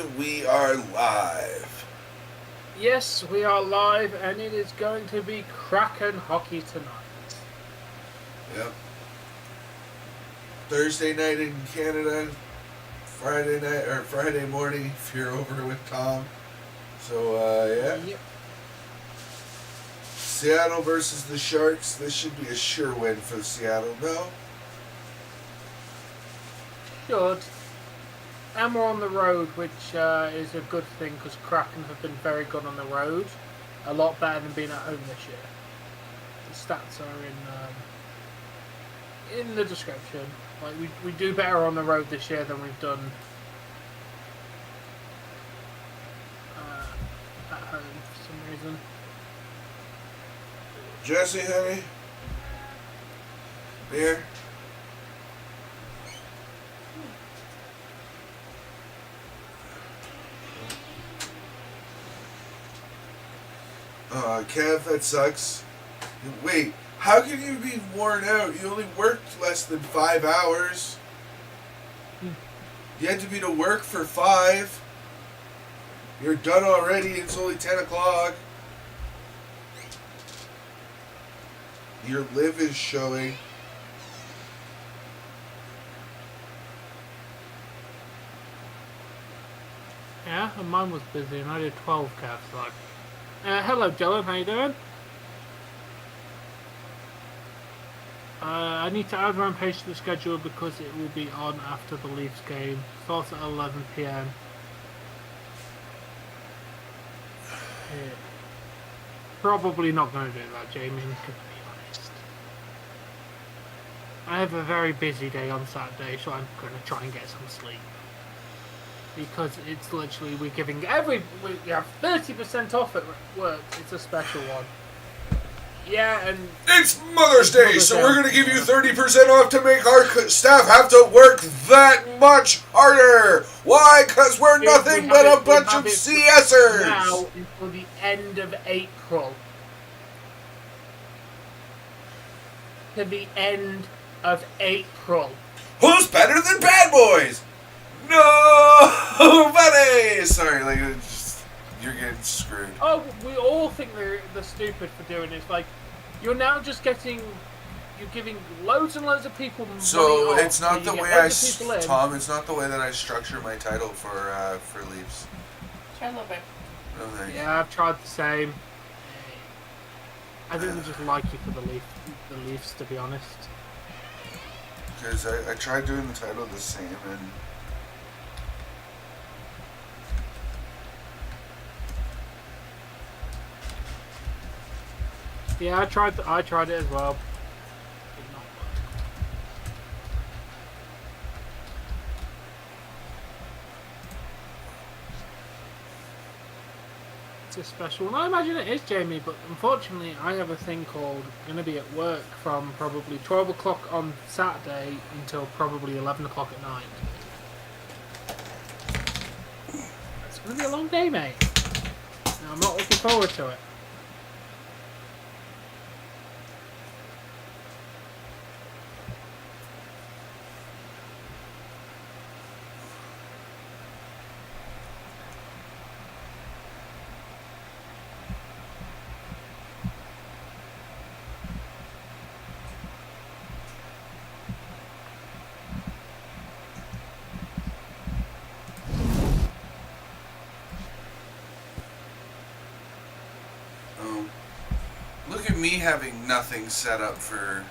And we are live. Yes, we are live, and it is going to be Kraken hockey tonight. Yep. Thursday night in Canada, Friday night or Friday morning if you're over with Tom. So yeah. Yep. Seattle versus the Sharks. This should be a sure win for Seattle. No. Should. And we're on the road, which is a good thing because Kraken have been very good on the road. A lot better than being at home this year. The stats are in the description. Like we do better on the road this year than we've done at home for some reason. Jesse, honey. Beer. Kev, that sucks. Wait, how can you be worn out? You only worked less than 5 hours. You had to be to work for 5. You're done already. It's only 10 o'clock. Your live is showing. Yeah, and mine was busy, and I did 12 casts. Like, hello, Dylan. How you doing? I need to add my page to the schedule because it will be on after the Leafs game. Starts at 11 p.m. Yeah. Probably not going to do that, Jamie. To be honest, I have a very busy day on Saturday, so I'm going to try and get some sleep. Because it's literally, we have 30% off at work. It's a special one. Yeah, and It's Mother's Day, so we're going to give you 30% off to make our staff have to work that much harder. Why? Because we're nothing but a bunch of CSers. Now until the end of April. To the end of April. Who's better than Bad Boys? Nobody! Sorry, like, you're getting screwed. Oh, we all think they're stupid for doing this. Like, you're now just giving loads and loads of people money So off, it's not so the way Tom. It's not the way that I structure my title for Leafs. Try a little bit. No, thank you. Yeah, I've tried the same. I think we just like you for the Leafs, to be honest. Because I tried doing the title the same and. Yeah, I tried it as well. Did not work. It's a special one. I imagine it is, Jamie, but unfortunately I have a thing called going to be at work from probably 12 o'clock on Saturday until probably 11 o'clock at night. It's going to be a long day, mate. And I'm not looking forward to it. Look at me having nothing set up for.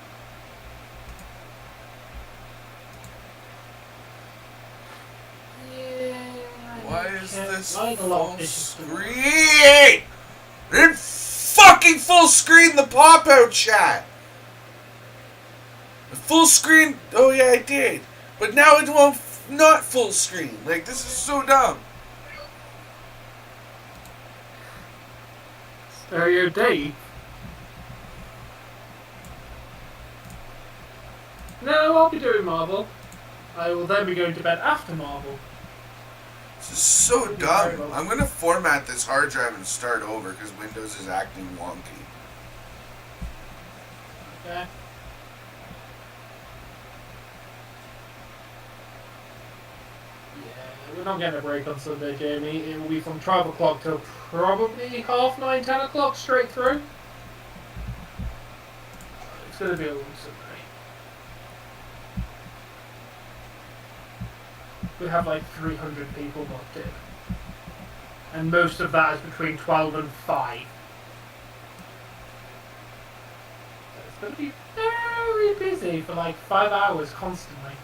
Why is this full screen? I didn't fucking full screen the pop out chat. The full screen. Oh yeah, I did. But now it won't not full screen. Like, this is so dumb. Stereo Dave. No, I'll be doing Marvel. I will then be going to bed after Marvel. This is so dumb. I'm going to format this hard drive and start over because Windows is acting wonky. Okay. Yeah, we're not getting a break on Sunday, Jamie. It will be from 12 o'clock till probably 9:30, 10 o'clock straight through. It's going to be a long Sunday. We have like 300 people locked in. And most of that is between 12 and 5. So it's going to be very busy for like 5 hours constantly.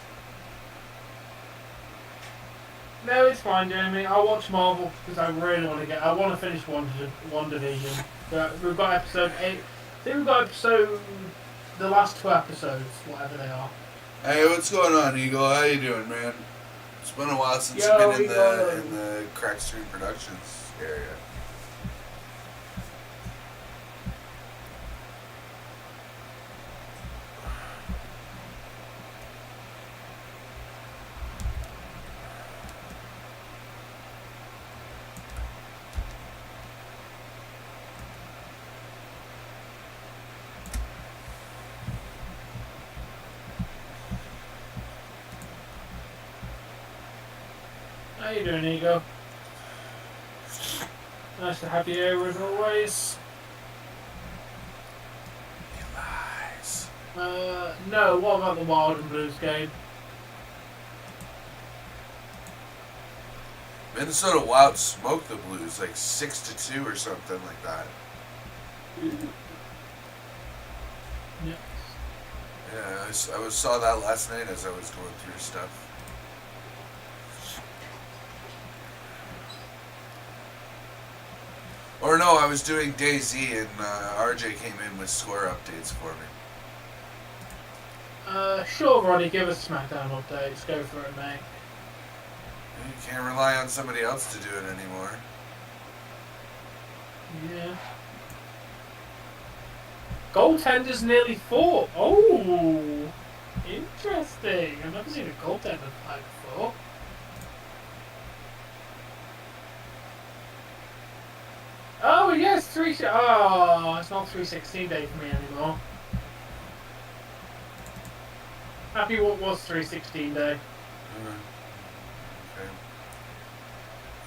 No, it's fine, Jamie. I'll watch Marvel because I really want to I want to finish one Division. But we've got episode 8. I think we've got the last 2 episodes, whatever they are. Hey, what's going on, Eagle? How you doing, man? It's been a while since you've been in the Crack Stream Productions area. How you doing, Ego? Nice to have you here as always. He lies. No, what about the Wild and Blues game? Minnesota Wild smoked the Blues like 6-2 or something like that. Yeah. Yeah, I saw that last night as I was going through stuff. Or no, I was doing DayZ and RJ came in with score updates for me. Sure, Ronnie, give us SmackDown updates. Go for it, mate. You can't rely on somebody else to do it anymore. Yeah. Goaltender's nearly 4. Oh, interesting. I've never seen a goaltender play before. Oh, yes, 3... Oh, it's not 316 day for me anymore. Happy what was 316 day. Okay.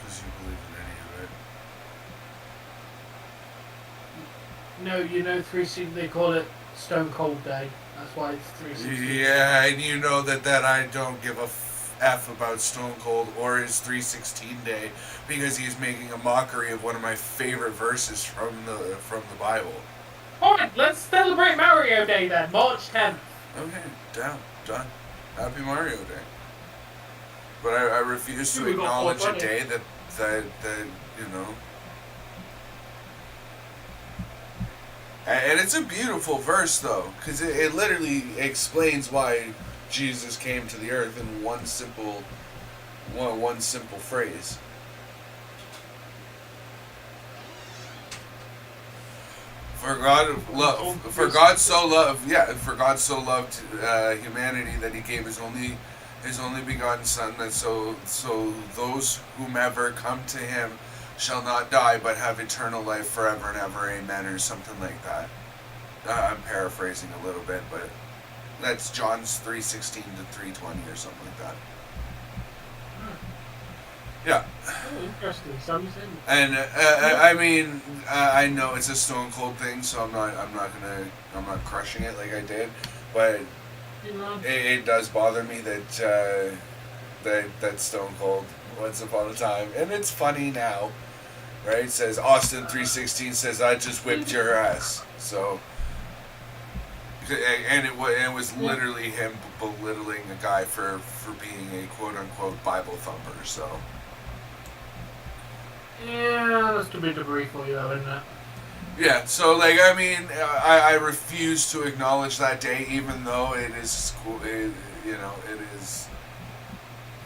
Because you believe in any of it. No, you know 316, they call it Stone Cold Day. That's why it's 316. Yeah, and you know that I don't give a F about Stone Cold or his 316 day because he's making a mockery of one of my favorite verses from the Bible. Alright, let's celebrate Mario Day then, March 10th. Okay, done. Happy Mario Day. But I refuse to acknowledge a day that you know. And it's a beautiful verse though, because it literally explains why Jesus came to the earth in one simple phrase. For God so loved humanity that He gave His only begotten Son, that so those whomever come to Him shall not die but have eternal life forever and ever. Amen, or something like that. I'm paraphrasing a little bit, but that's John's 3:16 to 3:20 or something like that. Yeah. Oh, interesting. Something. And I mean, I know it's a Stone Cold thing, so I'm not crushing it like I did, but You know. it does bother me that that Stone Cold once upon a time, and it's funny now, right? It says Austin 3:16 says I just whipped your ass, so. And it was literally him belittling a guy for being a quote-unquote Bible thumper, so. Yeah, that's too big debris for you, though, isn't it? Yeah, so, like, I mean, I refuse to acknowledge that day, even though it is, it is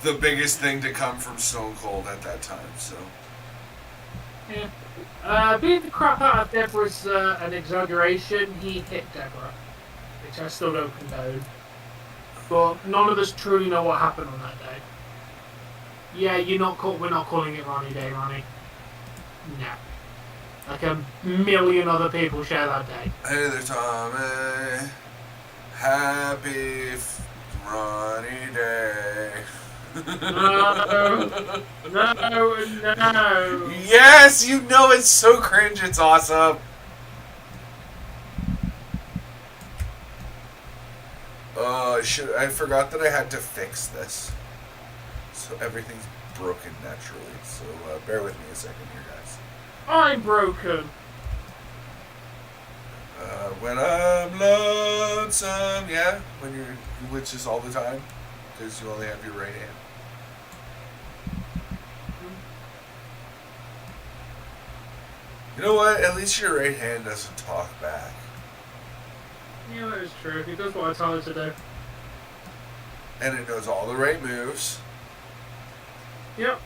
the biggest thing to come from Stone Cold at that time, so. Yeah. Beating the crap out of Deborah's an exaggeration. He hit Deborah, which I still don't condone. But none of us truly know what happened on that day. Yeah, we're not calling it Ronnie Day, Ronnie. No. Like a million other people share that day. Hey there, Tommy. Happy Ronnie Day. No. No. Yes, you know it's so cringe. It's awesome. Oh, I forgot that I had to fix this. So everything's broken naturally. So bear with me a second here, guys. I'm broken. When I'm lonesome, yeah, which is all the time, because you only have your right hand. You know what? At least your right hand doesn't talk back. Yeah, that is true. He does what I tell it to do. And it knows all the right moves. Yep.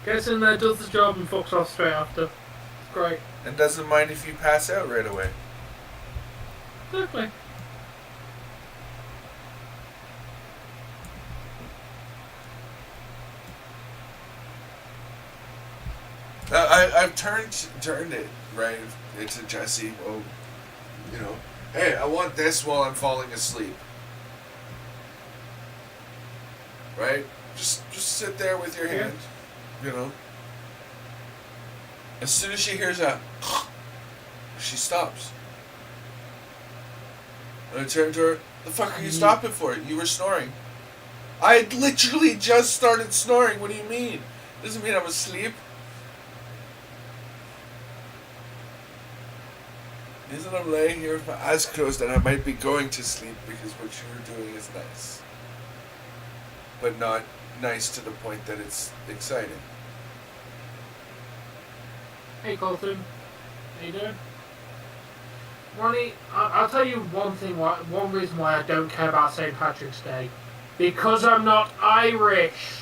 Gets in there, does the job, and fucks off straight after. It's great. And doesn't mind if you pass out right away. Exactly. I've turned it right into Jesse. Oh, hey, I want this while I'm falling asleep. Right? Just sit there with your hand. As soon as she hears a, she stops. And I turn to her. The fuck are you stopping for? You were snoring. I literally just started snoring. What do you mean? Doesn't mean I'm asleep. Isn't I'm laying here with my eyes closed and I might be going to sleep because what you're doing is nice. But not nice to the point that it's exciting. Hey Colton, how you doing? Ronnie, I'll tell you one reason why I don't care about St. Patrick's Day. Because I'm not Irish.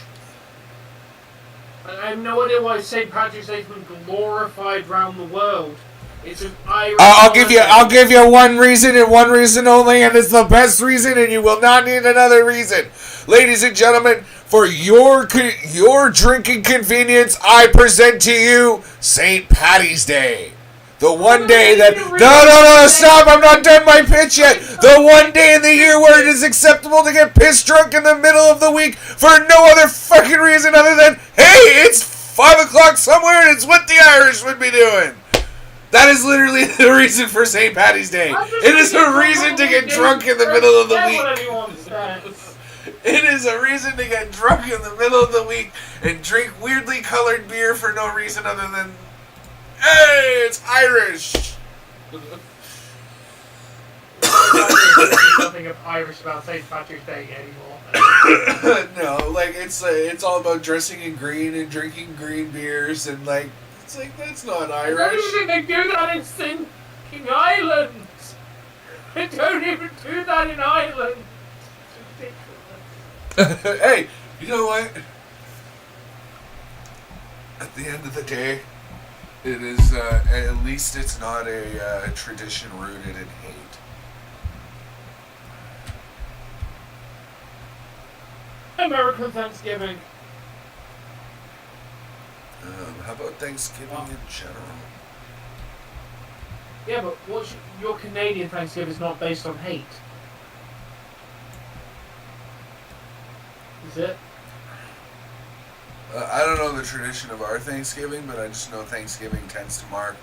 I have no idea why St. Patrick's Day has been glorified around the world. It's an Irish I'll give you one reason and one reason only, and it's the best reason, and you will not need another reason. Ladies and gentlemen, for your drinking convenience, I present to you St. Paddy's Day. The one day that... No, stop, I'm not done my pitch yet. The one day in the year where it is acceptable to get piss drunk in the middle of the week for no other fucking reason other than, hey, it's 5 o'clock somewhere and it's what the Irish would be doing. That is literally the reason for St. Paddy's Day. It is a reason to get drunk in the middle of the week. It is a reason to get drunk in the middle of the week and drink weirdly colored beer for no reason other than, hey, it's Irish. Nothing of Irish about St. Patrick's Day anymore. No, like it's all about dressing in green and drinking green beers and like it's like that's not Irish. I don't even they do that in sinking Ireland. They don't even do that in Ireland. It's ridiculous. Hey, you know what? At the end of the day, it is at least it's not a tradition rooted in hate. American Thanksgiving. How about Thanksgiving in general? Yeah, but what's your Canadian Thanksgiving is not based on hate. Is it? I don't know the tradition of our Thanksgiving, but I just know Thanksgiving tends to mark,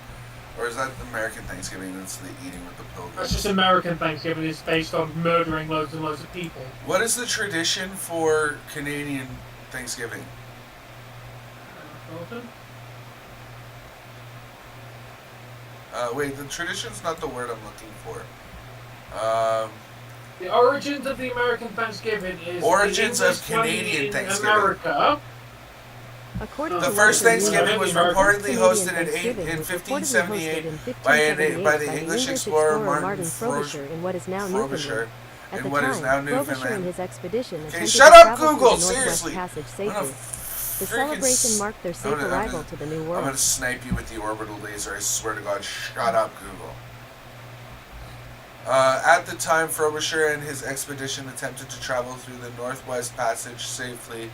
or is that American Thanksgiving? That's the eating with the pilgrims. That's just American Thanksgiving. It's based on murdering loads and loads of people. What is the tradition for Canadian Thanksgiving? Colton? Wait, the tradition's not the word I'm looking for. The origins of the American Thanksgiving is origins the of Canadian in Thanksgiving. America. The first Thanksgiving was reportedly hosted in 1578 by the English explorer Martin Frobisher in what is now Newfoundland. Okay, shut up, Google! Seriously! The celebration marked their safe arrival to the New World. I'm gonna snipe you with the orbital laser, I swear to God. Shut up, Google. At the time, Frobisher and his expedition attempted to travel through the Northwest Passage safely.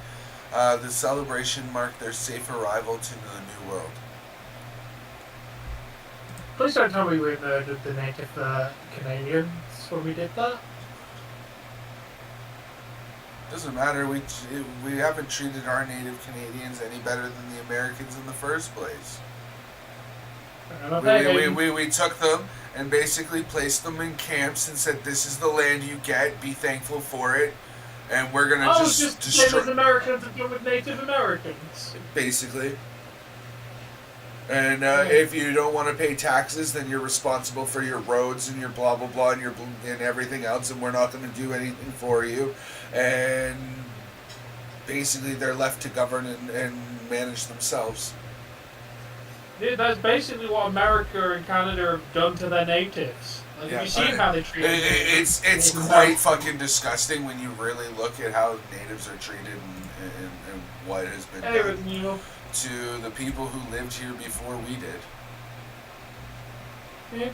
The celebration marked their safe arrival to the New World. Please don't tell me we murdered the native Canadians when we did that. Doesn't matter. We haven't treated our native Canadians any better than the Americans in the first place. We took them and basically placed them in camps and said, "This is the land you get. Be thankful for it." And we're gonna just destroy as Americans and deal with Native Americans. Basically. And if you don't want to pay taxes, then you're responsible for your roads and your blah blah blah and everything else, and we're not going to do anything for you. And basically, they're left to govern and manage themselves. Yeah, that's basically what America and Canada have done to their natives. Like, have you seen how they treat them? It's quite fucking disgusting when you really look at how natives are treated and what has been done to the people who lived here before we did. Yeah.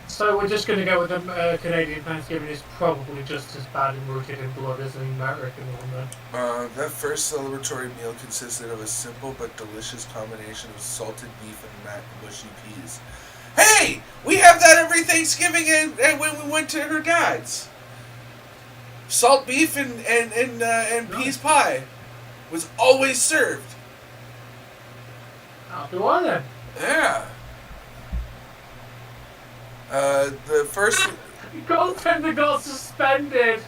So we're just going to go with the Canadian Thanksgiving is probably just as bad and rooted in blood as the American one, then. That first celebratory meal consisted of a simple but delicious combination of salted beef and mushy peas. Hey! We have that every Thanksgiving and when we went to her dad's. Salt beef and peas pie was always served. I'll do one then. Yeah. The first... Goaltender got suspended.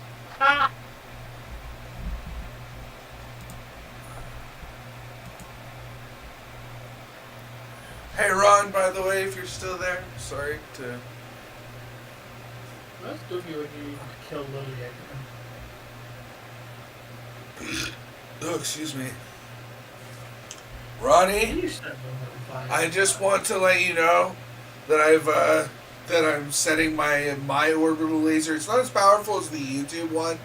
Hey Ron, by the way, if you're still there, sorry to... That's good when you kill Lily again. Oh, excuse me. Ronnie, I just want to let you know that I'm setting my orbital laser. It's not as powerful as the YouTube one,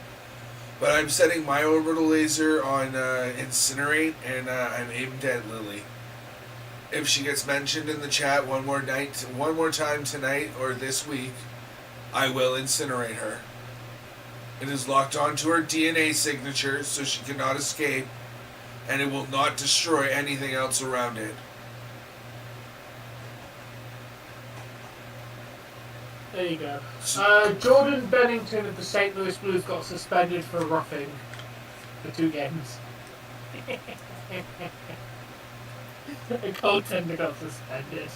but I'm setting my orbital laser on incinerate, and I'm aimed at Lily. If she gets mentioned in the chat one more time tonight or this week, I will incinerate her. It is locked onto her DNA signature, so she cannot escape, and it will not destroy anything else around it. There you go. Jordan Bennington of the St. Louis Blues got suspended for roughing for 2 games. A goaltender got suspended.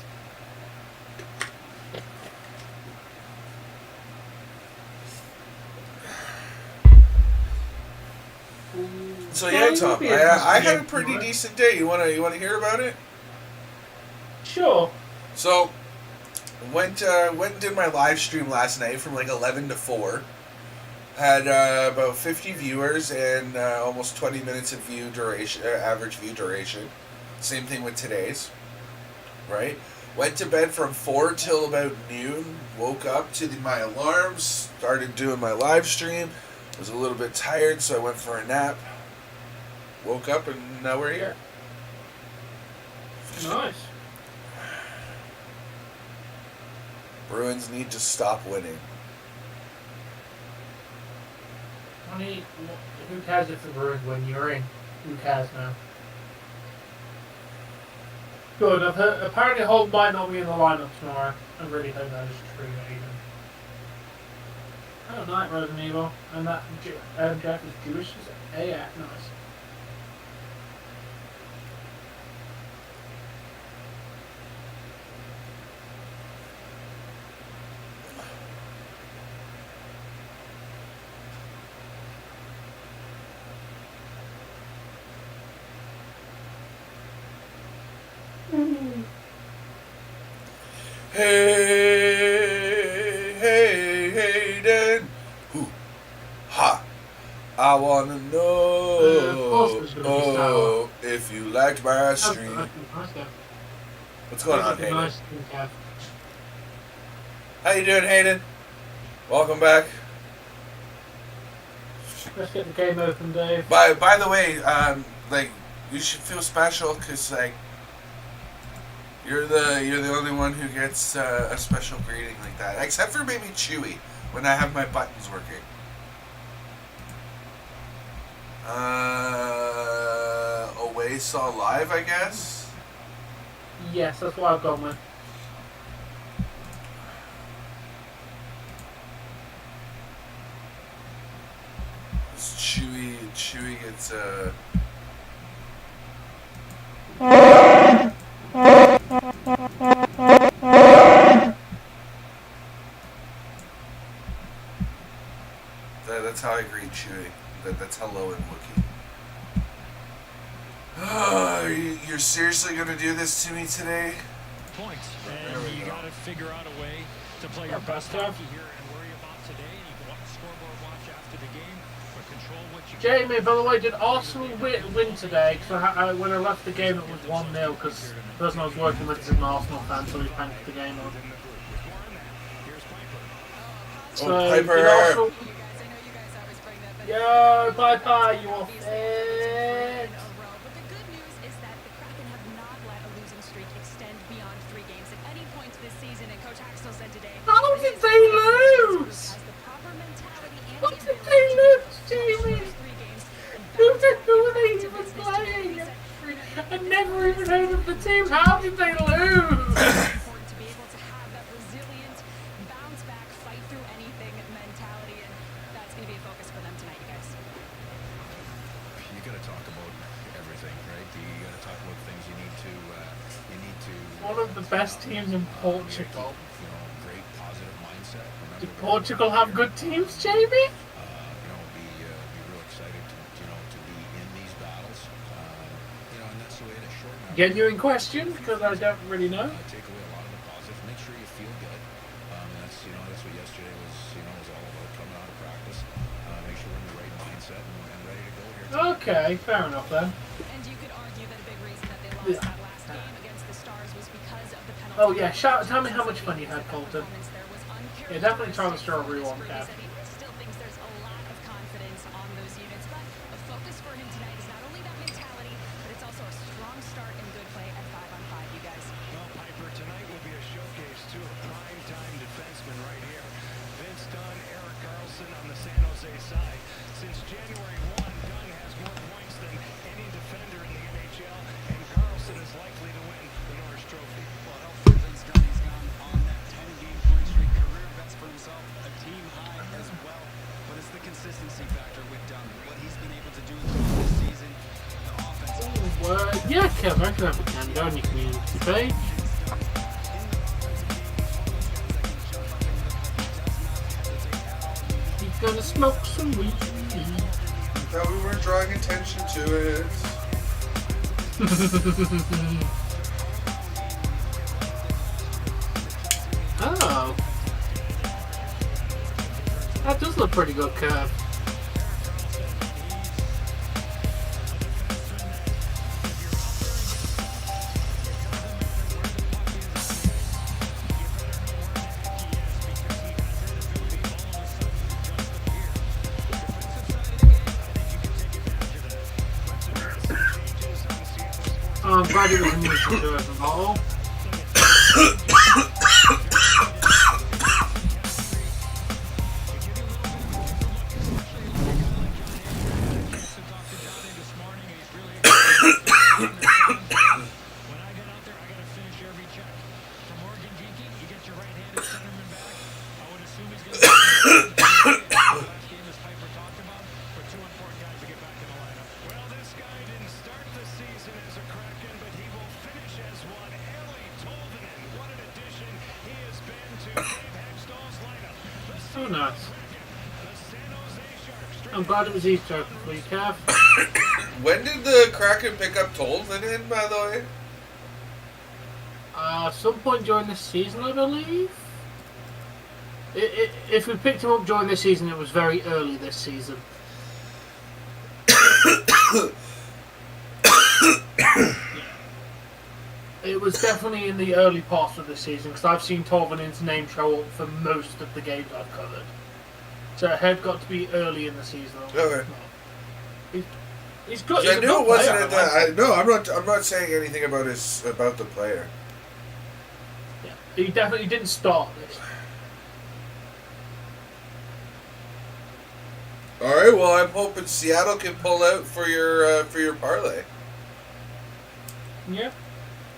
So yeah, Tom, I had a pretty decent day. You wanna hear about it? Sure. So went and did my live stream last night from like 11 to 4. Had about 50 viewers and almost 20 minutes of view duration, average view duration. Same thing with today's. Right? Went to bed from 4 till about noon. Woke up to my alarms. Started doing my live stream. Was a little bit tired, so I went for a nap. Woke up and now we're here. Nice. Bruins need to stop winning. Honey, who cares if the Bruins win? You're in. Who cares now? Good. I've heard, apparently Holt might not be in the lineup tomorrow. I really hope that is true, even. Oh, night, Resident Evil. And that Jack is Jewish, is it? Yeah, nice. Hey, then. Who? Ha. I wanna know if you liked my stream. What's going on, Hayden? How you doing, Hayden? Welcome back. Let's get the game open, Dave. By the way, like, you should feel special because, like, you're the only one who gets a special greeting like that, except for maybe Chewy when I have my buttons working. Away saw live, I guess. Yes, that's what I've gone with. Chewy gets that's how I greet Chewy. That's hello in Wookiee. You're seriously gonna do this to me today? Points, and you got to figure out a way to play your best hockey here and worry about today. And you can watch scoreboard watch after the game, but control what you can. Jamie, by the way, did Arsenal win today? Because when I left the game, it was 1-0 because the person I was working with is an Arsenal fan, so he panked the game on. So, Piper! did Arsenal... Yo, Piper, you are fit. But the good news is that the Kraken have not let a losing streak extend beyond 3 games at any point this season. And Coach Axel said today, How did they lose? has the proper mentality and What the did ability they lose, to Jamie? those 3 games and Who bounce were they to even business playing? today. I never even heard of the team. How did they lose? It's important to be able to have that resilient, bounce back, fight through anything mentality, and that's going to be a focus for them tonight, you guys. You got to talk about everything, right? You got to talk about things you need to. One of the best teams in Portugal. You know, great positive mindset. Did Portugal have good teams, Jamie? Be real excited to be in these battles. And that's the way to shorten. Genuine question, because I don't really know. Take away a lot of the positives. Make sure you feel good. That's what yesterday was all about. Coming out of practice, make sure we're in the right mindset and ready to go here. Okay, fair enough then. And you could argue that a big reason that they lost that last game against the Stars was because of the penalty. Oh yeah, tell me how much fun you had, Colton. Yeah, definitely try the strawberry one, Cap. He still thinks there's a lot of confidence on those units, but a focus for him tonight is not only that mentality, but it's also a strong start and good play at 5-on-5, you guys. Well, Piper, tonight will be a showcase to a prime-time defenseman right here. Vince Dunn, Erik Karlsson on the San Jose side. Since January 1, Dunn has more points than any defender in the NHL, and Karlsson is likely to win the Norris Trophy. Well, hopefully Vince Dunn, he's gone on that 10-game point streak, career best for himself, a team high as well. But it's the consistency factor with Dunn, what he's been able to do this season, the offense. Yeah, Kevin, I can have a candle on your community page. He's gonna smoke some weed. Thought we weren't drawing attention to it. Oh. That does look pretty good, Kev. I'm glad it was a new conversion bottle. Oh, nice. I'm glad it was Easter for you, Kev. When did the Kraken pick up Tolvin in, by the way? Some point during this season, I believe. If we picked him up during this season, it was very early this season. It was definitely in the early parts of the season because I've seen Torvinen's name show up for most of the games I've covered. So it had got to be early in the season. Okay. He's good. I knew it wasn't at that. No, I'm not saying anything about the player. Yeah, he definitely didn't start this. All right. Well, I'm hoping Seattle can pull out for your parlay. Yeah.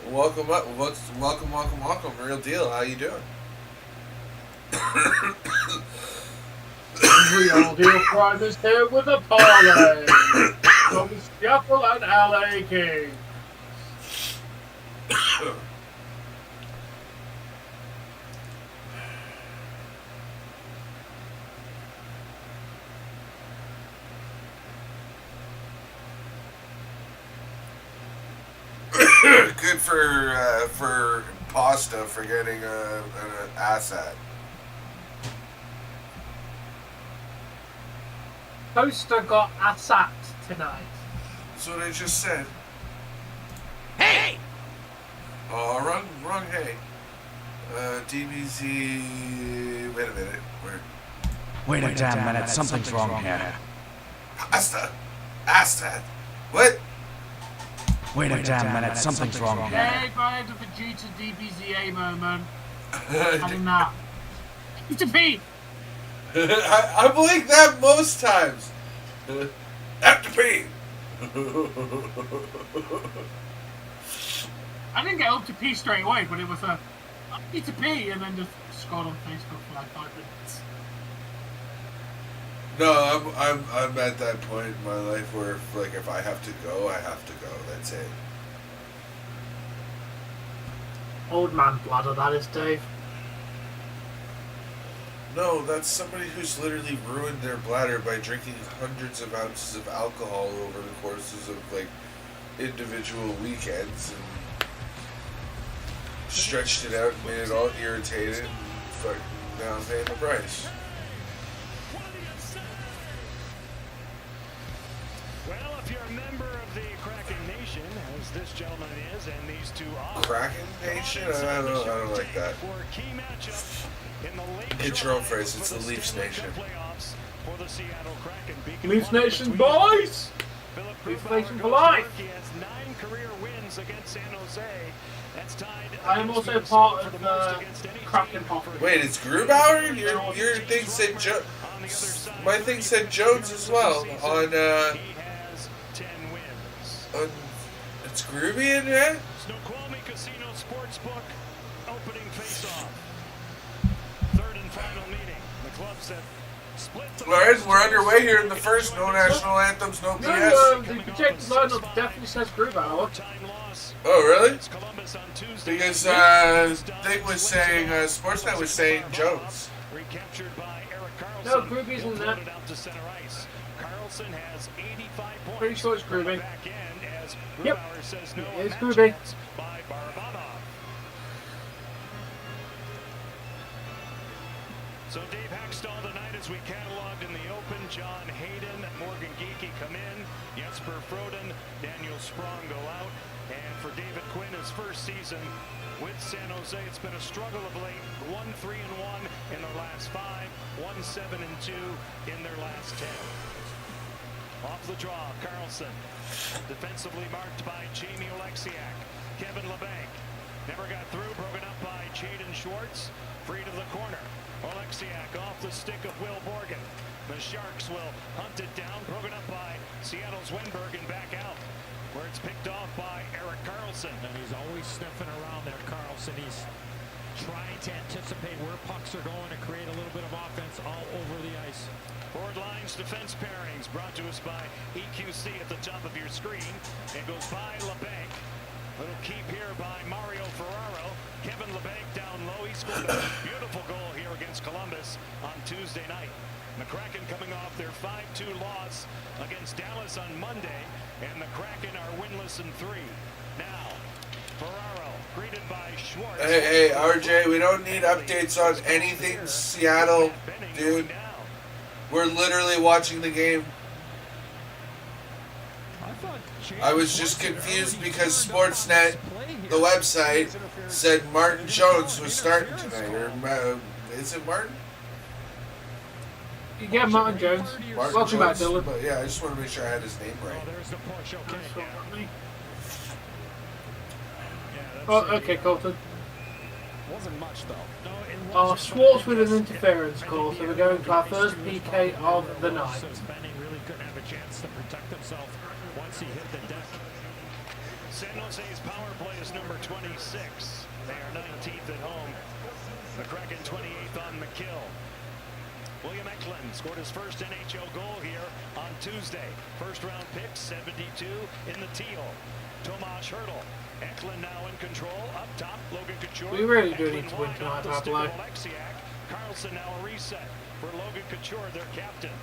Welcome up. Welcome. Real deal. How you doing? Real Deal Prime is here with a parlay from the Seattle and LA Kings. Good for pasta for getting an asset. Poster got ASAT tonight. That's what I just said. Hey! Oh, wrong hey. DBZ. Wait a minute. Wait a damn minute, something's wrong here. Pasta. Asset. What? Wait a damn minute, something's wrong here. Hey, I had the G to DBZA moment. Having that. It's a P! I'm like that most times. Have to pee. I didn't get up to P straight away, but it was a it's a P, and then just scrolled on Facebook for like 5 minutes. No, I'm at that point in my life where if I have to go, I have to go. That's it. Old man bladder, that is, Dave. No, that's somebody who's literally ruined their bladder by drinking hundreds of ounces of alcohol over the courses of individual weekends and stretched it out and made it all irritated and fucking now I'm paying the price. Well, if you're a member of the Kraken Nation, as this gentleman is, and these two are Kraken Nation? I don't like that. for a key matchup in the late It's your own phrase, it's the Leafs Nation. playoffs for the Seattle Kraken. Beacon Leafs one Nation, between boys! Philip Leafs Grubauer Nation for goes to life! work. He has 9 career wins against San Jose. That's tied. I am against also the part for of the most the against any Kraken team Hockey. for- Wait, it's Grubauer? Your thing said Jones. My thing said Jones as well on He has 10 wins. it's Groovy in there? Snoqualmie Casino Sportsbook opening face-off. Third and final meeting. The clubs that split. Alright, we're underway here in the first. No national anthems, no No, BS. the projected lineup definitely says Grubauer. Time loss. Oh, really? It's Columbus on Tuesday. Because thing was saying, Sportsnet was saying Jones. Recaptured by Eric Carlson. No, Gruby's in that. Floated out to center ice. Carlson has 85 points. Pretty sure it's Gruby. On the back end as Yep. Grubauer says no. It is match Gruby. chance by Barabanov. So Dave Hackstall tonight as we cataloged in the open. John Hayden, Morgan Geekie come in. Jesper Froden, Daniel Sprong go out. And for David Quinn, his first season with San Jose, it's been a struggle of late. 1-3-1 in their last 5, 1-7-2 in their last 10. Off the draw, Carlson. Defensively marked by Jamie Oleksiak. Kevin LeBanc never got through, broken up by Jaden Schwartz. Free to the corner. Oleksiak off the stick of Will Borgen. The Sharks will hunt it down, broken up by Seattle's Wenberg and back out, where it's picked off by Eric Carlson. And he's always sniffing around there, Carlson. He's trying to anticipate where pucks are going to create a little bit of offense all over the ice. Forward lines defense pairings brought to us by EQC at the top of your screen. It goes by LeBanc. Little keep here by Mario Ferraro. Kevin LeBanc down low. He scored a beautiful goal here against Columbus on Tuesday night. The Kraken coming off their 5-2 loss against Dallas on Monday, and the Kraken are winless in 3. Now, Ferraro greeted by Schwartz. Hey, RJ, we don't need updates on anything Seattle, dude. We're literally watching the game. I was just confused because Sportsnet, the website, said Martin Jones was starting tonight. Or is it Martin? You get Martin Jones. Martin Welcome back, Jones. Dylan. But yeah, I just want to make sure I had his name right. Oh, there's the push. Okay. Oh, okay, Colton. Wasn't much though. No, it Oh, wasn't, Schwartz but with an it interference was call, so right we're here. going to our first PK of the night. So Benning really couldn't have a chance to protect himself once he hit the deck. San Jose's power play is number 26. They are 19th at home. The Kraken 28th on the kill. William Eklund scored his first NHL goal here on Tuesday. First-round pick, 72 in the teal. Tomas Hertl. Eklund now in control. Up top, Logan Couture. We really do Eklund need to win wide tonight, off the stick Pablo. of Alexiak. Carlson now a reset for Logan Couture, their captain.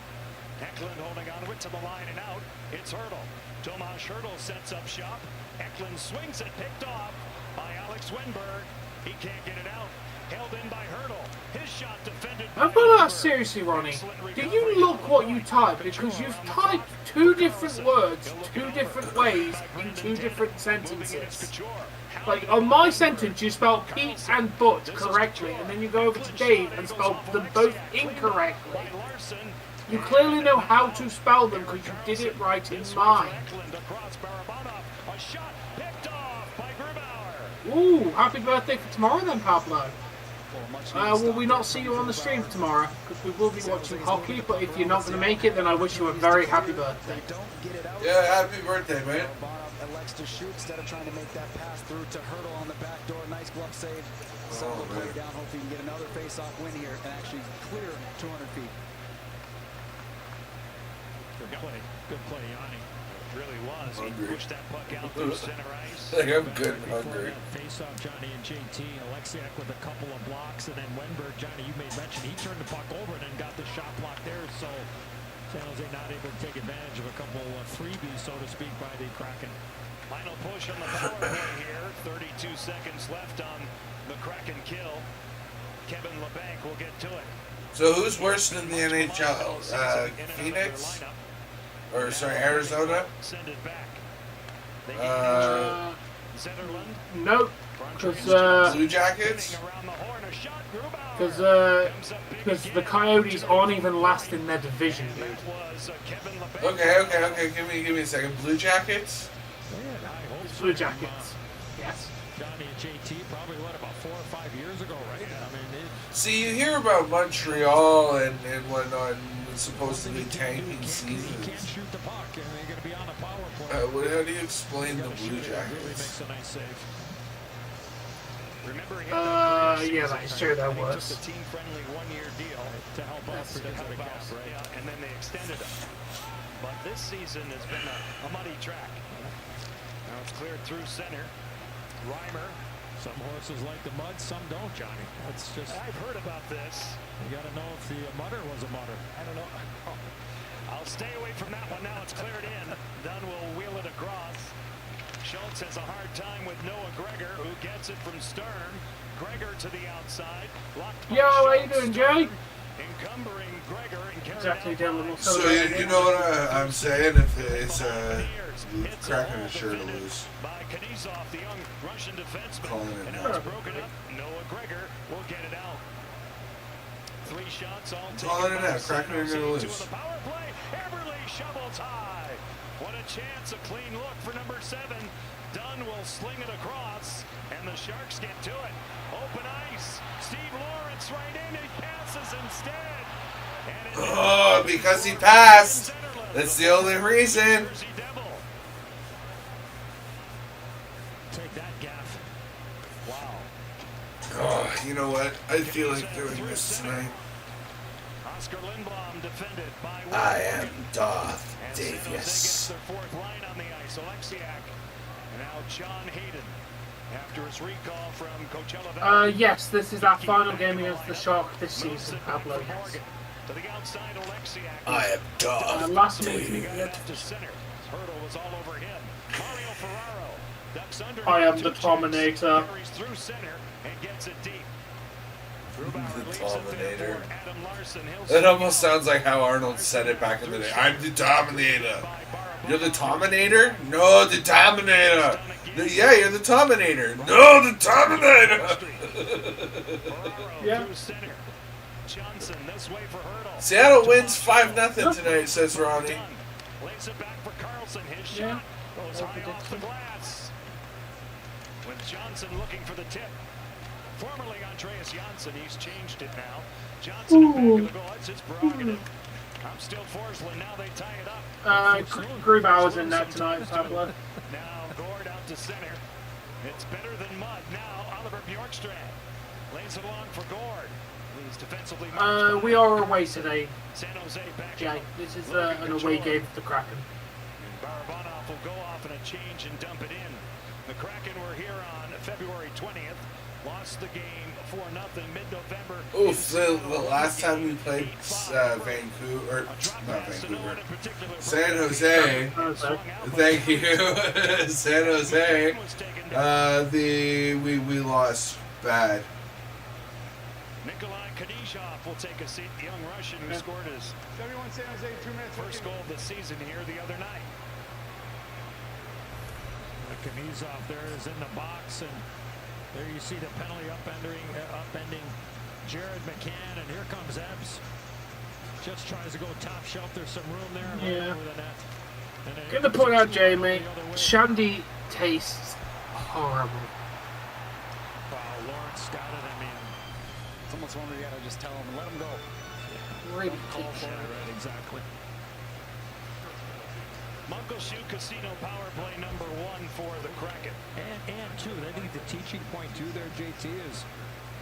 Eklund holding on to it to the line and out. It's Hertl. Tomas Hertl sets up shop. Eklund swings it, picked off by Alex Wenberg. He can't get it out. Held in by Hertl. His shot defended by I've got to ask Wenberg. seriously, Ronnie. Excellent Do recovery. you look what you type? Because you've typed two different words, two different ways, in two different sentences. Like, on my sentence, you spelled Pete and Butch correctly, and then you go over to Dave and spell them both incorrectly. You clearly know how to spell them because you did it right in mine. Ooh, happy birthday for tomorrow then, Pablo. Will we not see you on the stream tomorrow? Because we will be watching hockey, but if you're not going to make it, then I wish you a very happy birthday. Yeah, happy birthday, man. Elects to shoot instead of trying to make that pass through to Hertl on the back door. Nice glove save. Settle the play down. Hopefully you can get another face-off win here and actually clear 200 feet. Good play, Yanni. Really was. He Hungry. pushed that puck out through center ice. Like, I'm good and hungry. Face off Johnny and JT. Alexiak with a couple of blocks, and then Wenberg, Johnny, you made mention, he turned the puck over and then got the shot block there. So San Jose not able to take advantage of a couple of freebies, so to speak, by the Kraken. Final push on the power play here. 32 seconds left on the Kraken kill. Kevin LeBanc will get to it. So who's worse than the NHL? Phoenix? Or, sorry, Arizona? Send it back. They get Uh, Zetterlund. Nope. Because Blue Jackets? Around the horn, a shot. Grubauer. the Coyotes aren't even last in their division, dude. That was Kevin LeBanc. Okay. Give me a second. Blue Jackets? Blue Jackets. Yes. Johnny and JT probably, about 4 or 5 years ago, right? I mean, See, you hear about Montreal and whatnot, and supposedly tanking he seasons. can't shoot the puck, and they're going to be on a power play. How do you explain the Blue Really Jackets? makes a nice save. Remember him Yeah, that's true, that was. Just a team-friendly one-year deal To help out That's because of the cap, out, right? yeah, and then they extended him. But this season has been a muddy track. Now it's cleared through center. Reimer. Some horses like the mud, some don't, Johnny. That's just, I've heard about this. you got to know if the mutter was a mutter. I don't know. I'll stay away from that one now. It's cleared in. Dunn will wheel it across. Schultz has a hard time with Noah Gregor, who gets it from Stern. Gregor to the outside. Blocked by Yo, how you Schultz. doing, Jay? Encumbering Gregor and carried Exactly, out Dylan. by We'll So celebrate you it. know what I'm saying? If it's It's Kraken all is sure to defended lose. by Knizov, the young Russian defenseman. Calling it And now. now it's broken up. Noah Gregor will get it out. 3 shots all taken Calling it by now. San Kraken are Jose. gonna 2 lose. on the power play. Everly shovels high. What a chance. A clean look for number 7. Dunn will sling it across, and the Sharks get to it. Open ice. Steve Lawrence right in. He passes instead. And it Oh, because he passed. That's the only reason. Jersey Devil. Take that, Gaff. Wow. Oh, you know what? I feel like doing this tonight. Oscar Lindblom defended by I Wilson. am Darth And San Jose gets Davies. their 4th line on the ice. Alexiak. And now John Hayden. After his recall from Coachella Valley. Yes, this is our final game against the Shark this season, Pablo. For Yes. Morgan. To the outside, Alexiak. I am Darth Last meeting, Davies. To center. Hurdle was all over him. Mario Ferraro ducks under. I am the 2 checks, Terminator. Carries through center and gets it deep. The Grubauer leaves it there Terminator. for Adam Larson. He'll That almost sounds like how Arnold said it back in the day. I'm the Dominator. You're the Dominator? No, the Dominator. Yeah, you're the Dominator. No, the Dominator. Yeah. Johnson this way for Hertl. Seattle wins 5-0 tonight, says Ronnie. Lays it back for Carlson. His Yeah. shot goes high off the glass. With Johnson looking for the tip. Formerly Andreas Janssen, he's changed it now. Johnson at back of the goal. It's his prerogative. I'm still Forsland. Now they tie it up. Grubauer's in that tonight, Pablo. Now Gord out to center. It's better than mud. Now Oliver Bjorkstrand lays it along for Gord. These defensively We are away today, San Jose back Jay. out. This is Looking an control. away game for the Kraken. Barabanov will go off in a change and dump it in. The Kraken were here on February 20th. Lost the game 4-0 mid-November. Oof, the last time we played Vancouver, or not Vancouver, San Jose, thank you, San Jose, we lost bad. Nikolai Kadishov will take a seat, the young Russian who scored his first goal of the season here the other night. Kamizov there is in the box, and there you see the penalty upending Jared McCann, and here comes Ebbs. Just tries to go top shelf. There's some room there. Yeah. Over the net. Get the point out, Jamie. Shandy tastes horrible. Wow, Lawrence got it. I mean, It's almost one where you gotta just tell him, let him go. Really call tastes for it, right? Exactly. Munkelshoe Casino power play number 1 for the Kraken. And too, I think the teaching point too there, JT, is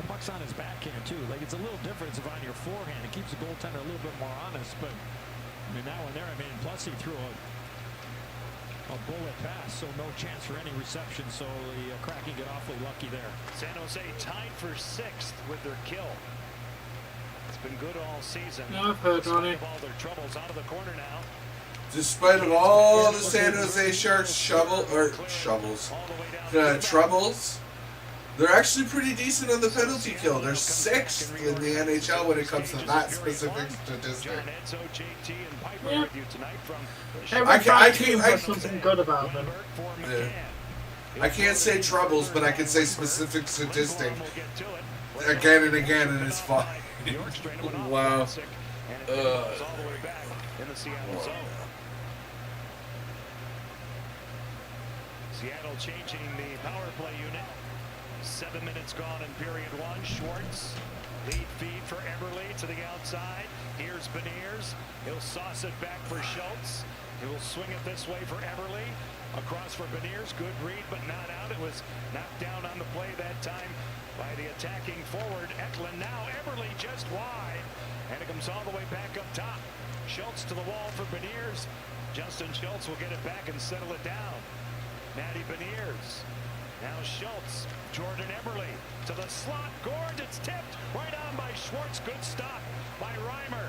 the puck's on his backhand too. Like, it's a little different if on your forehand. It keeps the goaltender a little bit more honest. But I mean, that one there, I mean, plus he threw a bullet pass, so no chance for any reception. So the Kraken get awfully lucky there. San Jose tied for 6th with their kill. It's been good all season. Yeah, I've heard on it. All their troubles out of the corner now. Despite of all the San Jose Sharks troubles, they're actually pretty decent on the penalty kill. They're 6th in the NHL when it comes to that specific statistic. Yeah. I Every can't- team has something good about them. Yeah. I can't say troubles, but I can say specific statistic again and again, and it's fine. Wow. Seattle changing the power play unit. 7 minutes gone in period 1. Schwartz, lead feed for Eberle to the outside. Here's Beniers. He'll sauce it back for Schultz. He will swing it this way for Eberle. Across for Beniers. Good read, but not out. It was knocked down on the play that time by the attacking forward, Eklund. Now Eberle just wide. And it comes all the way back up top. Schultz to the wall for Beniers. Justin Schultz will get it back and settle it down. Matty Beniers. Now Schultz. Jordan Eberle to the slot. Gord, it's tipped right on by Schwartz. Good stop by Reimer.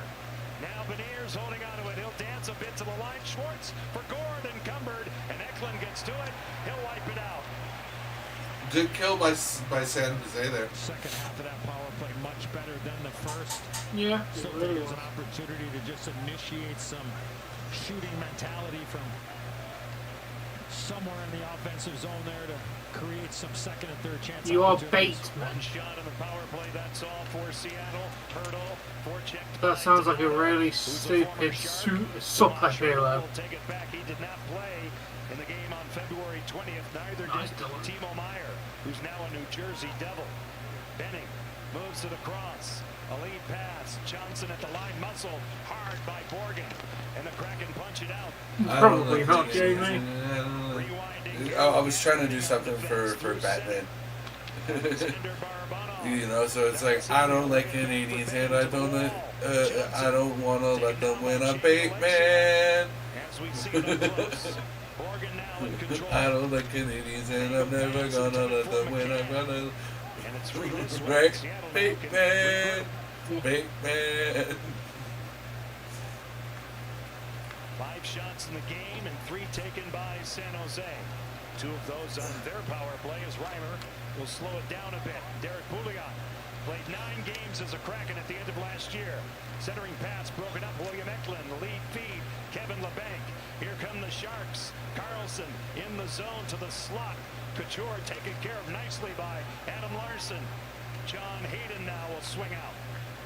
Now Beniers holding on to it. He'll dance a bit to the line. Schwartz for Gord encumbered, and Eklund gets to it. He'll wipe it out. Good kill by San Jose there. Second half of that power play much better than the first. Yeah, So it really there's was. an opportunity to just initiate some shooting mentality from somewhere in the offensive zone there to create some second and third chance. You are opportunities. bait, man. One shot on the power play. That's all for Seattle. Hurdle, forechecked. That sounds like a really stupid superhero. Will take it back. He did not play in the game on February 20th. Neither Nice, did Dylan. Timo Meyer, who's now a New Jersey Devil. Benning moves to the cross. A lead pass. Johnson at the line. Muscle hard by Borgen. And the Kraken punch it out. Probably not, Jamie. Rewinding. I was trying to do something for Batman. Alexander Barabanov. You know, so it's like I don't like Canadians and I don't want to let them win a Bateman. As we see it up close. Borgen now in control. I don't like Canadians and I'm never gonna let them win. I'm gonna And it's free this way. right Seattle Bateman, Bateman. 5 shots in the game and 3 taken by San Jose. 2 of those on their power play as Reimer will slow it down a bit. Derek Pouliot played 9 games as a Kraken at the end of last year. Centering pass broken up. William Eklund, the lead feed. Kevin LeBanc. Here come the Sharks. Carlson in the zone to the slot. Couture taken care of nicely by Adam Larson. John Hayden now will swing out.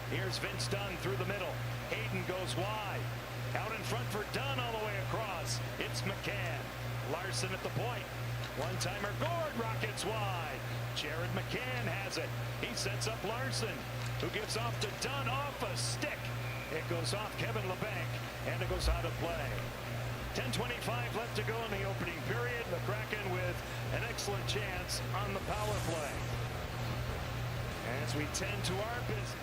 Here's Vince Dunn through the middle. Hayden goes wide. Out in front for Dunn all the way across. It's McCann. Larson at the point. One-timer Gord rockets wide. Jared McCann has it. He sets up Larson, who gives off to Dunn off a stick. It goes off Kevin LeBanc, and it goes out of play. 10:25 left to go in the opening period. The Kraken with an excellent chance on the power play. As we tend to our business.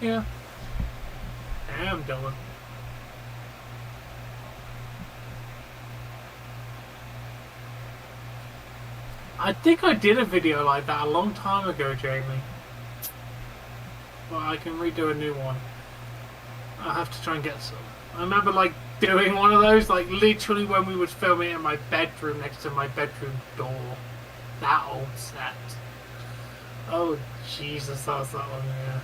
Yeah. Damn, Dylan. I think I did a video like that a long time ago, Jamie. But I can redo a new one. I have to try and get some. I remember like doing one of those, like literally when we was filming in my bedroom next to my bedroom door. That old set. Oh Jesus, that was that one, yeah.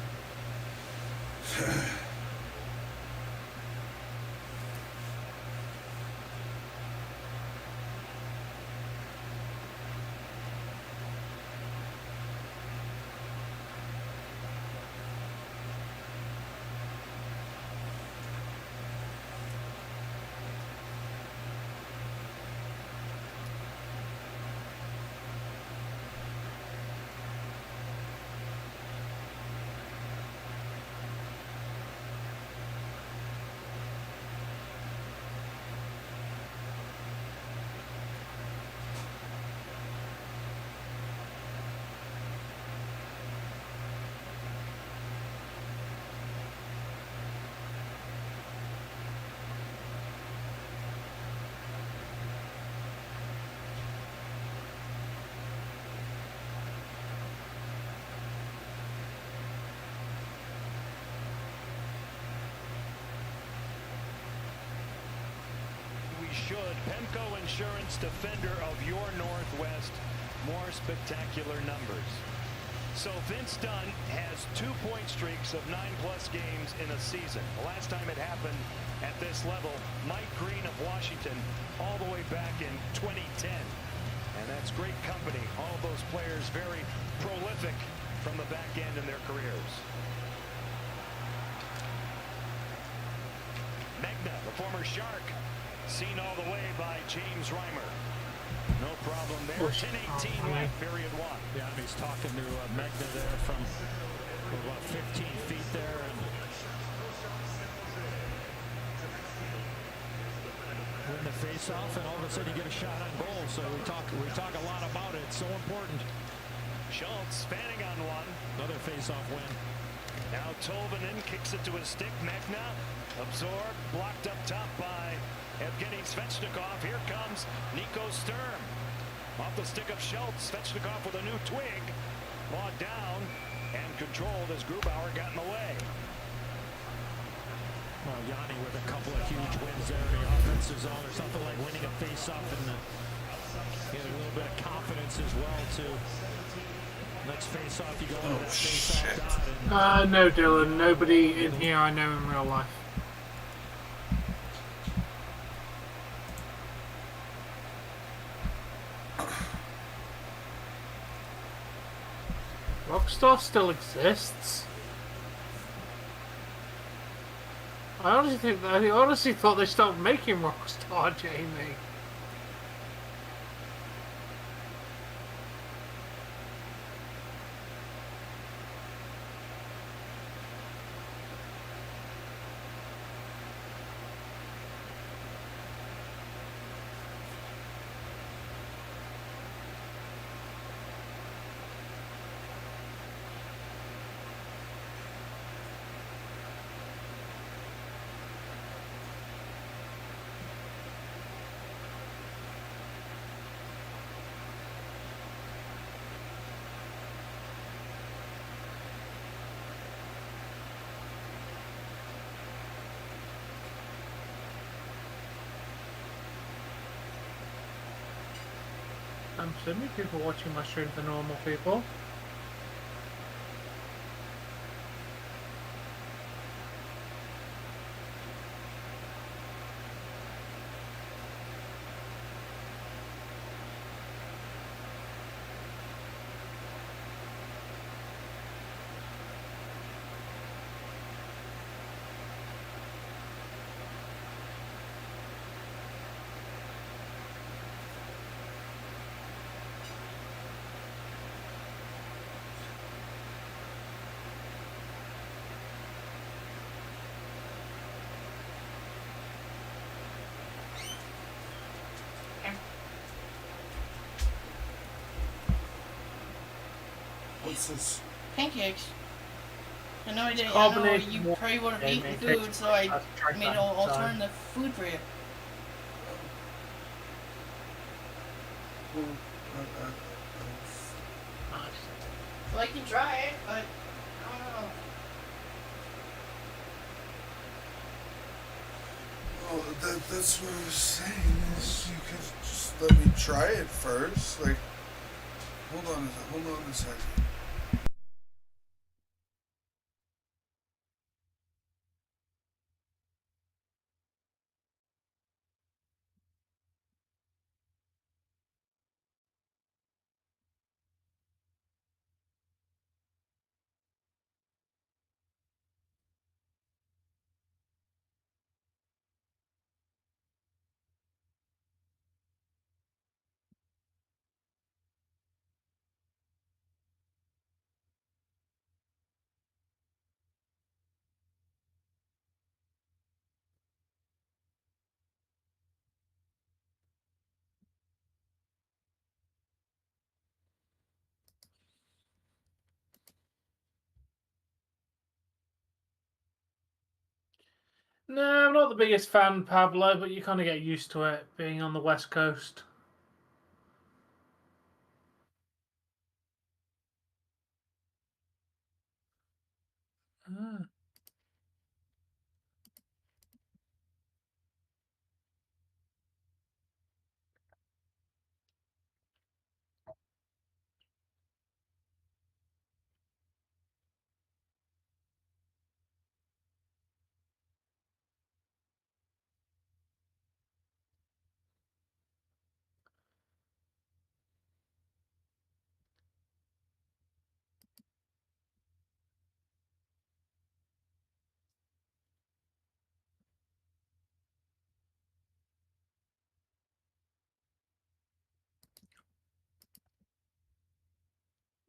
Should Pemco Insurance, defender of your Northwest, more spectacular numbers. So Vince Dunn has 2-point streaks of 9+ games in a season. The last time it happened at this level, Mike Green of Washington, all the way back in 2010. And that's great company. All those players very prolific from the back end in their careers. Megna, the former Shark, seen all the way by James Reimer. No problem there. 10:18 left, period one. Yeah, and he's talking to Megna there from about 15 feet there. And win the face-off, and all of a sudden you get a shot on goal. So we talk a lot about it. It's so important. Schultz fanning on one. Another face-off win. Now Tolvanen kicks it to his stick. Megna absorbed, blocked up top by Evgeny Svechnikov. Here comes Nico Sturm. Off the stick of Schultz. Svechnikov with a new twig. Clawed down and controlled as Grubauer got in the way. Well, Yanni with a couple of huge wins there in the offensive zone, or something like winning a face-off, and get a little bit of confidence as well, too. Next face-off, you go into that face-off dot. No, Dylan. Nobody in here I know in real life. Rockstar still exists. I honestly thought they stopped making Rockstar, Jamie. I'm assuming people watching my stream are normal people. What's this? Pancakes. I know I didn't. I know Carbonated you water. probably would have Yeah, eaten mate, food, takes- so I I've tried made that an time. alternative food for you. Nice. Well, I can try it, but I don't know. Well, that's what I was saying. Is you could just let me try it first. Like, hold on a second. No, I'm not the biggest fan, Pablo, but you kind of get used to it being on the West Coast. Ah.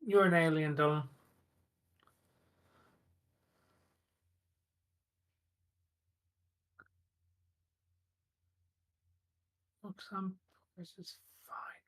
You're an alien, Dylan. Look, Sam, this is fine.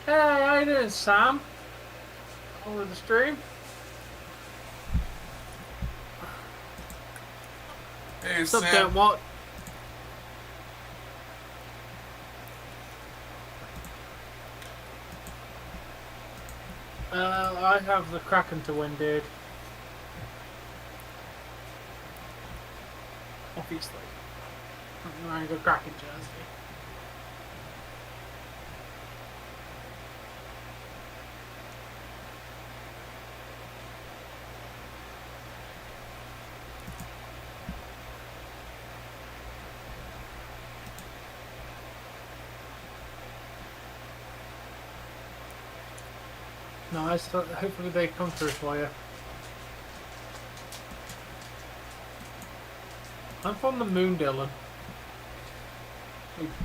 Hey, how you doing, Sam? Over the stream? Hey, What's up, Sam. Don't What? I have the Kraken to win, dude. Obviously. I'm wearing a Kraken jersey. Nice. Hopefully they come through for you. I'm from the moon, Dylan.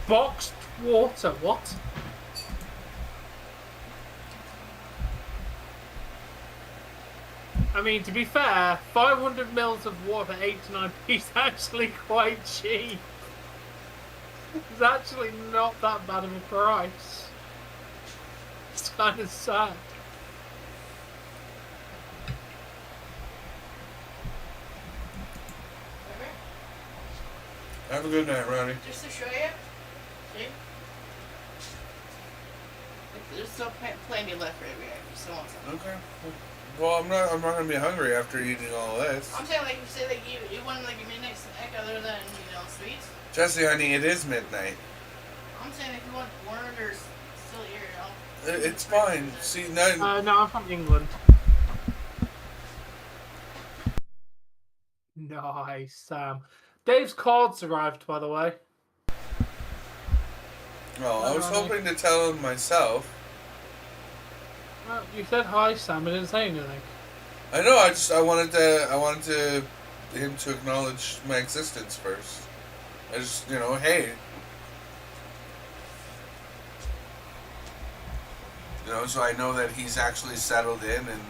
Boxed water. What? I mean, to be fair, 500 mils of water for 89p is actually quite cheap. It's actually not that bad of a price. It's kind of sad. Have a good night, Ronnie. Just to show you. See? There's still plenty left for every if you still want some. Okay. Well, I'm not gonna be hungry after eating all this. I'm saying, like, you say, like, you want, like, a midnight snack other than, sweets? Jesse, honey, it is midnight. I'm saying if you want word or still here, It's fine. See, now... No, I'm from England. Nice, Dave's cards arrived, by the way. Well, I was hoping to tell him myself. Well, you said hi, Sam. I didn't say anything. I know. I wanted him to acknowledge my existence first. I just, hey. So I know that he's actually settled in, and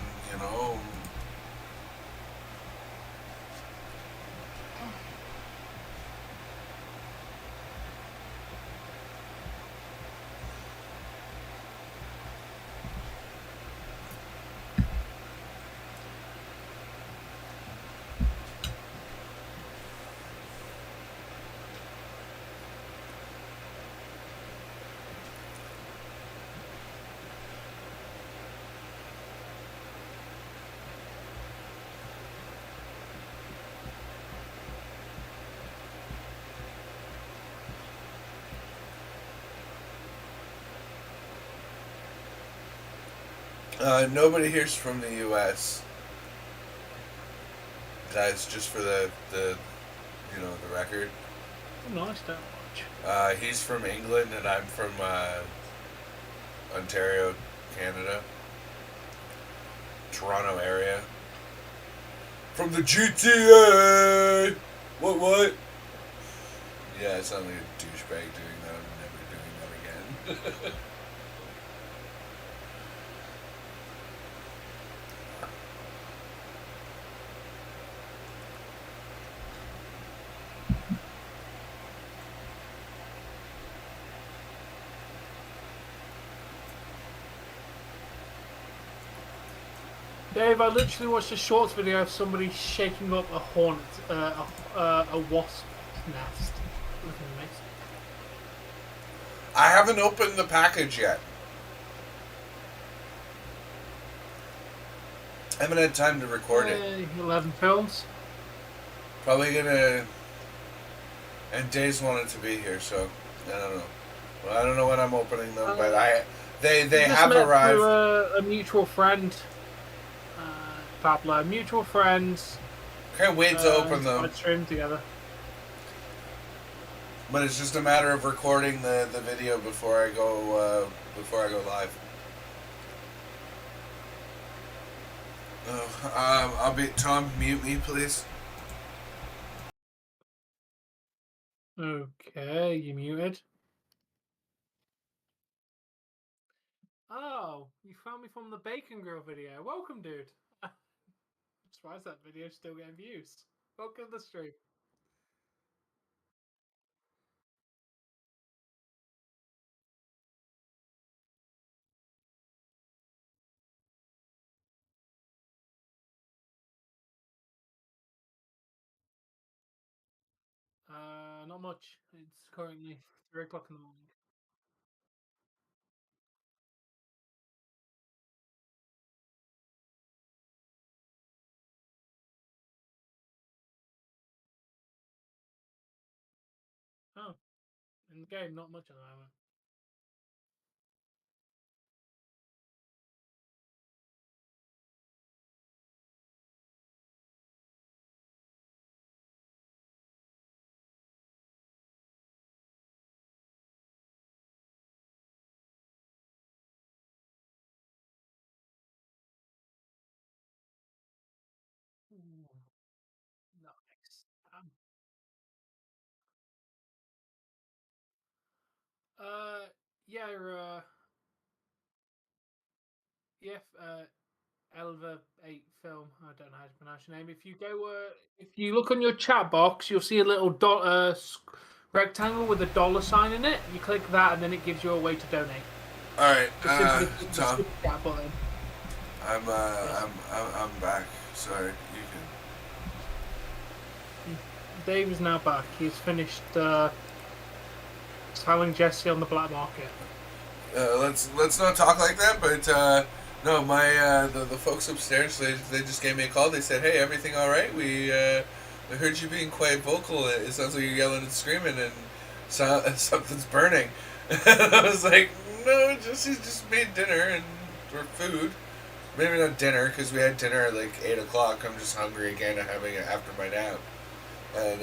nobody here's from the U.S. Guys, just for the record. Nice, don't watch. He's from England, and I'm from Ontario, Canada. Toronto area. From the GTA! What? Yeah, I sound like a douchebag doing that. I'm never doing that again. Dave, I literally watched a shorts video of somebody shaking up a hornet, a wasp nest. Looking amazing. I haven't opened the package yet. I haven't had time to record it. 11 films. Probably gonna... And Dave's wanted to be here, so... I don't know. Well, I don't know when I'm opening them, but they have arrived. Through a mutual friend. Pablo, mutual friends. Can't wait to open them. Stream together. But it's just a matter of recording the video before I go live. I'll be Tom. Mute me, please. Okay, you muted. Oh, you found me from the Bacon Grill video. Welcome, dude. I'm surprised that video's still getting views. Welcome to the stream. Not much. It's currently 3 o'clock in the morning. Oh, in the game, not much at the moment. Ooh, nice. Yeah, yeah, Elva 8 film. I don't know how to pronounce your name. If you look on your chat box, you'll see a little rectangle with a dollar sign in it. You click that, and then it gives you a way to donate. All right, Tom. I'm back. Sorry, you can. Dave is now back. He's finished selling Jesse on the black market. Let's not talk like that. But No, my the folks upstairs, they just gave me a call. They said, "Hey, everything all right? We heard you being quite vocal. It sounds like you're yelling and screaming, and something's burning." And I was like, "No, he just made dinner and or food. Maybe not dinner because we had dinner at like 8 o'clock. I'm just hungry again. I'm having it after my nap, and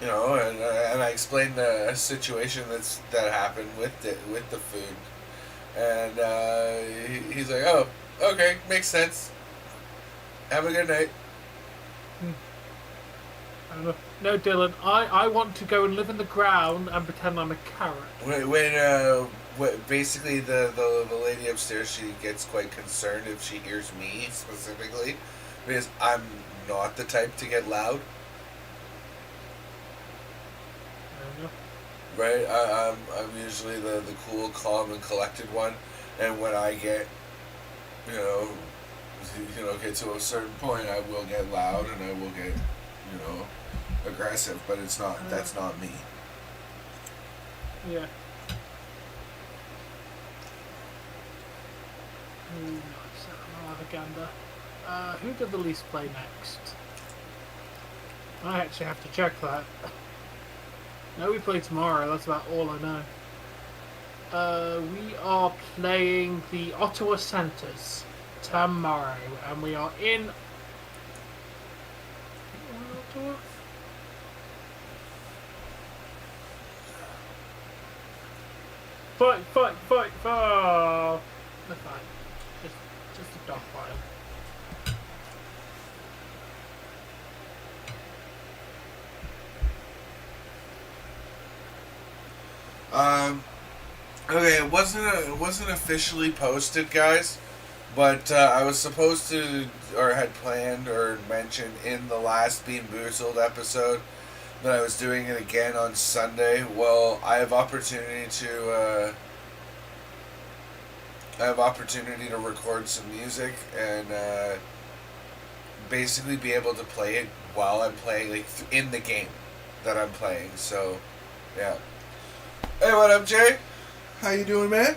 and I explained the situation that happened with the food." And he's like, "Oh, okay, makes sense. Have a good night." No, Dylan, I want to go and live in the ground and pretend I'm a carrot. Basically, the lady upstairs, she gets quite concerned if she hears me specifically, because I'm not the type to get loud. Right, I'm usually the cool, calm, and collected one, and when I get, get to a certain point, I will get loud and I will get, aggressive. But that's not me. Yeah. Nice. I'll have a gander. Who did the Leafs play next? I actually have to check that. No, we play tomorrow. That's about all I know. We are playing the Ottawa Senators tomorrow, and we are in Ottawa. Fight! Oh, that's fine. Just a dog fight. Okay, it wasn't officially posted, guys, but I was supposed to, or had planned, or mentioned in the last Bean Boozled episode that I was doing it again on Sunday. Well, I have opportunity to record some music and basically be able to play it while I'm playing, like in the game that I'm playing. So, yeah. Hey, what up, Jay? How you doing, man?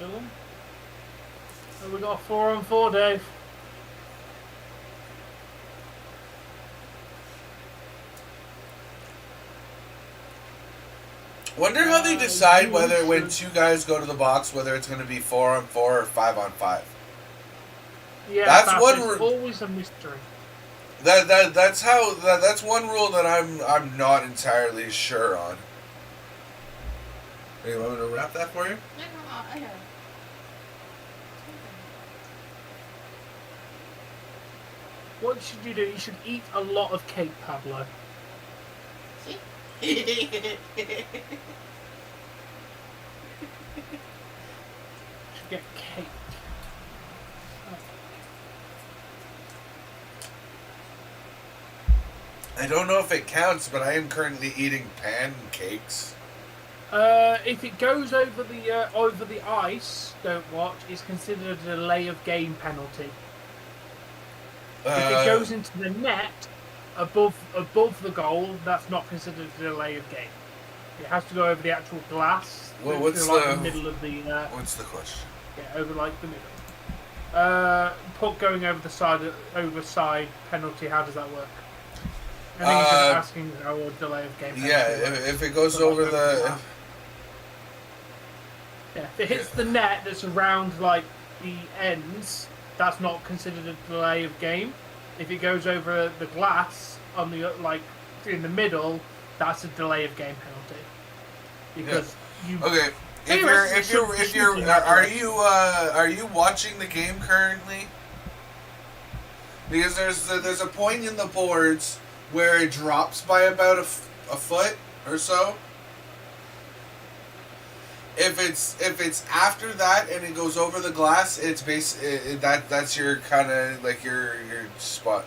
Dylan? Oh, we got a 4-on-4, Dave. Wonder how they decide whether when two guys go to the box, whether it's going to be 4-on-4 or 5-on-5. Yeah, that's one. Always a mystery. That's one rule that I'm not entirely sure on. Hey, you want me to wrap that for you? Yeah, I have. What should you do? You should eat a lot of cake, Pablo. See? Should get cake. I don't know if it counts, but I am currently eating pancakes. If it goes over the ice, don't watch. It's considered a delay of game penalty. If it goes into the net above the goal, that's not considered a delay of game. It has to go over the actual glass. Well, what's the middle of the? What's the question? Yeah, over like the middle. Puck going over the side penalty. How does that work? I think he's just asking how a delay of game penalty. Yeah, if it goes over the. Yeah, if it hits the net that's around like the ends, that's not considered a delay of game. If it goes over the glass on the in the middle, that's a delay of game penalty. Because you. Okay. Are you watching the game currently? Because there's a point in the boards where it drops by about a foot or so. If it's after that and it goes over the glass, it's that's your kind of like your spot.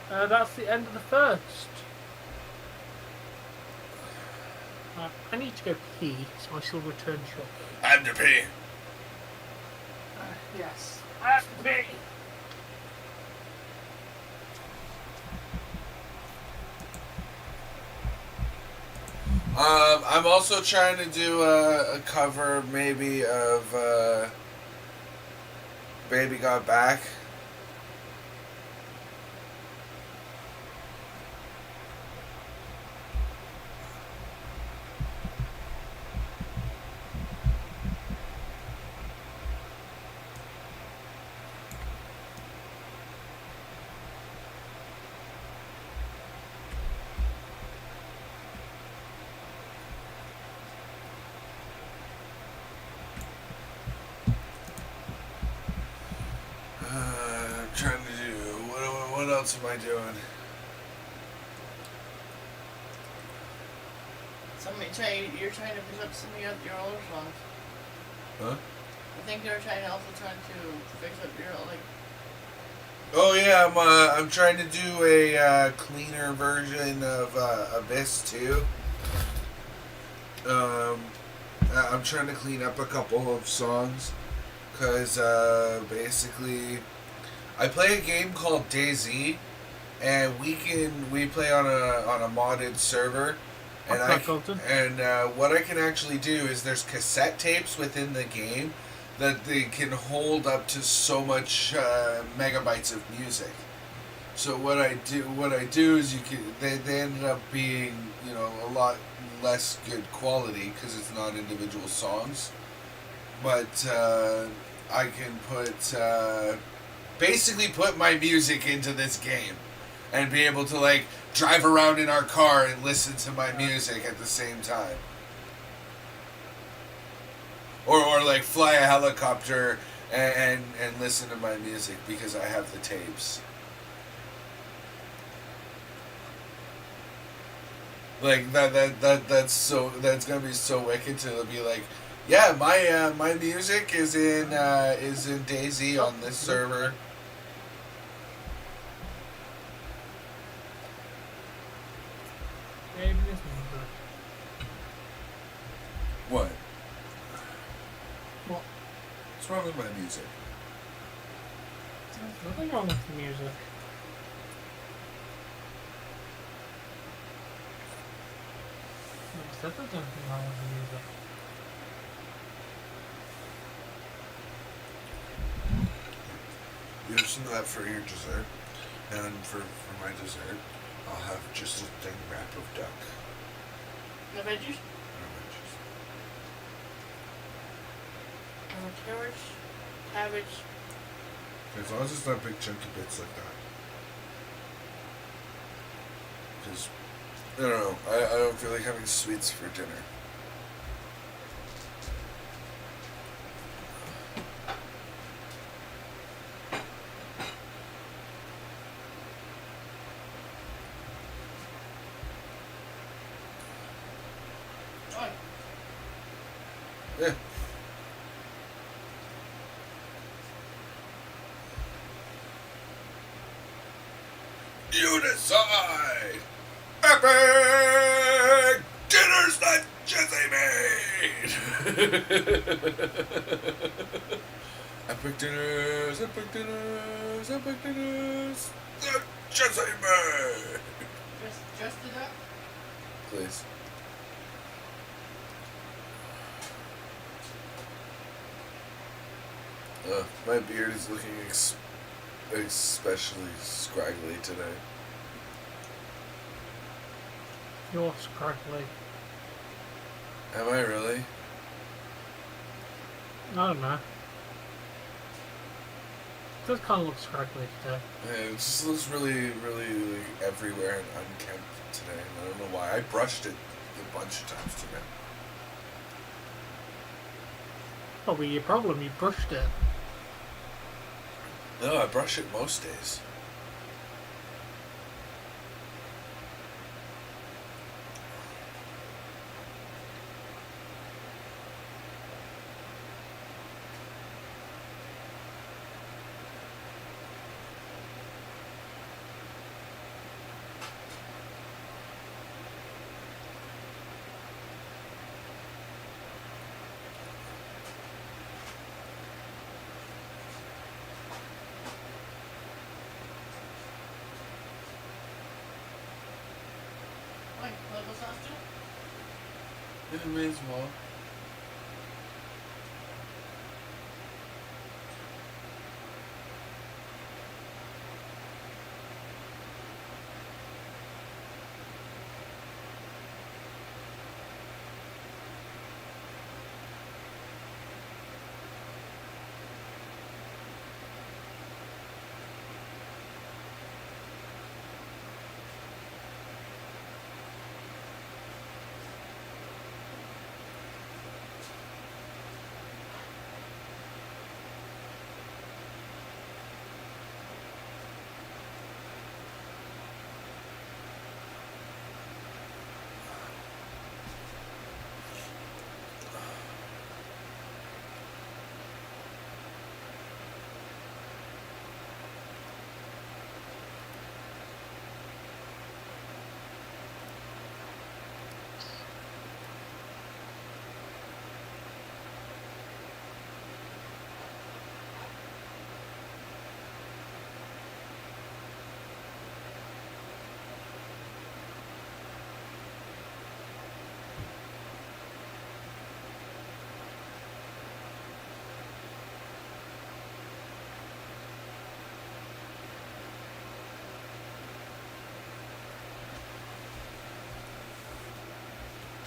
That's the end of the first. I need to go pee, so I shall return shortly. I have to pee. Yes, I have to pee. I'm also trying to do a cover maybe of Baby Got Back. I'm trying to do. What else am I doing? You're trying to pick up some of your older songs. Huh? I think you're trying to fix up your like. Oh yeah, I'm trying to do a cleaner version of Abyss too. I'm trying to clean up a couple of songs, cause basically, I play a game called DayZ, and we play on a modded server, and what I can actually do is there's cassette tapes within the game that they can hold up to so much megabytes of music. So what I do is they ended up being a lot less good quality because it's not individual songs, but I can basically put my music into this game and be able to like drive around in our car and listen to my music at the same time. Or like fly a helicopter and listen to my music because I have the tapes. Like that's gonna be so wicked to be like, yeah, my music is in DayZ on this server. What? What? What's wrong with my music? There's nothing wrong with the music. There's nothing wrong with the music. You have some of that for your dessert, and for my dessert, I'll have just a thin wrap of duck. No veggies? No veggies. Carrots, cabbage. As long as it's not big chunky bits like that. Because, I don't know, I don't feel like having sweets for dinner. Yeah. Unicide! Epic dinners that Jesse made! Epic dinners that Jesse made! Just the duck? Please. My beard is looking especially scraggly today. You're scraggly. Am I really? I don't know. It does kind of look scraggly today. Yeah, it just looks really, really everywhere and unkempt today. I don't know why. I brushed it a bunch of times today. Probably your problem, you brushed it. No, I brush it most days. sauce too? It may as well.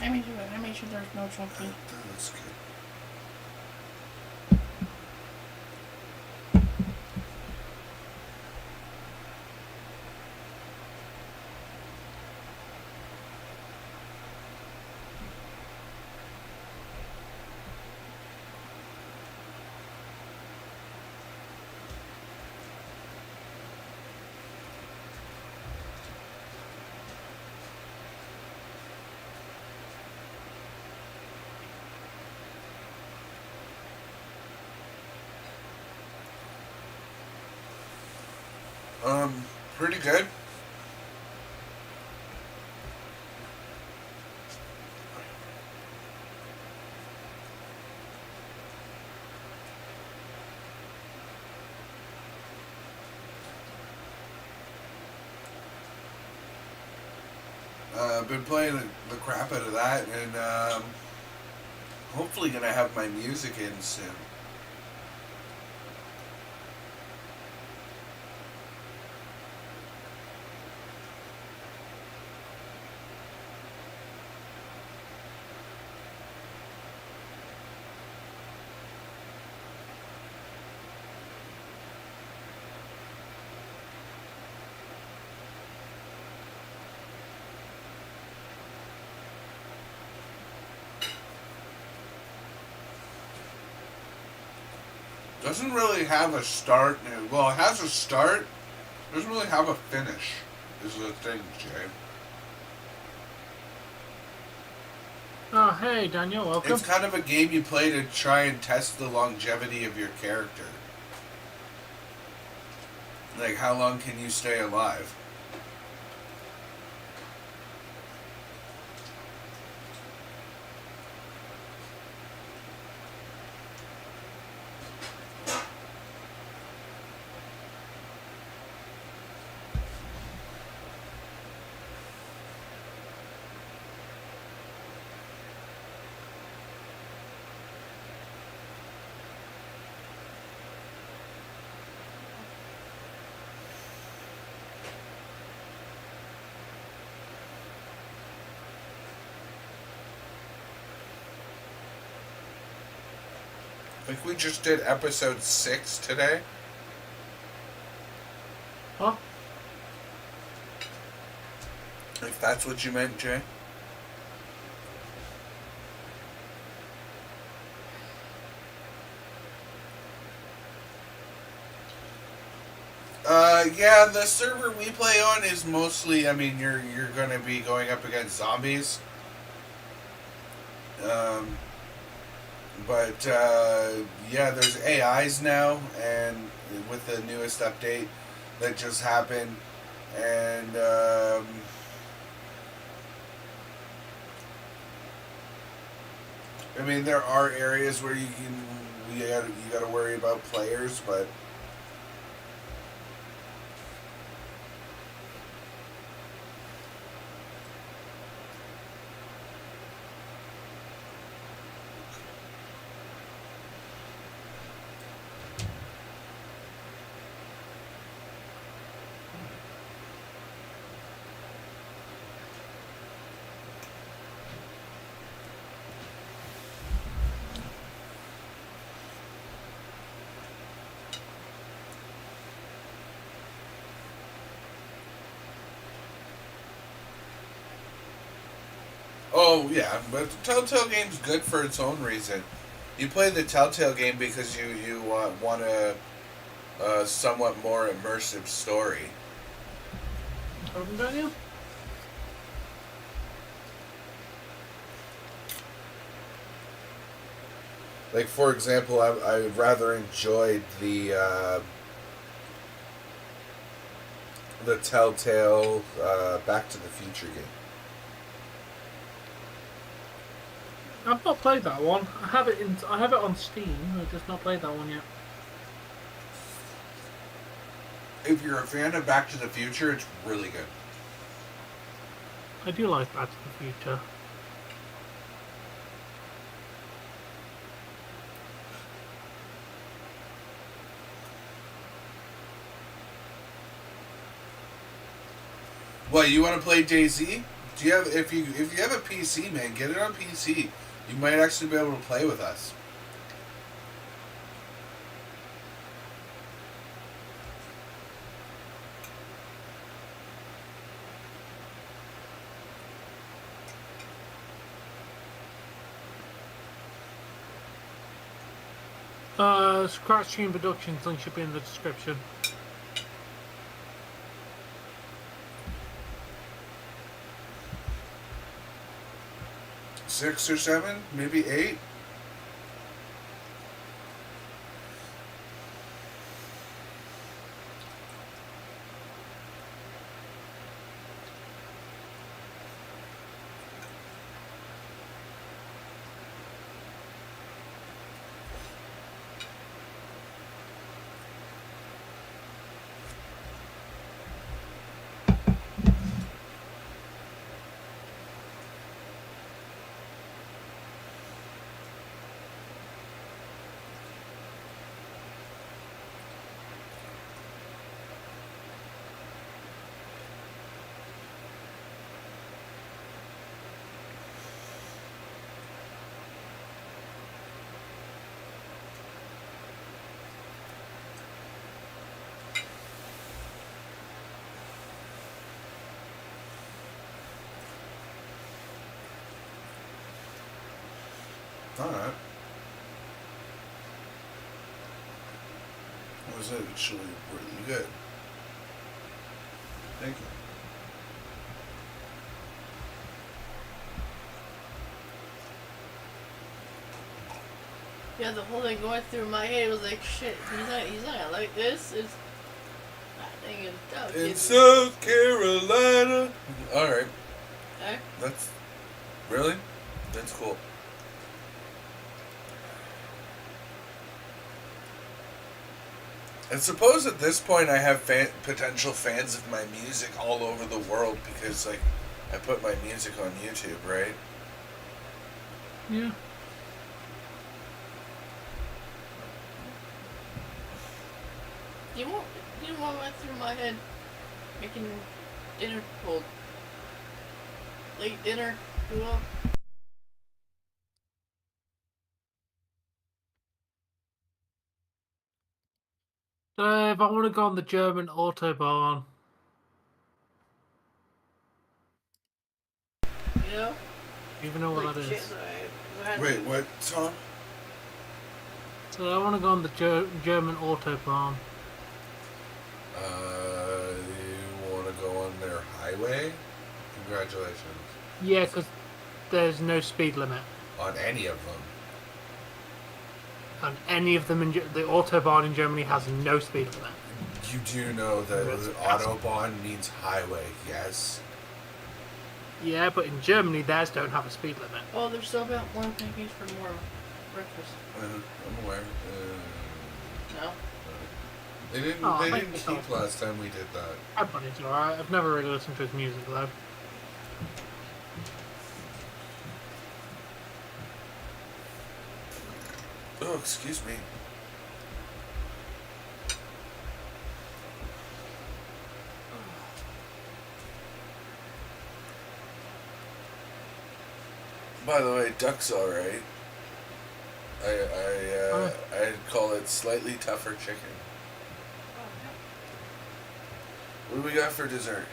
I made sure there's no chunky. That's good. Pretty good. Been playing the crap out of that, and hopefully gonna have my music in soon. Doesn't really have a start. Well, it has a start. Doesn't really have a finish. Is the thing, Jay. Oh, hey, Daniel, welcome. It's kind of a game you play to try and test the longevity of your character. Like, how long can you stay alive? I think we just did episode 6 today. Huh? If that's what you meant, Jay. Yeah, the server we play on is mostly, I mean, you're gonna be going up against zombies. But yeah, there's AIs now, and with the newest update that just happened, and I mean, there are areas where you gotta worry about players, but Oh yeah, but the Telltale game's good for its own reason. You play the Telltale game because you want a somewhat more immersive story. Daniel? Like for example, I rather enjoyed the Telltale Back to the Future game. I've not played that one. I have it on Steam. I've just not played that one yet. If you're a fan of Back to the Future, it's really good. I do like Back to the Future. Well, you want to play DayZ? Do you have if you have a PC, man, get it on PC. You might actually be able to play with us. Scratch Stream Productions link should be in the description. Six or seven, maybe 8. Alright. Was actually really good. Thank you. Yeah, the whole thing going through my head was like, shit, he's not gonna like this. It's that thing is dope. In South Carolina. Alright. Okay. That's really? That's cool. I suppose at this point I have potential fans of my music all over the world because, like, I put my music on YouTube, right? Yeah. You know what went through my head? Making dinner cold. Late dinner. Cool. So if I want to go on the German autobahn, You know? do you even know what Like that shit is? that I had. Wait, what song? So I want to go on the German autobahn. You want to go on their highway? Congratulations. Yeah, because there's no speed limit On any of them. on any of them. The autobahn in Germany has no speed limit. You do know that That's Autobahn means highway, yes? Yeah, but in Germany, theirs don't have a speed limit. Oh, there's still about more pancakes for more breakfast. I'm aware. No? They didn't. Oh, they thank didn't you. keep last time we did that. I bet it's alright. I've never really listened to his music though. Oh, excuse me. By the way, duck's alright. I'd call it slightly tougher chicken. What do we got for dessert?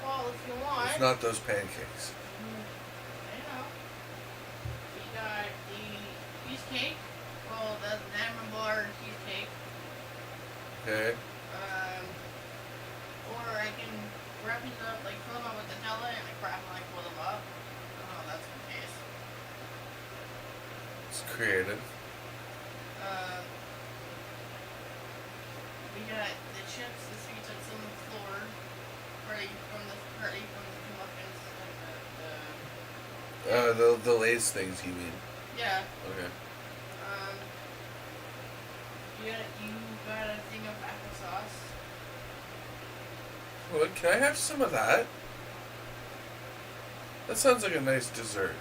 Well, if you want. It's not those pancakes. cheesecake. Well, the lemon bar cheesecake. Okay. Or I can wrap these up, like fill them up with Nutella and like wrap them, like pull them up. Oh, that's the case. It's creative. We got the chips, the sweet chips on the floor, partly from the muffins and The Lay's things, you mean? yeah. Okay. You got a thing of applesauce. Well, can I have some of that? That sounds like a nice dessert.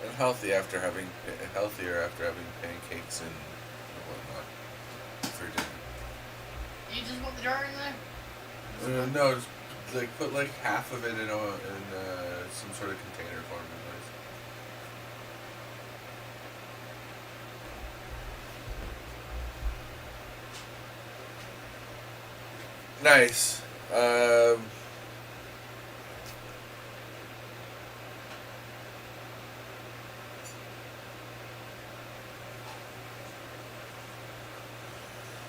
And healthier after having pancakes and whatnot for dinner. You just want the jar in there? No, just like put like half of it in some sort of container for me, please. Nice. I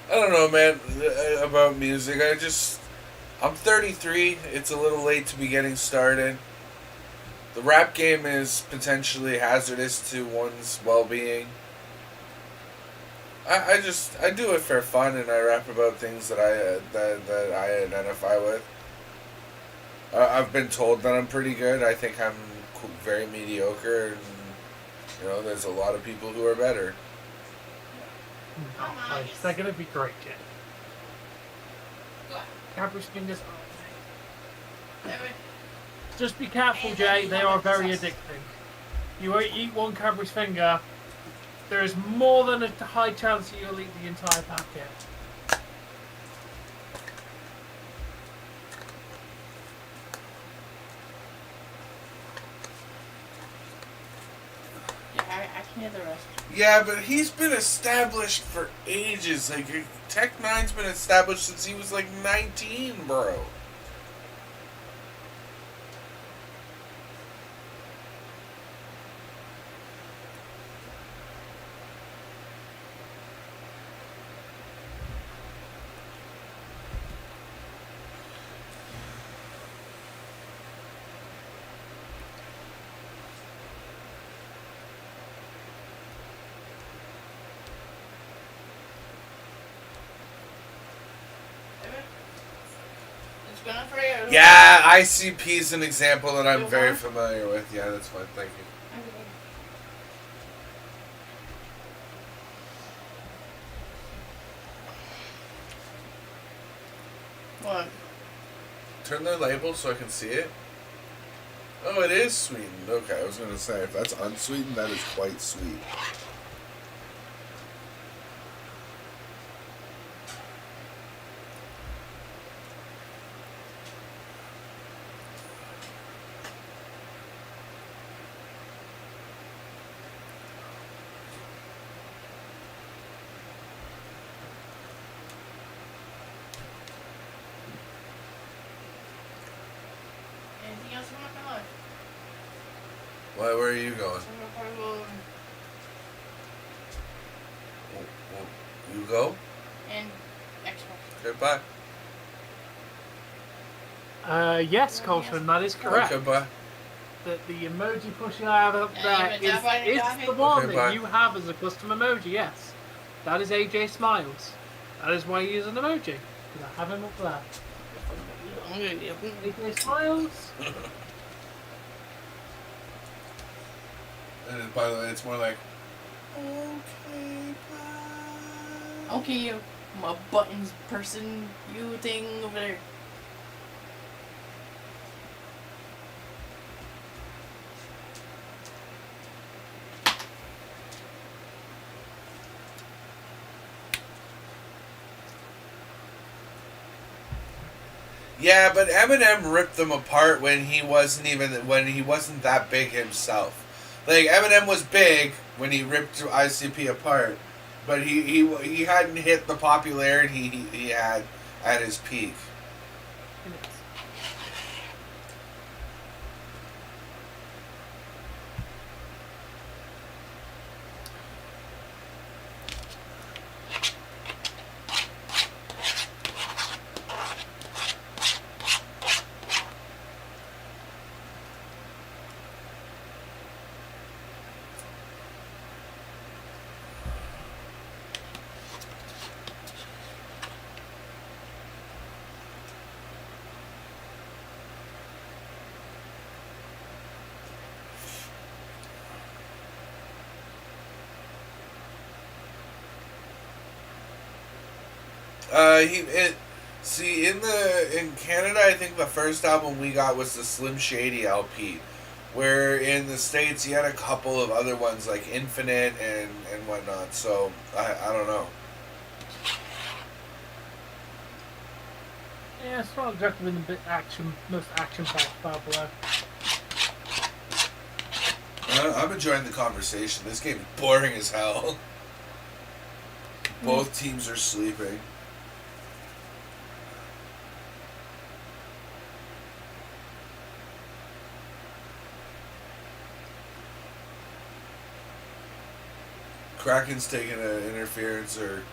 don't know, man, about music. I'm 33. It's a little late to be getting started. The rap game is potentially hazardous to one's well-being. I do it for fun, and I rap about things that I identify with. I've been told that I'm pretty good. I think I'm very mediocre, and there's a lot of people who are better. Oh, they're gonna be great, Jen. Cadbury's fingers. Just be careful, Jay. They are very addicting. You eat one Cadbury's finger, there is more than a high chance that you'll eat the entire packet. Yeah, I can hear the rest. Yeah, but he's been established for ages. Like, Tech Nine's been established since he was like 19, bro. Yeah, ICP is an example that I'm very familiar with. Yeah, that's fine. Thank you. What? Turn the label so I can see it. Oh, it is sweetened. Okay, I was going to say, if that's unsweetened, that is quite sweet. Anything else you want to know? Where are you going? You go? And Xbox. Okay, bye. Yes, Colton, that is correct. Okay, bye. The emoji pushing out up there is the one that you have as a custom emoji, yes. That is AJ Smiles. That is why you use an emoji. Because I have him up there. AJ Smiles. And by the way, it's more like, okay, you, my buttons person, you thing over there. yeah, but Eminem ripped them apart when he wasn't that big himself. Like, Eminem was big when he ripped ICP apart, but he hadn't hit the popularity he had at his peak. In Canada, I think the first album we got was the Slim Shady LP, where in the States he had a couple of other ones like Infinite and whatnot. So I don't know. Yeah, it's not exactly been the most action-packed Pablo. I'm enjoying the conversation. This game is boring as hell. Both teams are sleeping. Kraken's taking an interference or...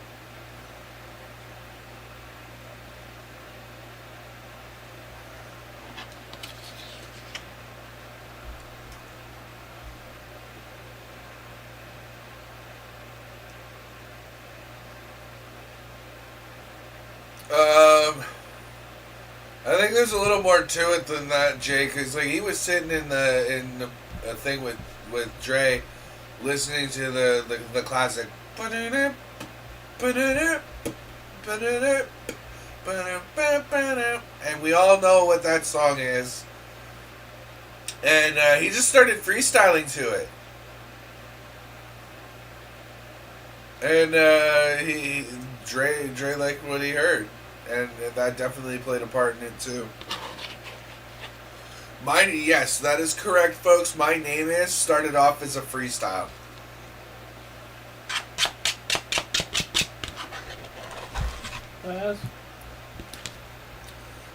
I think there's a little more to it than that, Jay, because like he was sitting in the thing with Dre, listening to the classic, and we all know what that song is, and he just started freestyling to it, and Dre liked what he heard. And that definitely played a part in it too. Yes, that is correct, folks. My Name Is started off as a freestyle.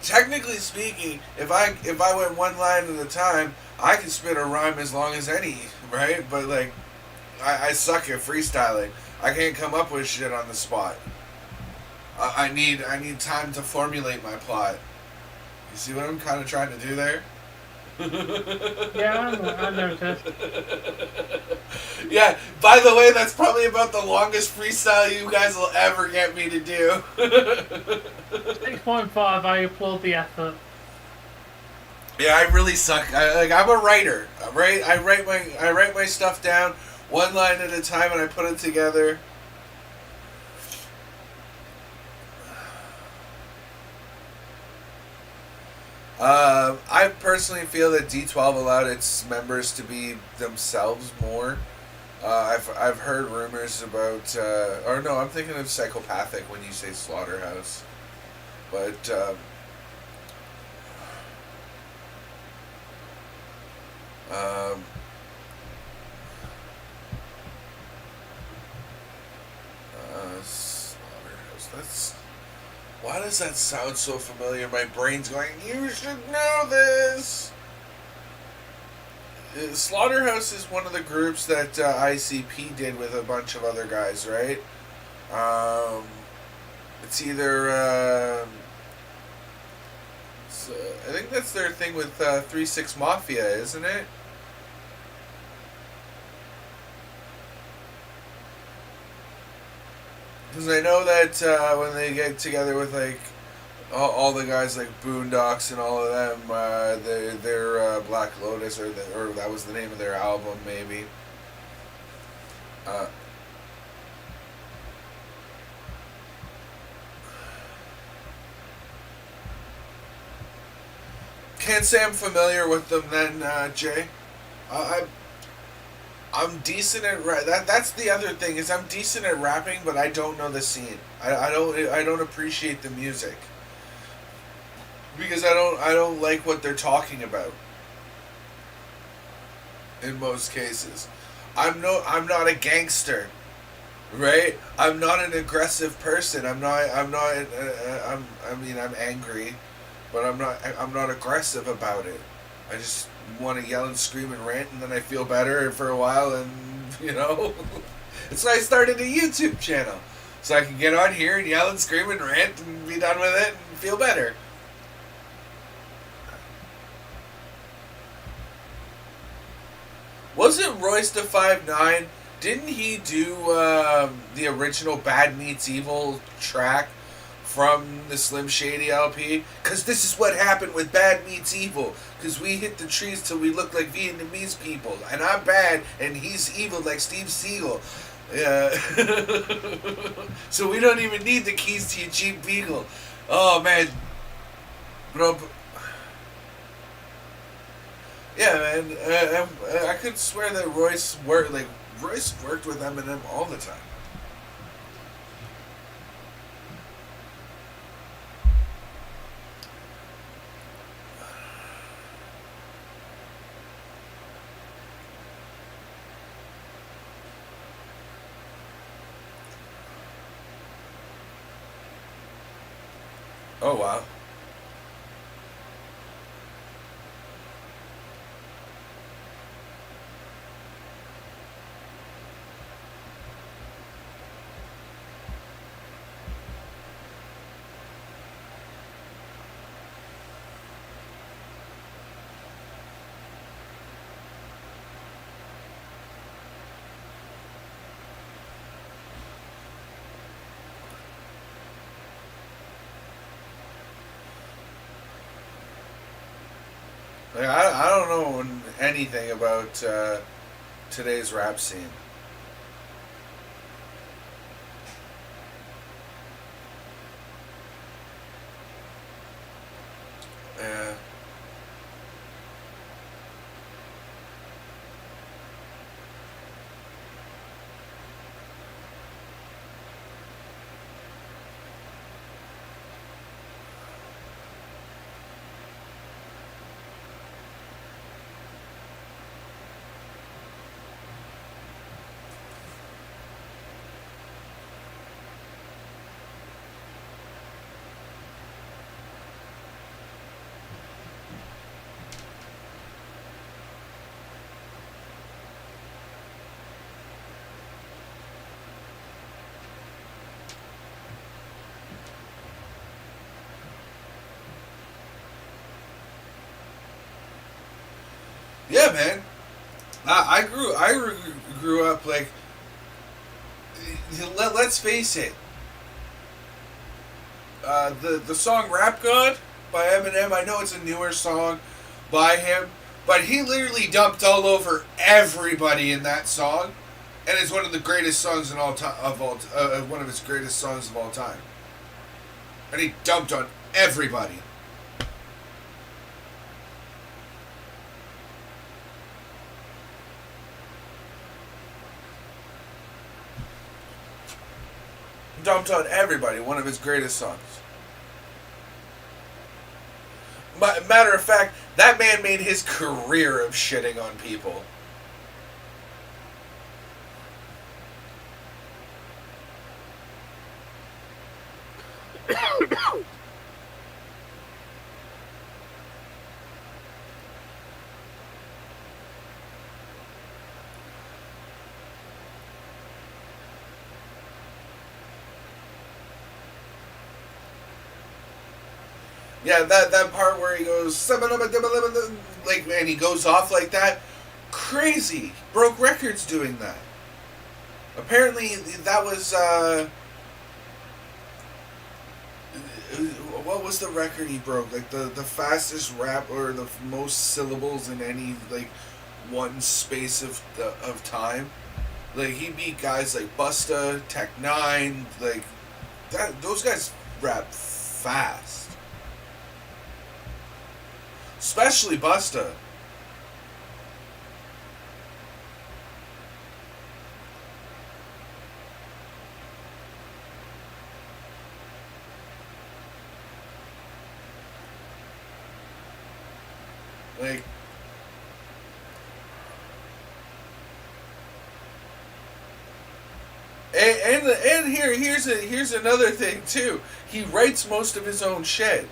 Technically speaking, if I went one line at a time, I can spit a rhyme as long as any, right? But like, I suck at freestyling. I can't come up with shit on the spot. I need time to formulate my plot. You see what I'm kind of trying to do there? Yeah, I noticed. Yeah, by the way, that's probably about the longest freestyle you guys will ever get me to do. 6.5, I applaud the effort. Yeah, I really suck. I'm a writer, right? I write my stuff down one line at a time and I put it together. I personally feel that D12 allowed its members to be themselves more. I've heard rumors about, or no, I'm thinking of Psychopathic when you say Slaughterhouse, but Slaughterhouse. That's. Why does that sound so familiar? My brain's going, you should know this! Slaughterhouse is one of the groups that ICP did with a bunch of other guys, right? It's either... I think that's their thing with 3-6 Mafia, isn't it? Because I know that when they get together with like all the guys like Boondocks and all of them, they're Black Lotus, or that was the name of their album, maybe. Can't say I'm familiar with them then, Jay. I'm decent at that's the other thing, is I'm decent at rapping, but I don't know the scene. I don't appreciate the music because I don't like what they're talking about. In most cases, I'm not a gangster, right? I'm not an aggressive person. I'm angry, but I'm not aggressive about it. I just want to yell and scream and rant, and then I feel better for a while, and that's why I started a YouTube channel, so I can get on here and yell and scream and rant and be done with it and feel better. Wasn't Royce the 5'9"? Didn't he do the original Bad Meets Evil track from the Slim Shady LP? Because this is what happened with Bad Meets Evil. Because we hit the trees till we look like Vietnamese people. And I'm bad, and he's evil like Steve Seagal. Yeah. So we don't even need the keys to your Jeep Beagle. Oh man, bro. Yeah, man. I could swear that Royce worked with Eminem all the time. Oh wow. Like, I don't know anything about today's rap scene. Yeah. Yeah, man. I grew up like. Let's face it. The song "Rap God" by Eminem. I know it's a newer song by him, but he literally dumped all over everybody in that song, and it's one of the greatest songs in all time one of his greatest songs of all time. And he dumped on everybody. Dumped on everybody. One of his greatest songs. Matter of fact, that man made his career of shitting on people. Yeah, that part where he goes like, and he goes off like that, crazy. Broke records doing that. Apparently, that was what was the record he broke? Like the fastest rap or the most syllables in any like one space of time. Like he beat guys like Busta, Tech Nine, like that. Those guys rap fast. Especially Busta. Like, and here's another thing too. He writes most of his own shit.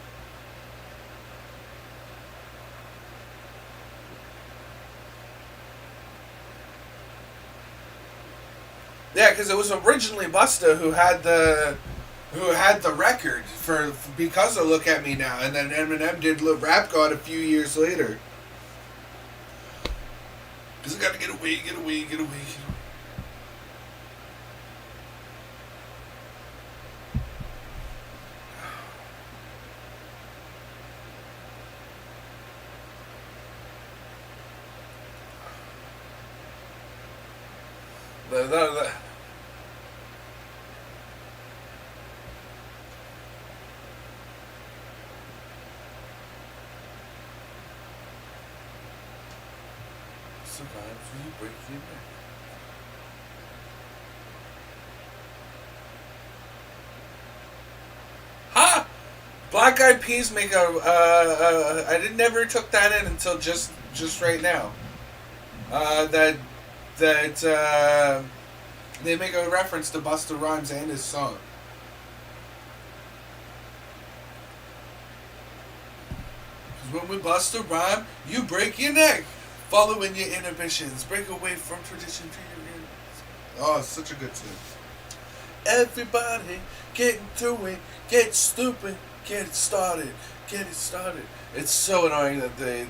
Yeah, because it was originally Busta who had the record for because of Look at Me Now, and then Eminem did Rap God a few years later. Because I gotta get away. The Sometimes you break your neck. Ha! Black Eyed Peas make a. I didn't never took that in until just right now. That they make a reference to Busta Rhymes and his song. Because when we bust a rhyme, you break your neck. Following your inhibitions, break away from tradition to your enemies. Oh, it's such a good tune. Everybody getting through it, get stupid, get it started, get it started. It's so annoying that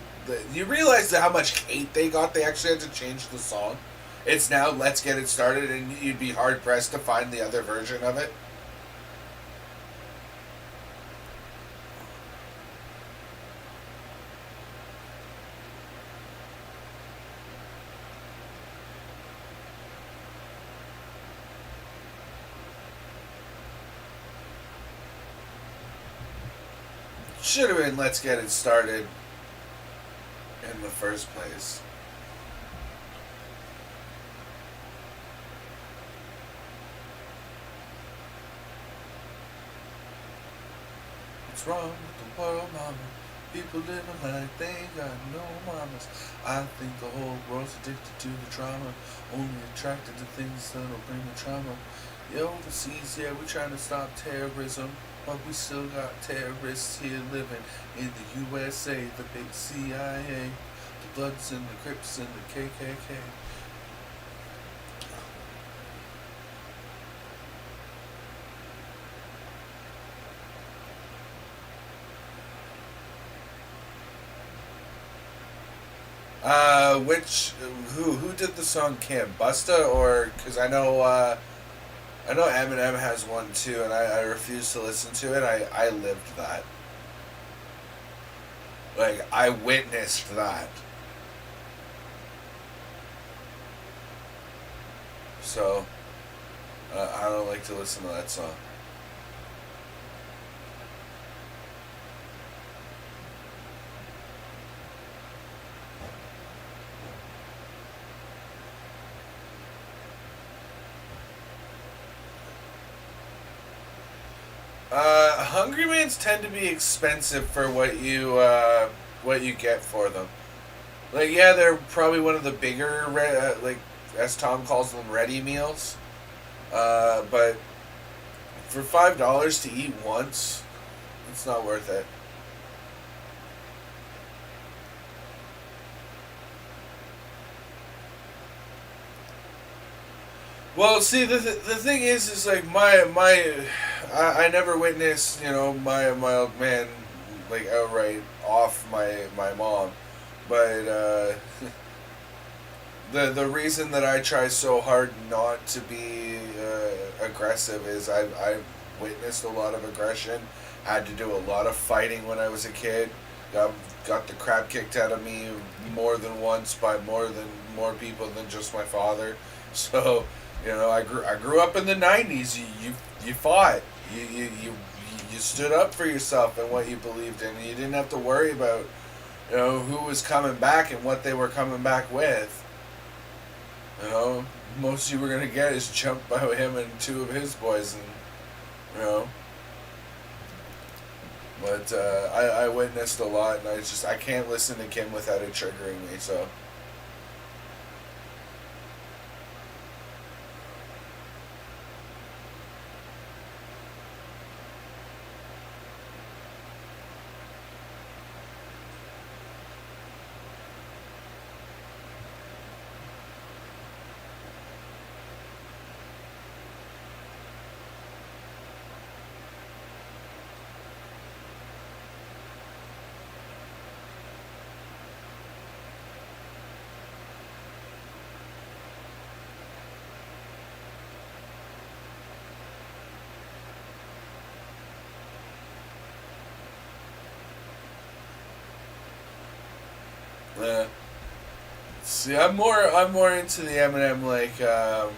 you realize how much hate they got. They actually had to change the song. It's now Let's Get It Started, and you'd be hard pressed to find the other version of it. Should have been Let's Get It Started in the first place. What's wrong with the world, mama? People living like they ain't got no mamas. I think the whole world's addicted to the drama, only attracted to things that'll bring the trauma. Yeah, overseas, yeah, we're trying to stop terrorism, but we still got terrorists here living in the USA, the big CIA, the Bloods and the Crips and the KKK. Who did the song Kim? Busta, or, because I know Eminem has one too, and I refuse to listen to it. I lived that. Like, I witnessed that. So, I don't like to listen to that song. Hungry Man's tend to be expensive for what you get for them. Like, yeah, they're probably one of the bigger, like, as Tom calls them, ready meals. But for $5 to eat once, it's not worth it. Well, see, the thing is like I never witnessed, my old man, like, outright off my mom, but the reason that I try so hard not to be aggressive is I've witnessed a lot of aggression, had to do a lot of fighting when I was a kid, got the crap kicked out of me more than once by more people than just my father, so. I grew up in the 90s. You fought. You stood up for yourself and what you believed in. You didn't have to worry about who was coming back and what they were coming back with. Most you were gonna get is jumped by him and two of his boys, and But I witnessed a lot, and I can't listen to Kim without it triggering me. So. See, I'm more into the Eminem, like, I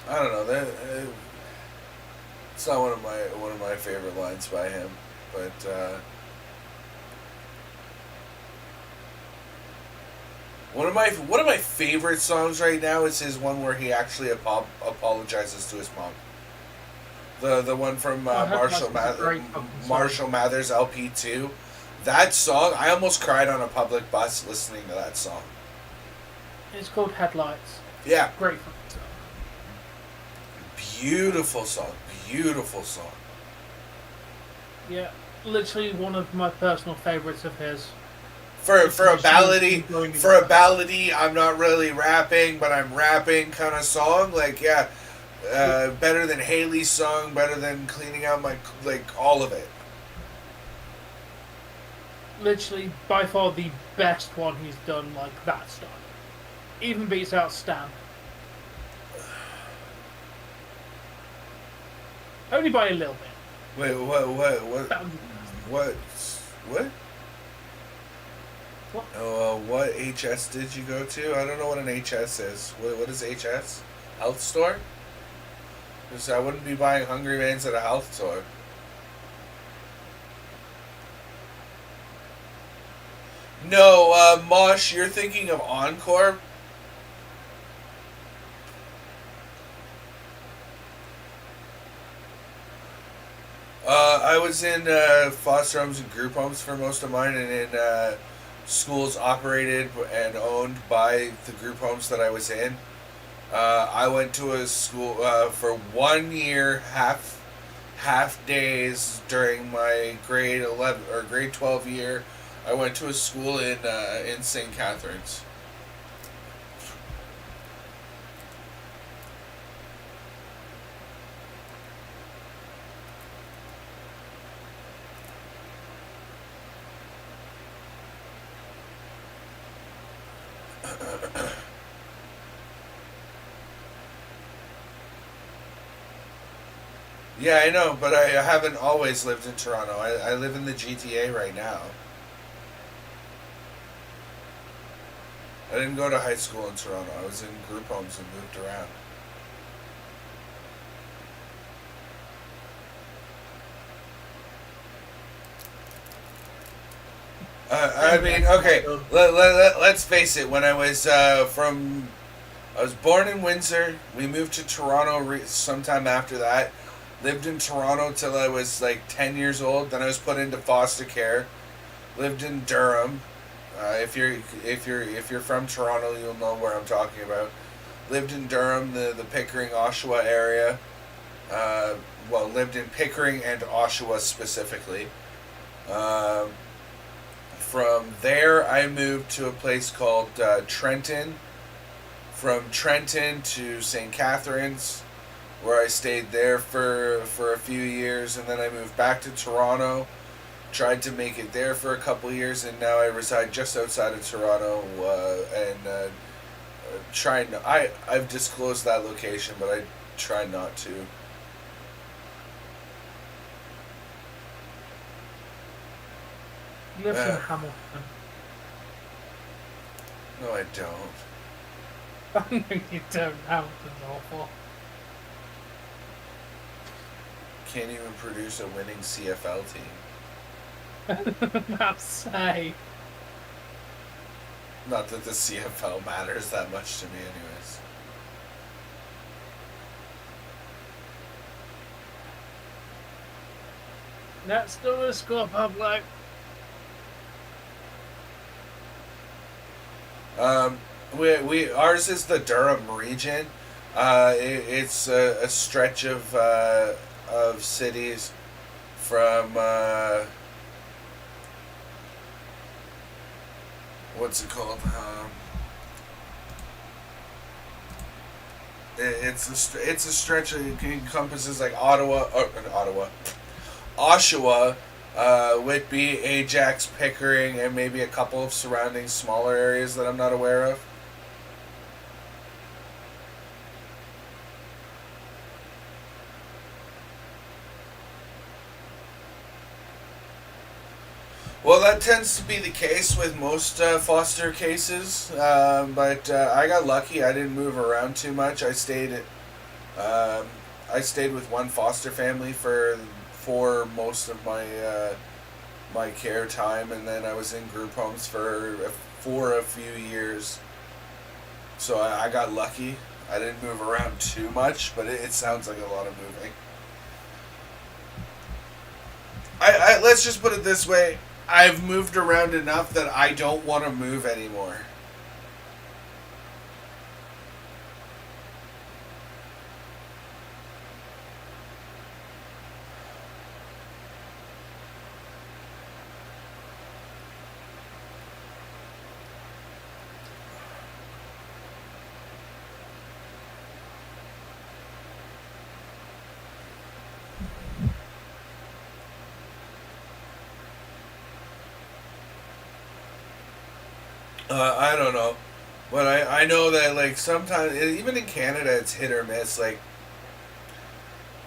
don't know, that it's not one of my favorite lines by him, but One of my favorite songs right now is his one where he actually apologizes to his mom. The one from Marshall Mathers LP2. That song, I almost cried on a public bus listening to that song. It's called Headlights. Yeah. Great fucking song. Beautiful song. Beautiful song. Yeah, literally one of my personal favorites of his. For a ballady, I'm not really rapping, but I'm rapping kind of song. Like, yeah, better than Haley's song, better than Cleaning Out My, like, all of it. Literally, by far the best one he's done, like that style. Even beats out Stan. Only by a little bit. Wait, what? What? What HS did you go to? I don't know what an HS is. What is HS? Health store? Because I wouldn't be buying Hungry Man's at a health store. No, Mosh, you're thinking of Encore? I was in foster homes and group homes for most of mine, and in schools operated and owned by the group homes that I was in. I went to a school for 1 year, half days during my grade 11 or grade 12 year. I went to a school in St. Catharines. Yeah, I know, but I haven't always lived in Toronto. I live in the GTA right now. I didn't go to high school in Toronto. I was in group homes and moved around. I mean, okay, let's face it. When I was I was born in Windsor. We moved to Toronto sometime after that. Lived in Toronto till I was like 10 years old. Then I was put into foster care. Lived in Durham. If you're from Toronto, you'll know where I'm talking about. Lived in Durham, the Pickering, Oshawa area. Lived in Pickering and Oshawa specifically. From there, I moved to a place called Trenton. From Trenton to St. Catharines, where I stayed there for a few years, and then I moved back to Toronto. Tried to make it there for a couple years, and now I reside just outside of Toronto. I've disclosed that location, but I try not to. You live in Hamilton. No, I don't. I know you don't. Hamilton's awful. Can't even produce a winning CFL team. That's safe. Not that the CFL matters that much to me anyways. Let's do a score, public. Ours is the Durham region. It's a stretch of cities from what's it called? It's a stretch that encompasses like Oshawa, Whitby, Ajax, Pickering, and maybe a couple of surrounding smaller areas that I'm not aware of. Well, that tends to be the case with most foster cases, but I got lucky. I didn't move around too much. I stayed with one foster family for most of my care time, and then I was in group homes for for a few years. So I got lucky. I didn't move around too much, but it sounds like a lot of moving. Let's just put it this way. I've moved around enough that I don't want to move anymore. I don't know, but I know that like sometimes even in Canada it's hit or miss. Like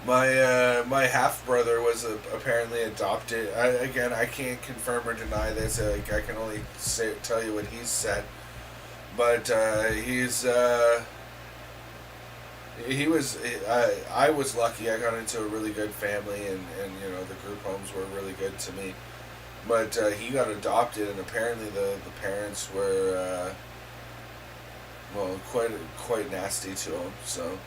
my half brother was apparently adopted. I can't confirm or deny this. Like I can only tell you what he's said, but he was. I was lucky. I got into a really good family, and you know the group homes were really good to me. But he got adopted, and apparently the parents were, well, quite nasty to him. So.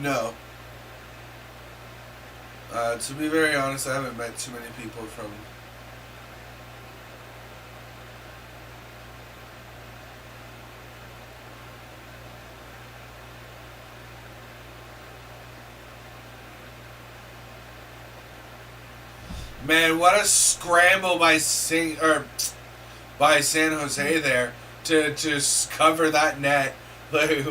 No. To be very honest, I haven't met too many people from. Man, what a scramble by San Jose there to cover that net. Like.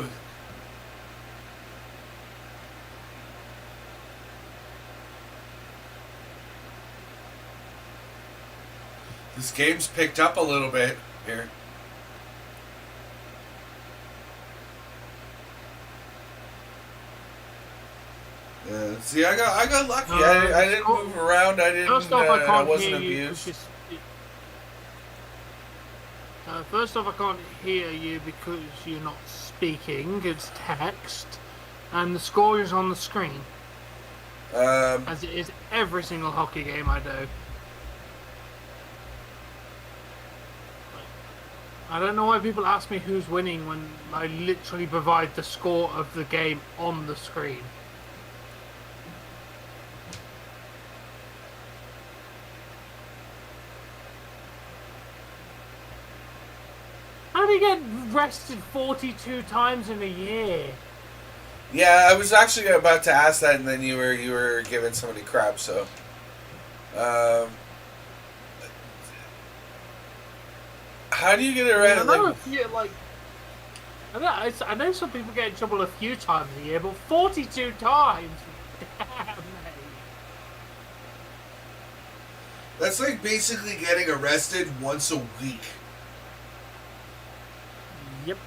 This game's picked up a little bit here. See, I got lucky. I didn't move around. I didn't. I wasn't abused. First off, I can't hear you because you're not speaking. It's text, and the score is on the screen, as it is every single hockey game I do. I don't know why people ask me who's winning when I literally provide the score of the game on the screen. How do you get rested 42 times in a year? Yeah, I was actually about to ask that, and then you were giving somebody crap. So, how do you get it right? I know some people get in trouble a few times a year, but 42 times? Damn, mate. That's like basically getting arrested once a week. Yep.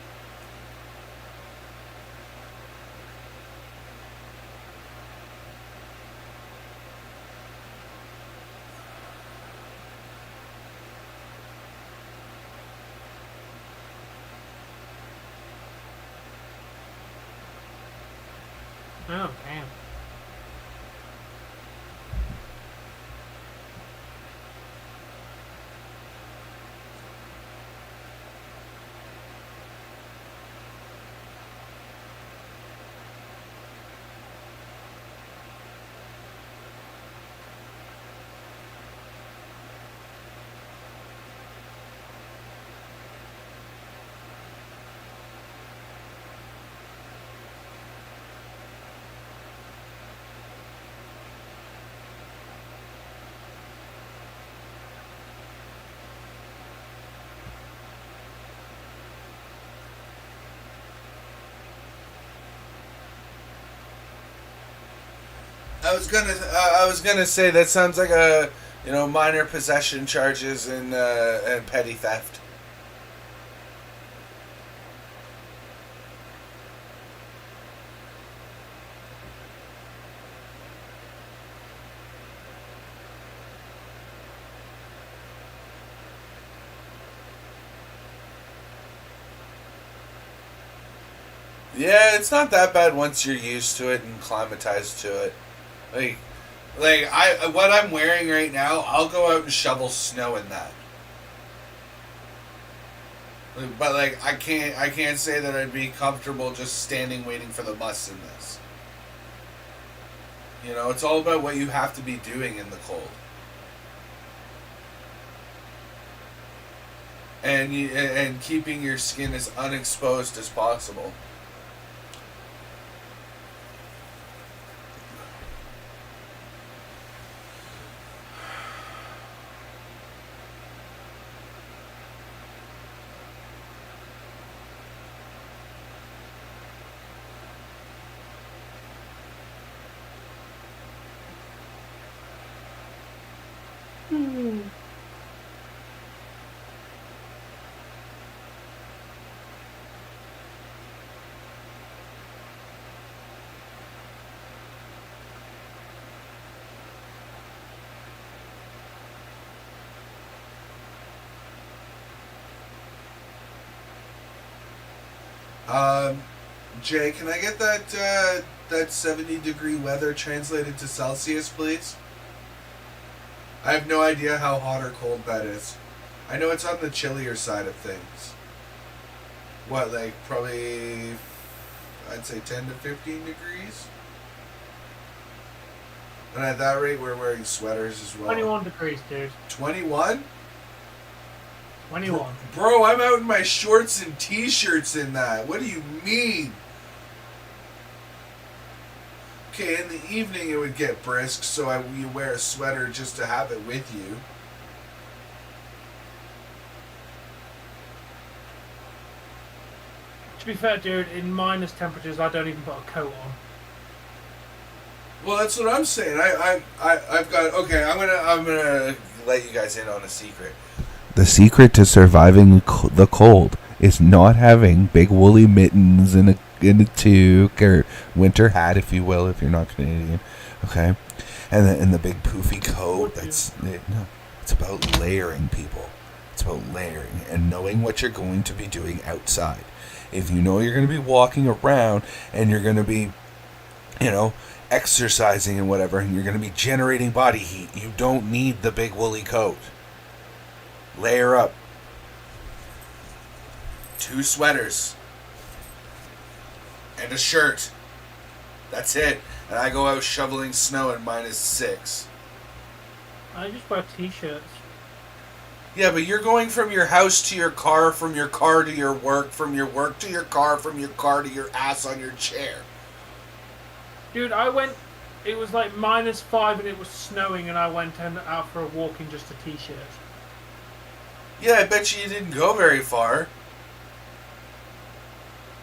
Oh, damn. I was gonna say that sounds like a minor possession charges and petty theft. Yeah, it's not that bad once you're used to it and acclimatized to it. What I'm wearing right now, I'll go out and shovel snow in that. But I can't say that I'd be comfortable just standing waiting for the bus in this. It's all about what you have to be doing in the cold. And keeping your skin as unexposed as possible. Jay, can I get that 70-degree weather translated to Celsius, please? I have no idea how hot or cold that is. I know it's on the chillier side of things. What, probably, I'd say 10 to 15 degrees? And at that rate, we're wearing sweaters as well. 21 degrees, dude. 21? 21. Bro, I'm out in my shorts and t-shirts in that. What do you mean? Okay, in the evening it would get brisk, so you wear a sweater just to have it with you. To be fair, dude, in minus temperatures, I don't even put a coat on. Well, that's what I'm saying. I've got. Okay, I'm gonna let you guys in on a secret. The secret to surviving the cold is not having big woolly mittens and a toque or winter hat, if you will, if you're not Canadian. Okay, and the big poofy coat. It's about layering, people. It's about layering and knowing what you're going to be doing outside. If you know you're going to be walking around and you're going to be, exercising and whatever, and you're going to be generating body heat, you don't need the big woolly coat. Layer up. 2 sweaters. And a shirt. That's it. And I go out shoveling snow in -6. I just wear t-shirts. Yeah, but you're going from your house to your car, from your car to your work, from your work to your car, from your car to your ass on your chair. Dude, it was -5 and it was snowing and I went out for a walk in just a t-shirt. Yeah, I bet you didn't go very far.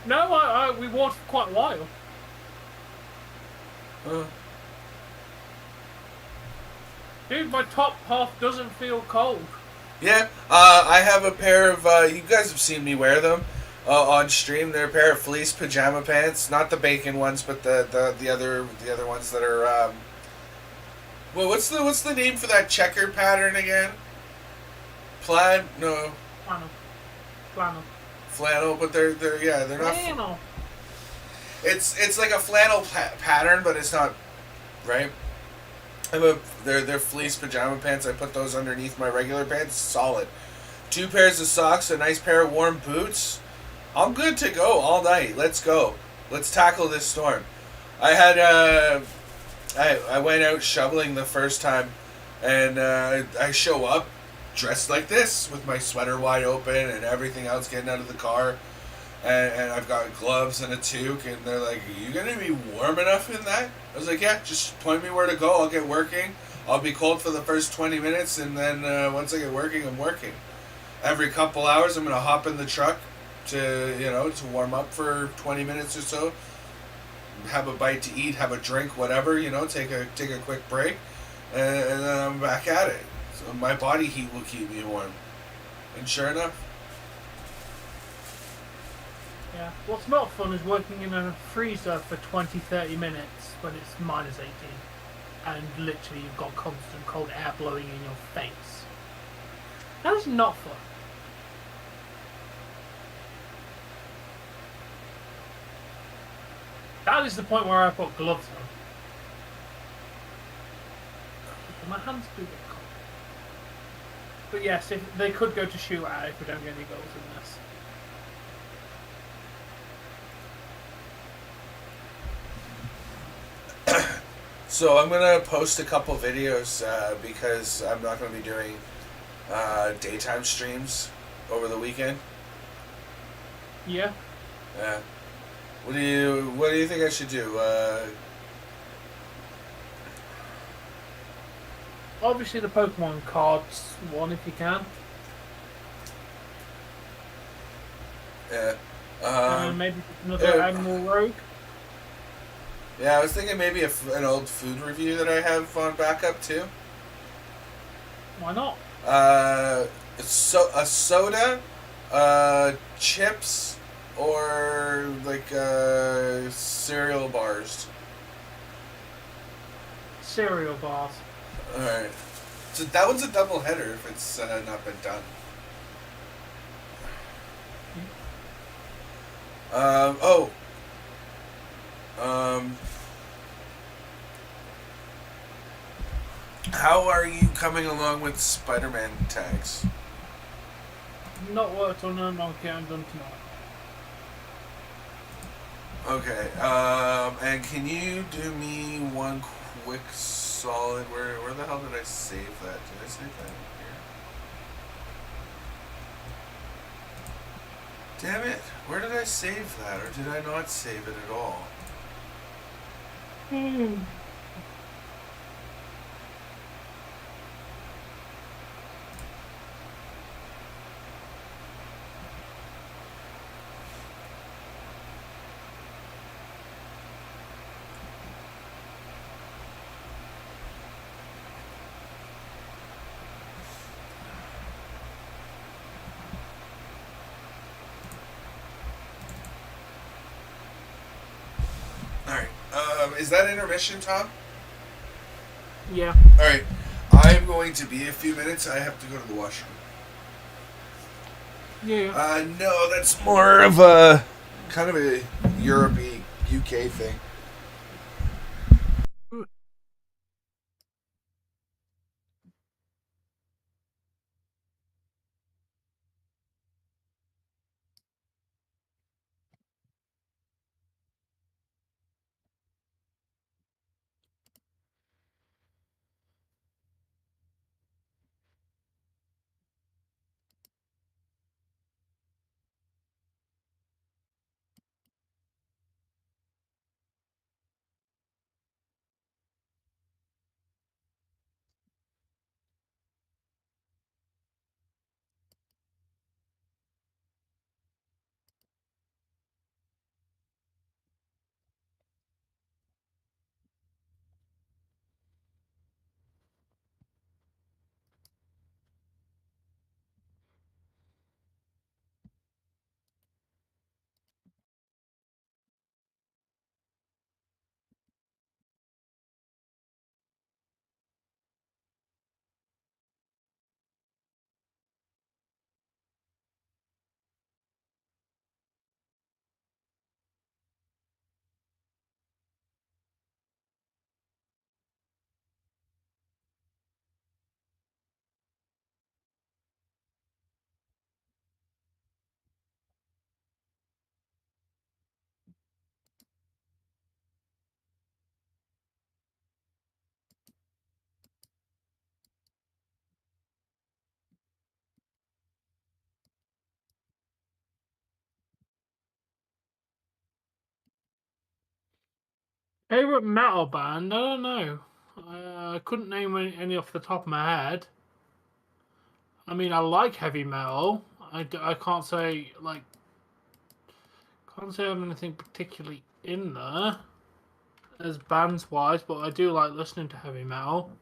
No, we walked for quite a while. Dude, my top half doesn't feel cold. Yeah, I have a pair of, you guys have seen me wear them on stream. They're a pair of fleece pajama pants. Not the bacon ones, but the other ones that are, well, what's the name for that checker pattern again? Plaid? No. Flannel, but they're not. Flannel. It's like a flannel pattern, but it's not, right? They're fleece pajama pants. I put those underneath my regular pants. Solid. 2 pairs of socks, a nice pair of warm boots. I'm good to go all night. Let's go. Let's tackle this storm. I had I went out shoveling the first time, and I show up dressed like this with my sweater wide open and everything else, getting out of the car, and I've got gloves and a toque, and they're like, "Are you gonna be warm enough in that?" I was like, "Yeah, just point me where to go. I'll get working. I'll be cold for the first 20 minutes, and then once I get working, I'm working. Every couple hours, I'm gonna hop in the truck to warm up for 20 minutes or so, have a bite to eat, have a drink, whatever, take a quick break, and then I'm back at it." my body heat will keep me warm. And sure enough, Yeah. What's not fun is working in a freezer for 20-30 minutes when it's minus 18. And literally you've got constant cold air blowing in your face. That is not fun. That is the point where I put gloves on. But my hands do get cold. But yes, if they could go to shootout if we don't get any goals in this. so I'm gonna post a couple videos because I'm not gonna be doing daytime streams over the weekend. Yeah. Yeah. What do you think I should do? Obviously the Pokemon cards one if you can. Yeah. And maybe another Animal Rogue. Yeah, I was thinking maybe an old food review that I have on backup too. Why not? A soda, chips, or like cereal bars. Cereal bars. Alright. So that one's a double header if it's not been done. How are you coming along with Spider-Man tags? Not worked on them, I'll get them done tomorrow. Okay, and can you do me one quick solid? Where the hell did I save that? Did I save that here? Damn it! Where did I save that, or did I not save it at all? Alright, is that intermission, Tom? Yeah. Alright, I'm going to be a few minutes. I have to go to the washroom. Yeah. No, that's more of a kind of a Europe-y, UK thing. Favorite metal band? I don't know. I couldn't name any off the top of my head. I mean, I like heavy metal. I can't say can't say I have anything particularly in there as bands wise, but I do like listening to heavy metal.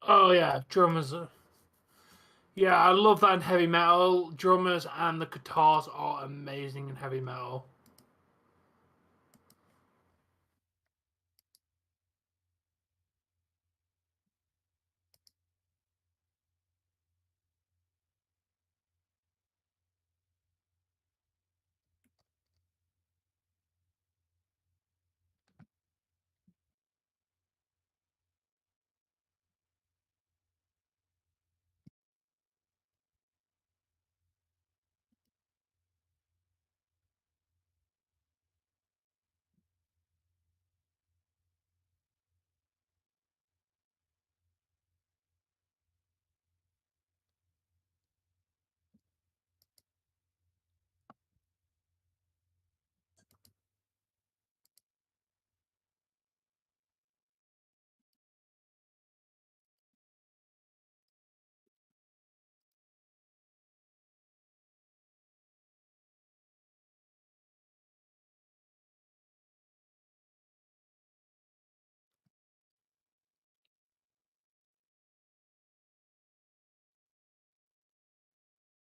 Oh yeah, drummers. Yeah, I love that in heavy metal. Drummers and the guitars are amazing in heavy metal.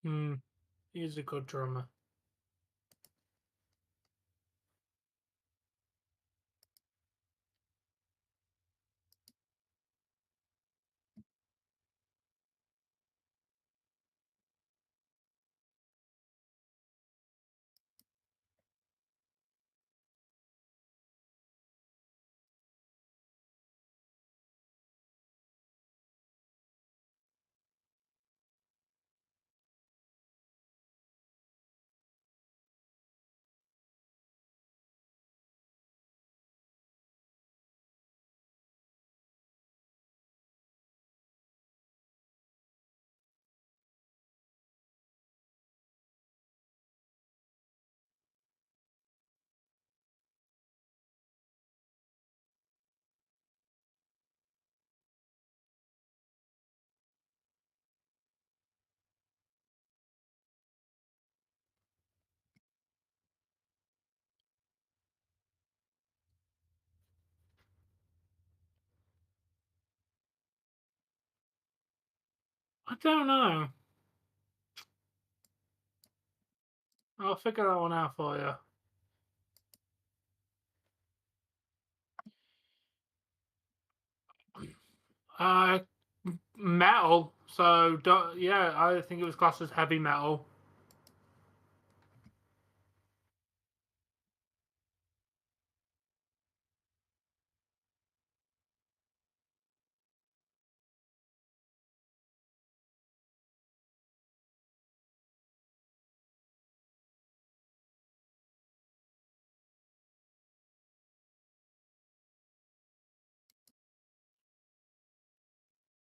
Hmm, he's a good drummer. I don't know. I'll figure that one out for you. Uh, Metal. So yeah, I think it was classed as heavy metal.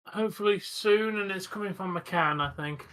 Hopefully soon, and it's coming from McCann, I think.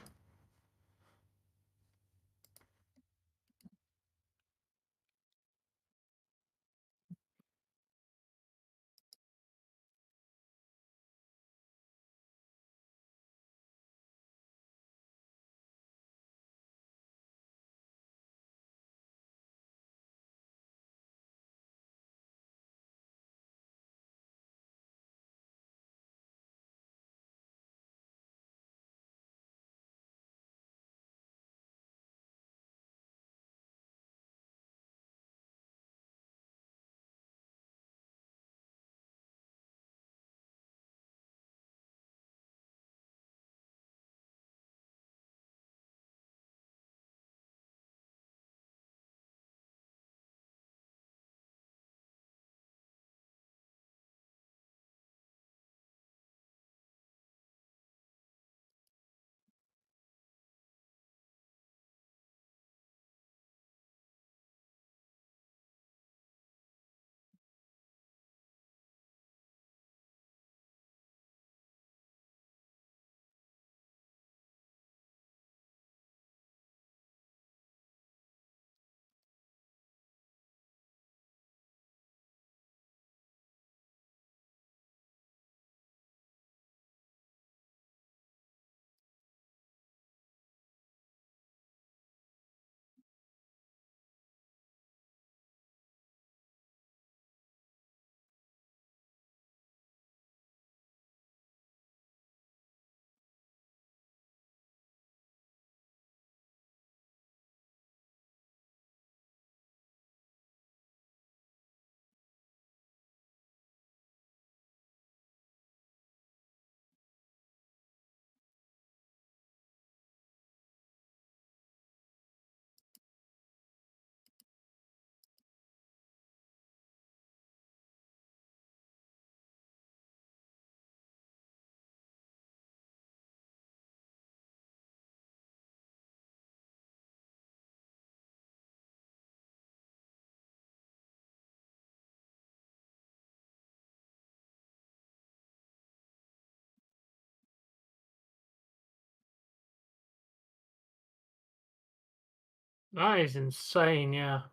That is insane, yeah.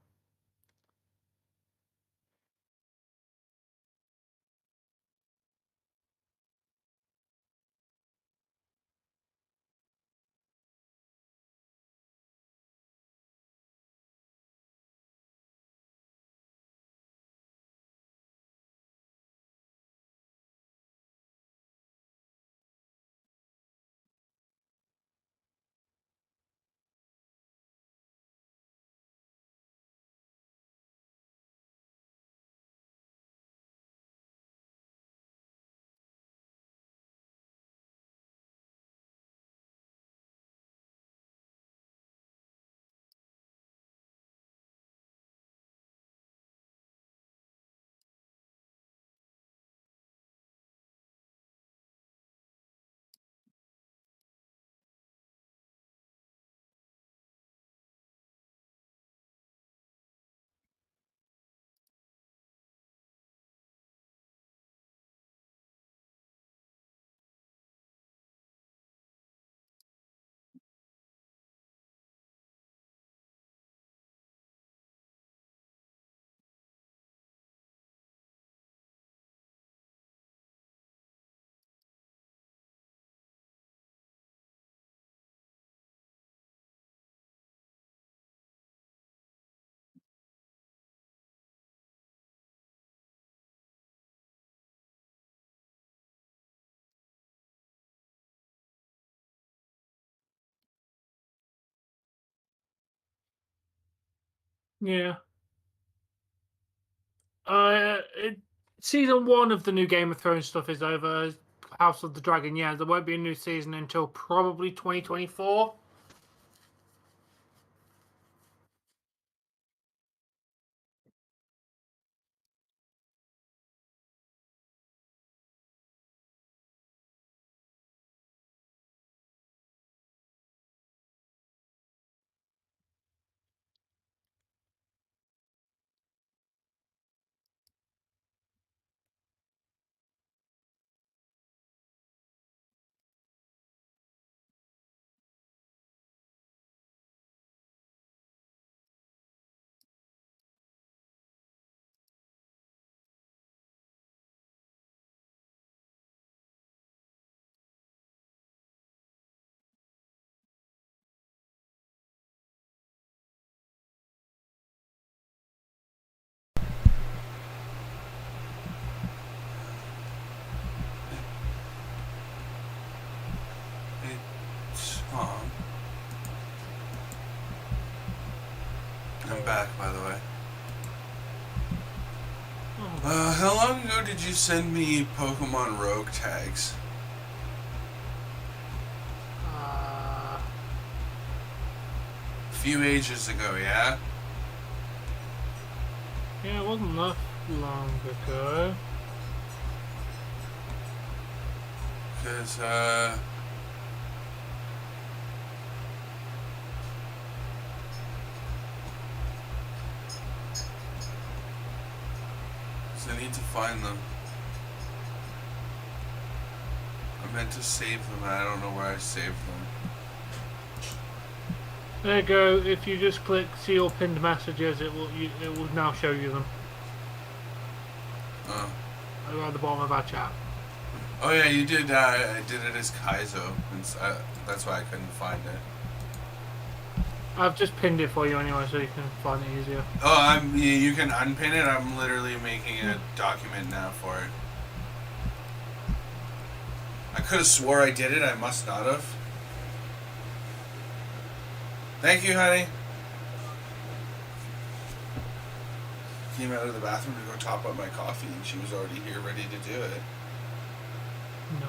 Yeah. Season 1 of the new Game of Thrones stuff is over. House of the Dragon, yeah. There won't be a new season until probably 2024. I'm back, by the way. How long ago did you send me Pokemon Rogue tags? A few ages ago, yeah? Yeah, it wasn't that long ago. Because, I need to find them. I meant to save them, and I don't know where I saved them. There you go. If you just click see your pinned messages, it will now show you them. They're at the bottom of our chat. Oh yeah, you did. I did it as Kaizo, and that's why I couldn't find it. I've just pinned it for you anyway, so you can find it easier. Oh, you can unpin it. I'm literally making a document now for it. I could have swore I did it. I must not have. Thank you, honey. Came out of the bathroom to go top up my coffee, and she was already here, ready to do it. Nice.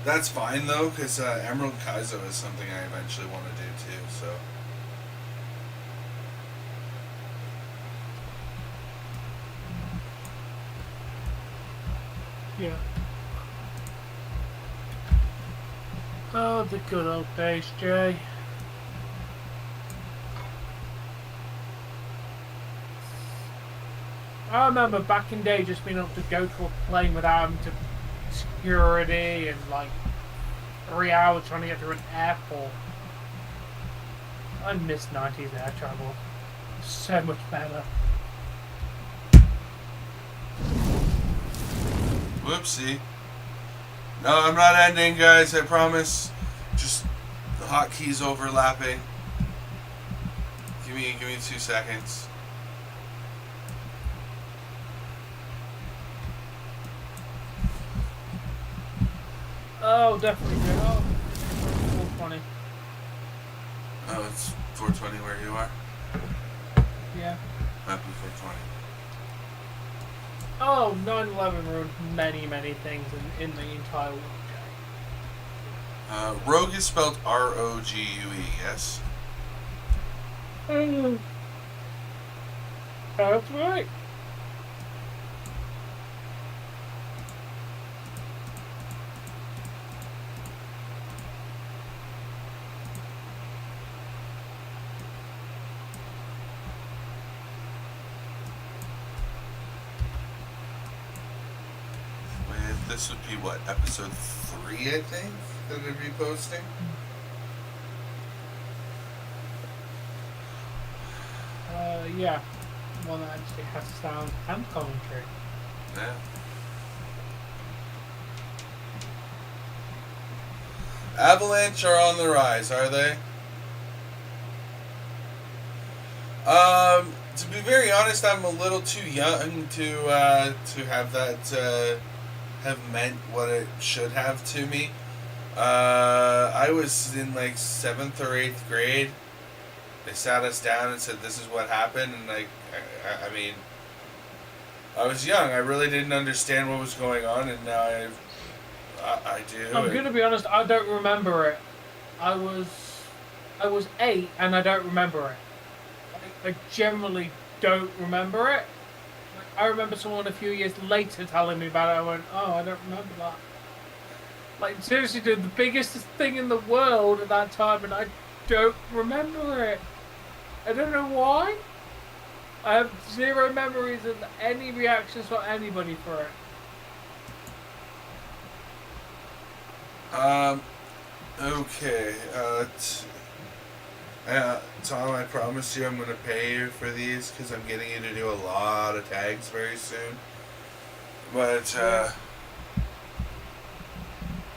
That's fine though, because Emerald Kaizo is something I eventually want to do too. So. Yeah. Oh, the good old days, Jay. I remember back in the day just being able to go to a plane without having to security and like 3 hours trying to get to an airport. I miss 90s air travel. So much better. Whoopsie. No, I'm not ending, guys, I promise. Just the hotkeys overlapping. Give me 2 seconds. Oh, definitely good. Oh, 420. Oh, it's 420 where you are? Yeah. Happy 420. Oh, 9/11 ruined many, many things in the entire world. Rogue is spelled R-O-G-U-E, yes? That's right. This would be what, episode 3, I think, that I'd be posting? Yeah. One that actually has sound and commentary. Yeah. Avalanche are on the rise, are they? To be very honest, I'm a little too young to have that have meant what it should have to me. I was in like 7th or 8th grade. They sat us down and said, "This is what happened," and I mean, I was young. I really didn't understand what was going on, and now I do. I'm gonna be honest. I don't remember it. I was 8, and I don't remember it. I generally don't remember it. I remember someone a few years later telling me about it. I went, "Oh, I don't remember that." Like, seriously, dude, the biggest thing in the world at that time, and I don't remember it. I don't know why. I have zero memories of any reactions from anybody for it. Okay. Tom, I promise you I'm going to pay you for these because I'm getting you to do a lot of tags very soon. But,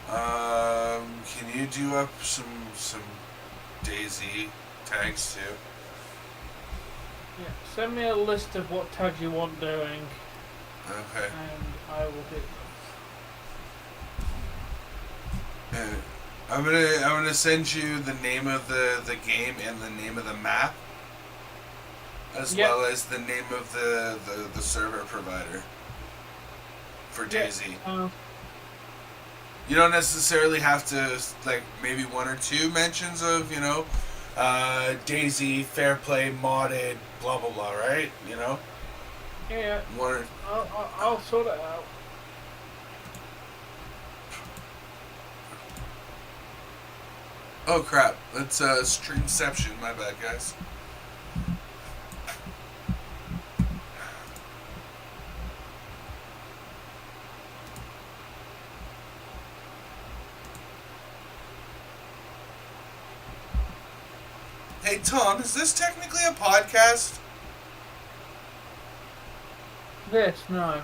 can you do up some Daisy tags too? Yeah, send me a list of what tags you want doing. Okay. And I will do those. I'm gonna send you the name of the game and the name of the map, as well as the name of the server provider for Daisy. You don't necessarily have to, like, maybe 1 or 2 mentions of, Daisy, fair play, modded, blah blah blah, right? Yeah. I'll sort it out. Oh crap! That's Streamception. My bad, guys. Hey Tom, is this technically a podcast? This, no.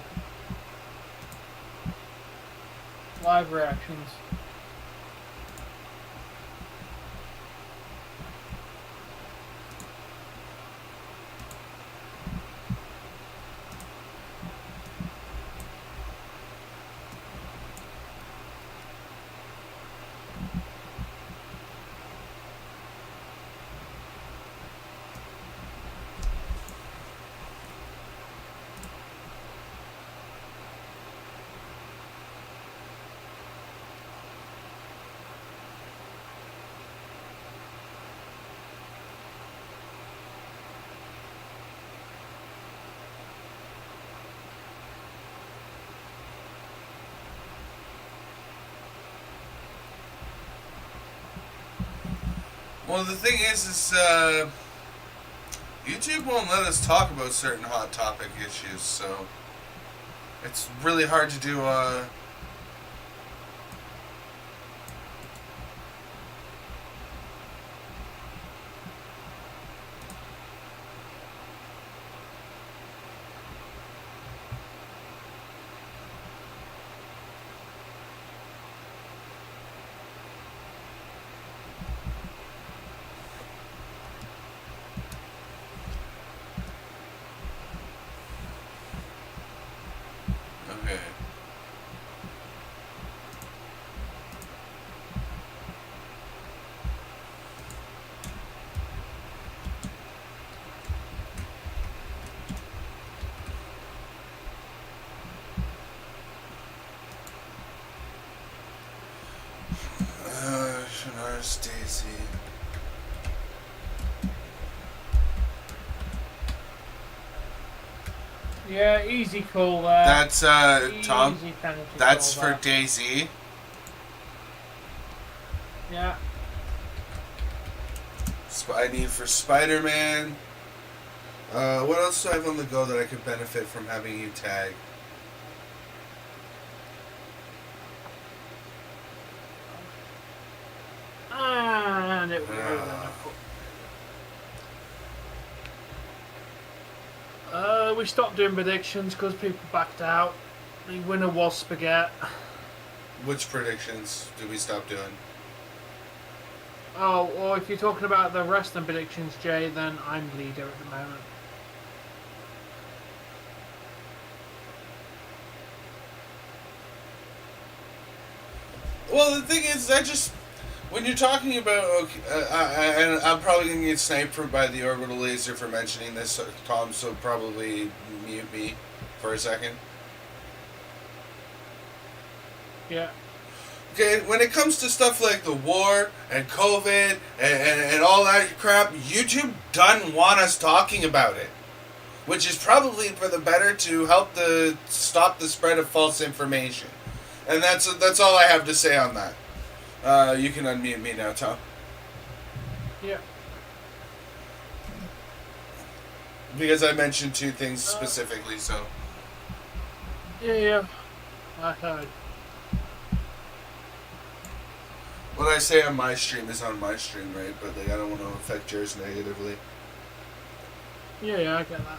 Live reactions. Well, the thing is YouTube won't let us talk about certain hot topic issues, so it's really hard to do okay. Shannar's Daisy. Yeah, easy call there. That's Tom. Easy penalty That's call for there. Daisy. Yeah. I need for Spider-Man. What else do I have on the go that I could benefit from having you tag? And it we stopped doing predictions because people backed out. The winner was Spaghetti. Which predictions do we stop doing? Oh, well, if you're talking about the wrestling predictions, Jay, then I'm leader at the moment. Well, the thing is, when you're talking about, I'm probably going to get sniped by the orbital laser for mentioning this, Tom, so probably mute me for a second. Yeah. Okay, when it comes to stuff like the war and COVID and all that crap, YouTube doesn't want us talking about it. Which is probably for the better to help stop the spread of false information. And that's all I have to say on that. You can unmute me now, Tom. Yeah. Because I mentioned two things specifically, so. Yeah. I heard. What I say on my stream is on my stream, right? But I don't want to affect yours negatively. Yeah, I get that.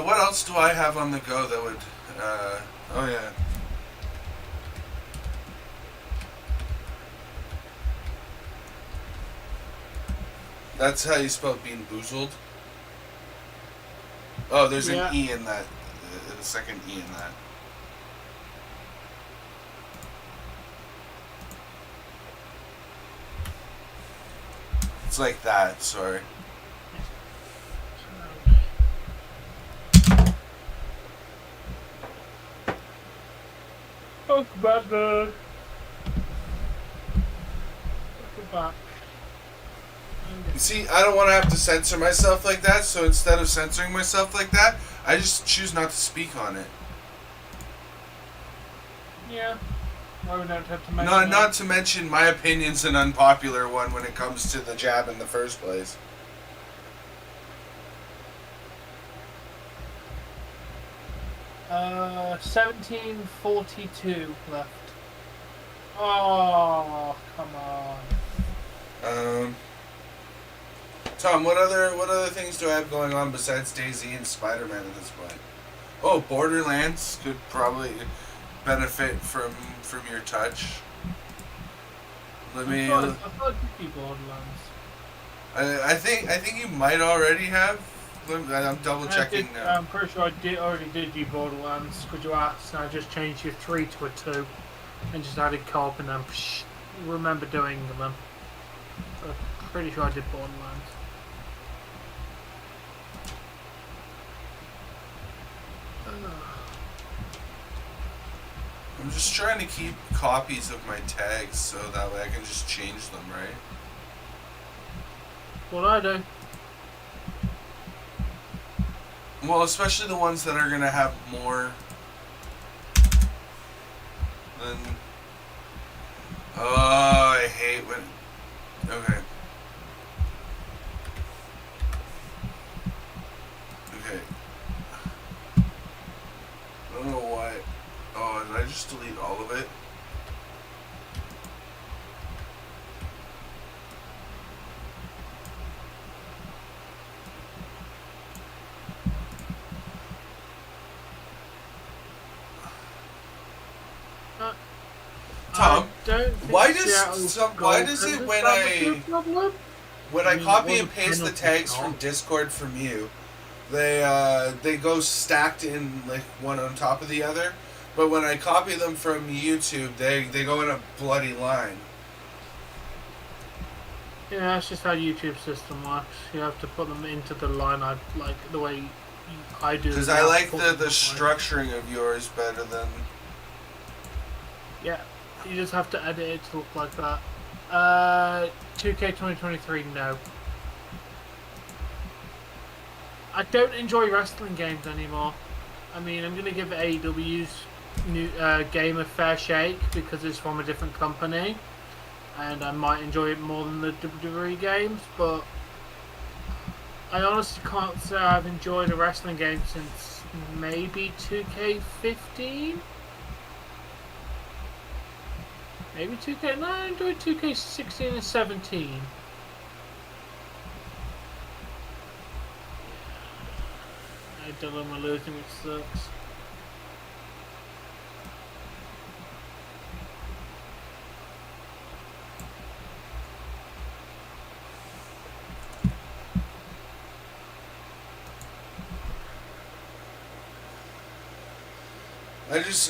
What else do I have on the go that would, oh yeah. That's how you spell bean boozled? Oh, there's an E in that, the second E in that. It's like that, sorry. Oh, bad bird. Look back. You see, I don't want to have to censor myself like that, so instead of censoring myself like that, I just choose not to speak on it. Yeah. Well, we don't have to mention Not to mention my opinion's an unpopular one when it comes to the jab in the first place. Uh, 17:42 left. Oh, come on. Tom, what other things do I have going on besides Daisy and Spider-Man at this point? Oh, Borderlands could probably benefit from your touch. Let me. I thought you beat Borderlands. I think you might already have. I'm double checking now. I'm pretty sure I already did do Borderlands. Could you ask? And I just changed your 3 to a 2, and just added co-op, and then remember doing them. So I'm pretty sure I did Borderlands. I'm just trying to keep copies of my tags so that way I can just change them, right? What I do? Well, especially the ones that are gonna have more than. Tom, don't think why does Seattle's why does it goaltender when that much of a problem. when I I mean, copy it and was a paste the penalty tags shot. from Discord from you, they go stacked in like one on top of the other, but when I copy them from YouTube, they go in a bloody line. Yeah, that's just how YouTube system works. You have to put them into the line like the way I do. Because You I have to like put the them that way. structuring of yours better than. Yeah, you just have to edit it to look like that. 2K 2023, no. I don't enjoy wrestling games anymore. I mean, I'm going to give AEW's new game a fair shake because it's from a different company. And I might enjoy it more than the WWE games, but I honestly can't say I've enjoyed a wrestling game since maybe 2K15? Maybe 2K... No, I enjoyed 2K16 and 17. I don't know, losing, which sucks.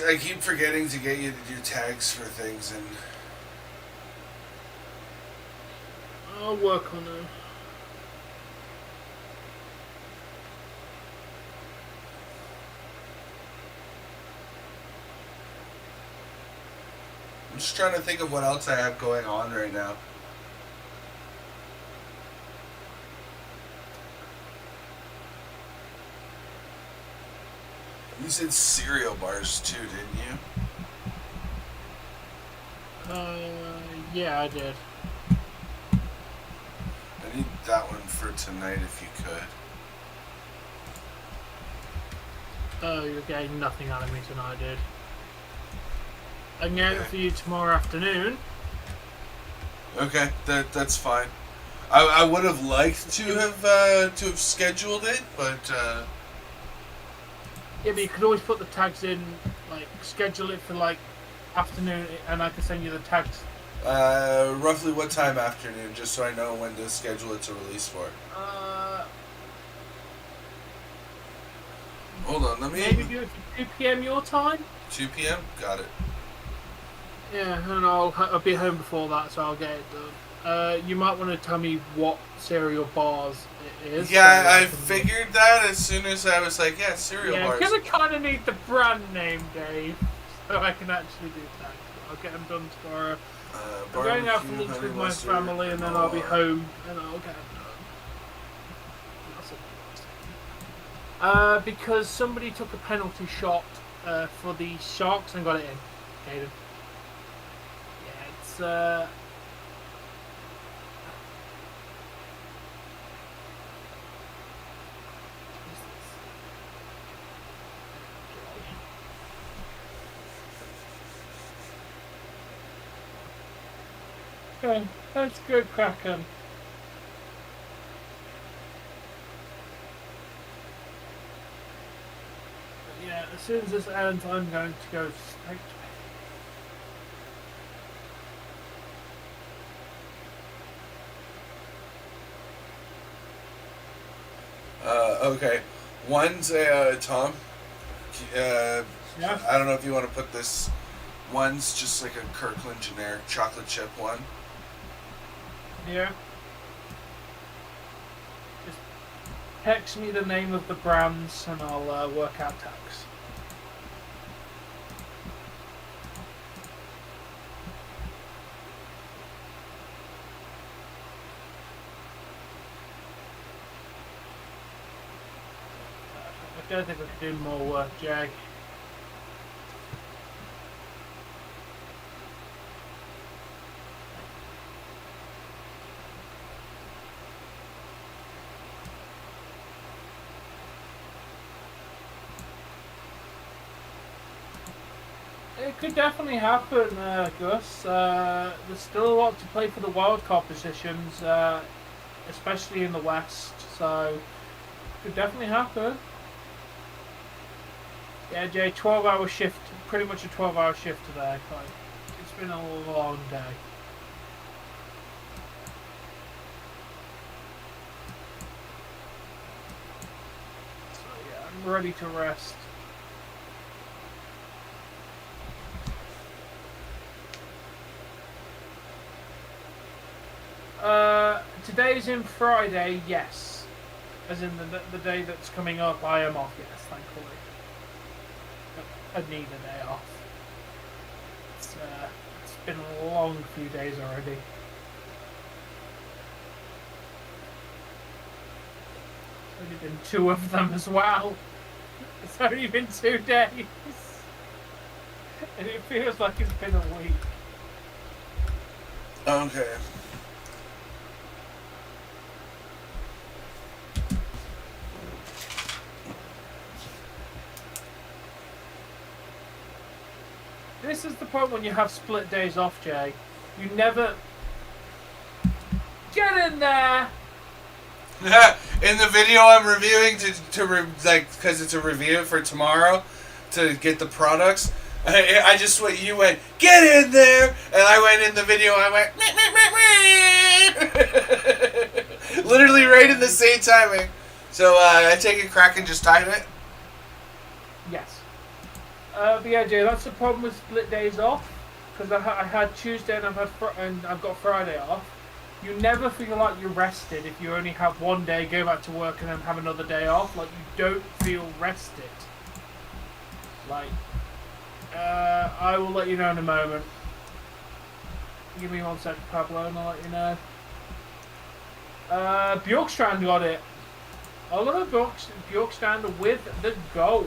I keep forgetting to get you to do tags for things, and I'll work on it. I'm just trying to think of what else I have going on right now. You said cereal bars too, didn't you? Yeah, I did. I need that one for tonight if you could. Oh, you're getting nothing out of me tonight, dude. I can get it for you tomorrow afternoon. Okay, that's fine. I would have liked to have scheduled it, but yeah, but you could always put the tags in, like schedule it for like afternoon, and I can send you the tags. roughly what time afternoon, just so I know when to schedule it to release for. Hold on, let me. Maybe do it for 2 p.m. your time. 2 p.m. Got it. Yeah, and I'll be home before that, so I'll get it done. You might want to tell me what cereal bars it is. Yeah, I figured that as soon as I was like, yeah, cereal bars. Yeah, because I kind of need the brand name, Dave, so I can actually do that. I'll get them done tomorrow. I'm going out for lunch with my family, and then I'll be home, and I'll get them done. Because somebody took a penalty shot for the Sharks and got it in. Caden. Yeah, it's okay, that's good, Kraken. Yeah, as soon as this ends, I'm going to go straight to Okay. One's Tom. Yeah. I don't know if you want to put this. One's just like a Kirkland generic chocolate chip one. Yeah. Just text me the name of the brands and I'll work out tax. I don't think I can do more work, Jay. It could definitely happen, Gus. There's still a lot to play for the wildcard positions, especially in the West, so it could definitely happen. Yeah, Jay, 12-hour shift, pretty much a 12-hour shift today. Like, it's been a long day. So yeah, I'm ready to rest. Today's in Friday, yes. As in the day that's coming up, I am off, yes, thankfully. I need a day off. It's been a long few days already. It's only been 2 of them as well. It's only been 2 days. And it feels like it's been a week. Okay. This is the point when you have split days off, Jay. You never get in there. In the video I'm reviewing because it's a review for tomorrow to get the products. I just went. You went, get in there, and I went in the video. I went, literally right in the same timing. So I take it Kraken just timed it. Yes. But yeah, Jay, that's the problem with split days off. Because I had Tuesday and I've got Friday off. You never feel like you're rested if you only have one day, go back to work, and then have another day off. Like, you don't feel rested. Like, I will let you know in a moment. Give me 1 second, Pablo, and I'll let you know. Bjorkstrand got it. Oliver Bjorkstrand with the goal.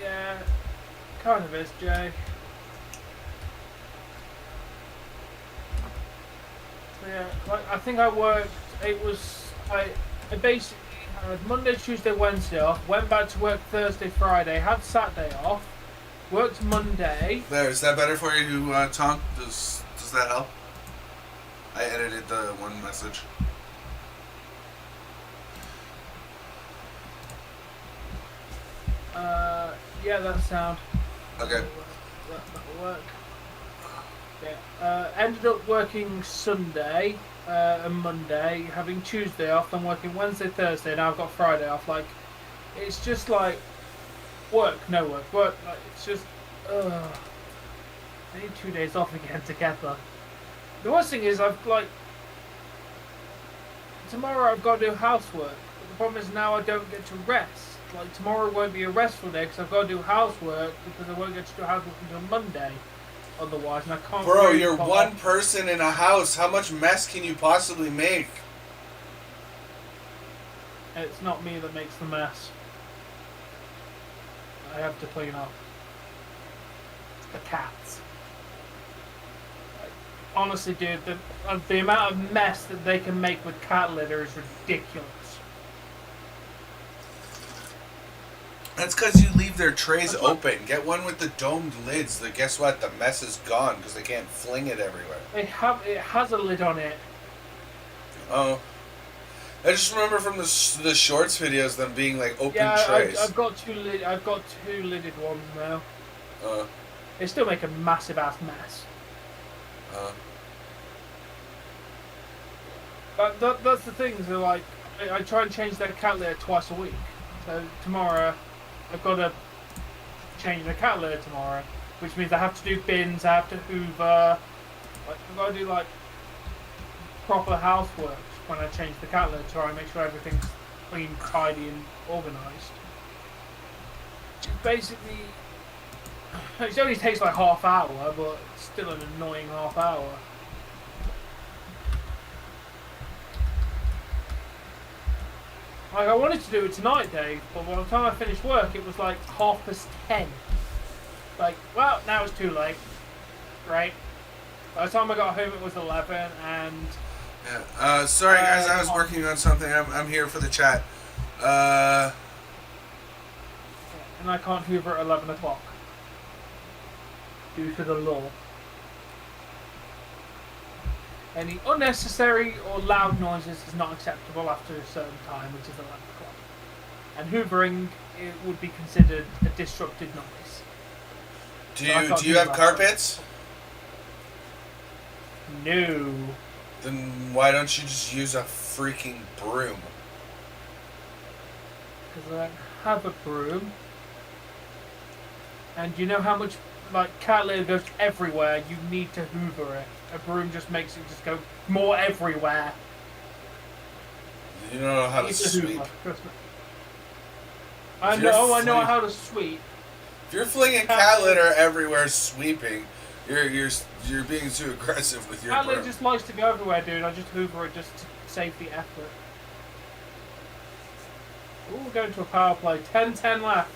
Yeah, kind of is, Jay. So yeah, like, I think I worked. I basically had Monday, Tuesday, Wednesday off. Went back to work Thursday, Friday. Had Saturday off. Worked Monday. There, is that better for you, Tom? Does that help? I edited the one message. Yeah, that sound. Okay. That'll work. Yeah. Ended up working Sunday and Monday, having Tuesday off, then working Wednesday, Thursday. Now I've got Friday off. Like, it's just like work, no work, work. Like, it's just, I need 2 days off again together. The worst thing is tomorrow I've got to do housework. But the problem is now I don't get to rest. Like, tomorrow won't be a restful day because I've got to do housework because I won't get to do housework until Monday. Otherwise, and I can't. Bro, really you're one person in a house. How much mess can you possibly make? It's not me that makes the mess. I have to clean up the cats. Like, honestly, dude, the amount of mess that they can make with cat litter is ridiculous. That's because you leave their trays open. Get one with the domed lids. Then guess what? The mess is gone because they can't fling it everywhere. It has a lid on it. Oh. I just remember from the shorts videos them being like open trays. I've got two lidded ones now. Uh. They still make a massive ass mess. But that's the thing. So like, I try and change their cat litter twice a week. So tomorrow, I've got to change the cat litter tomorrow, which means I have to do bins. I have to hoover. Like, I've got to do like proper housework when I change the cat litter, try and make sure everything's clean, tidy, and organised. Basically, it only takes like half hour, but it's still an annoying half hour. Like, I wanted to do it tonight, Dave, but by the time I finished work, it was like 10:30. Like, well, now it's too late, right? By the time I got home, it was 11, and... Yeah. Sorry, guys, I was working on something. I'm here for the chat. And I can't hoover at 11 o'clock. Due to the law. Any unnecessary or loud noises is not acceptable after a certain time, which is 11 o'clock. And hoovering, it would be considered a disrupted noise. Do you have carpets? No. Then why don't you just use a freaking broom? Because I don't have a broom. And you know how much cat litter goes everywhere? You need to hoover it. A broom just makes it just go more everywhere. You don't know how to sweep. I know how to sweep. If you're flinging cat litter everywhere, sweeping, you're being too aggressive with your Cat broom. litter just likes to go everywhere, dude. I just hoover it just to save the effort. Ooh, we're going to a power play. 10-10 left.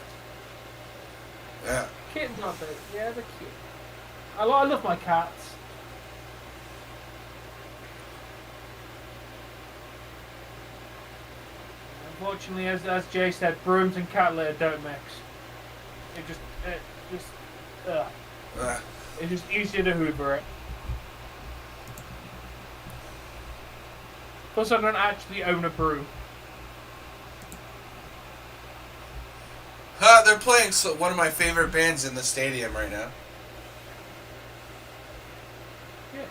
Yeah. Kittens, aren't they? Yeah, they're cute. I love my cats. Unfortunately, as Jay said, brooms and cat litter don't mix. It's just easier to hoover it. Plus, I don't actually own a broom. They're playing one of my favorite bands in the stadium right now. Yes.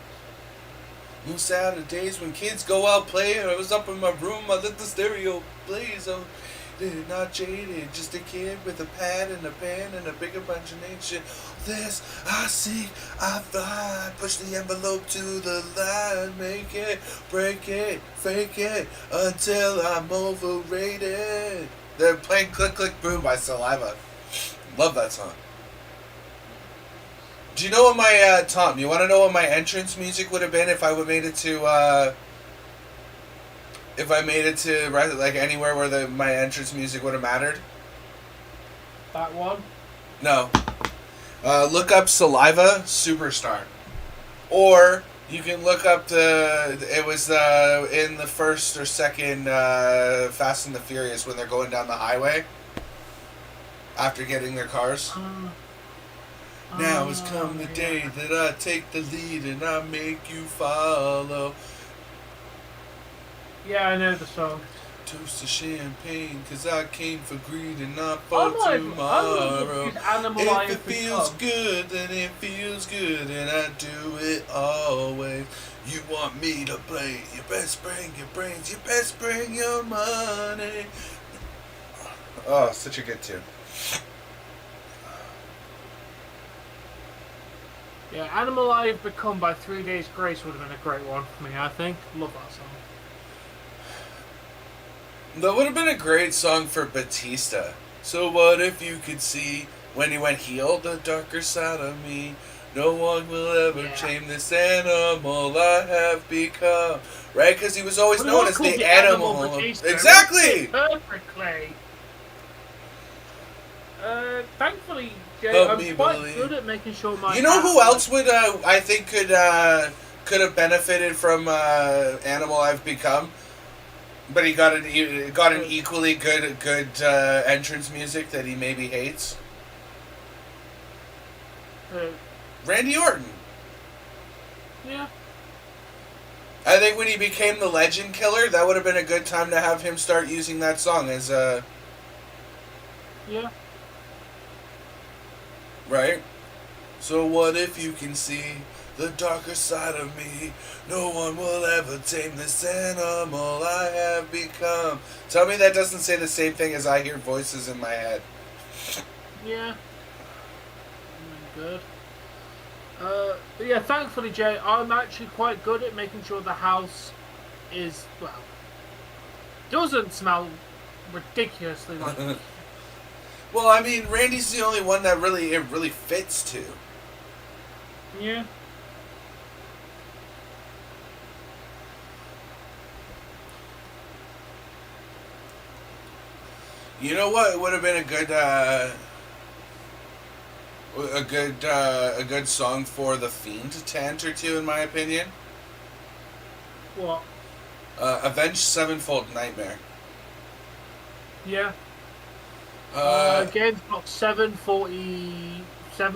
On Saturdays when kids go out playing, I was up in my room, I let the stereo blaze. Oh, not jaded, just a kid with a pad and a pen and a bigger bunch of nature. This I seek, I find. Push the envelope to the line, make it, break it, fake it until I'm overrated. They're playing Click Click Boom by Saliva. Love that song. Do you know what my, Tom, you want to know what my entrance music would have been if I would made it to, like, anywhere where my entrance music would have mattered? That one? No. Look up Saliva Superstar. Or you can look up it was in the first or second Fast and the Furious when they're going down the highway after getting their cars. Now has come the day that I take the lead and I make you follow. Yeah, I know the song. Toast to champagne, cause I came for greed and not for tomorrow. If it feels good, then it feels good, and I do it always. You want me to play? You best bring your brains, you best bring your money. Oh, such a good tune. Yeah, Animal I've Become by 3 Days Grace would have been a great one for me, I think. Love that song. That would have been a great song for Batista. So what if you could see when he went heel the darker side of me? No one will ever tame this animal I have become. Right? Because he was always known as the animal. Exactly! Perfectly. Thankfully, Jay, I'm quite good at making sure my... You know who else would, I think could have benefited from Animal I've Become? But he got an equally good entrance music that he maybe hates. Randy Orton. Yeah. I think when he became the Legend Killer, that would have been a good time to have him start using that song as a... Yeah. Right? So what if you can see the darker side of me? No one will ever tame this animal I have become. Tell me that doesn't say the same thing as I hear voices in my head. Yeah. Good. But yeah, thankfully, Jay, I'm actually quite good at making sure the house is, well, doesn't smell ridiculously like... Well, I mean, Randy's the only one that it really fits to. Yeah. You know what would have been a good song for The Fiend to enter to, in my opinion? What? Avenged Sevenfold Nightmare. Yeah. Game's got 7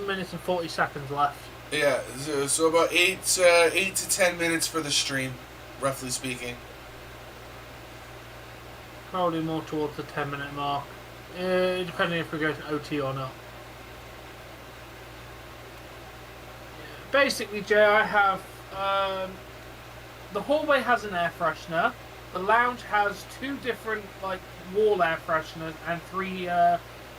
minutes and 40 seconds left. Yeah, so about 8 to 10 minutes for the stream, roughly speaking. Probably more towards the 10-minute mark, depending if we go to OT or not. Basically, Jay, I have the hallway has an air freshener. The lounge has 2 different wall air fresheners and 3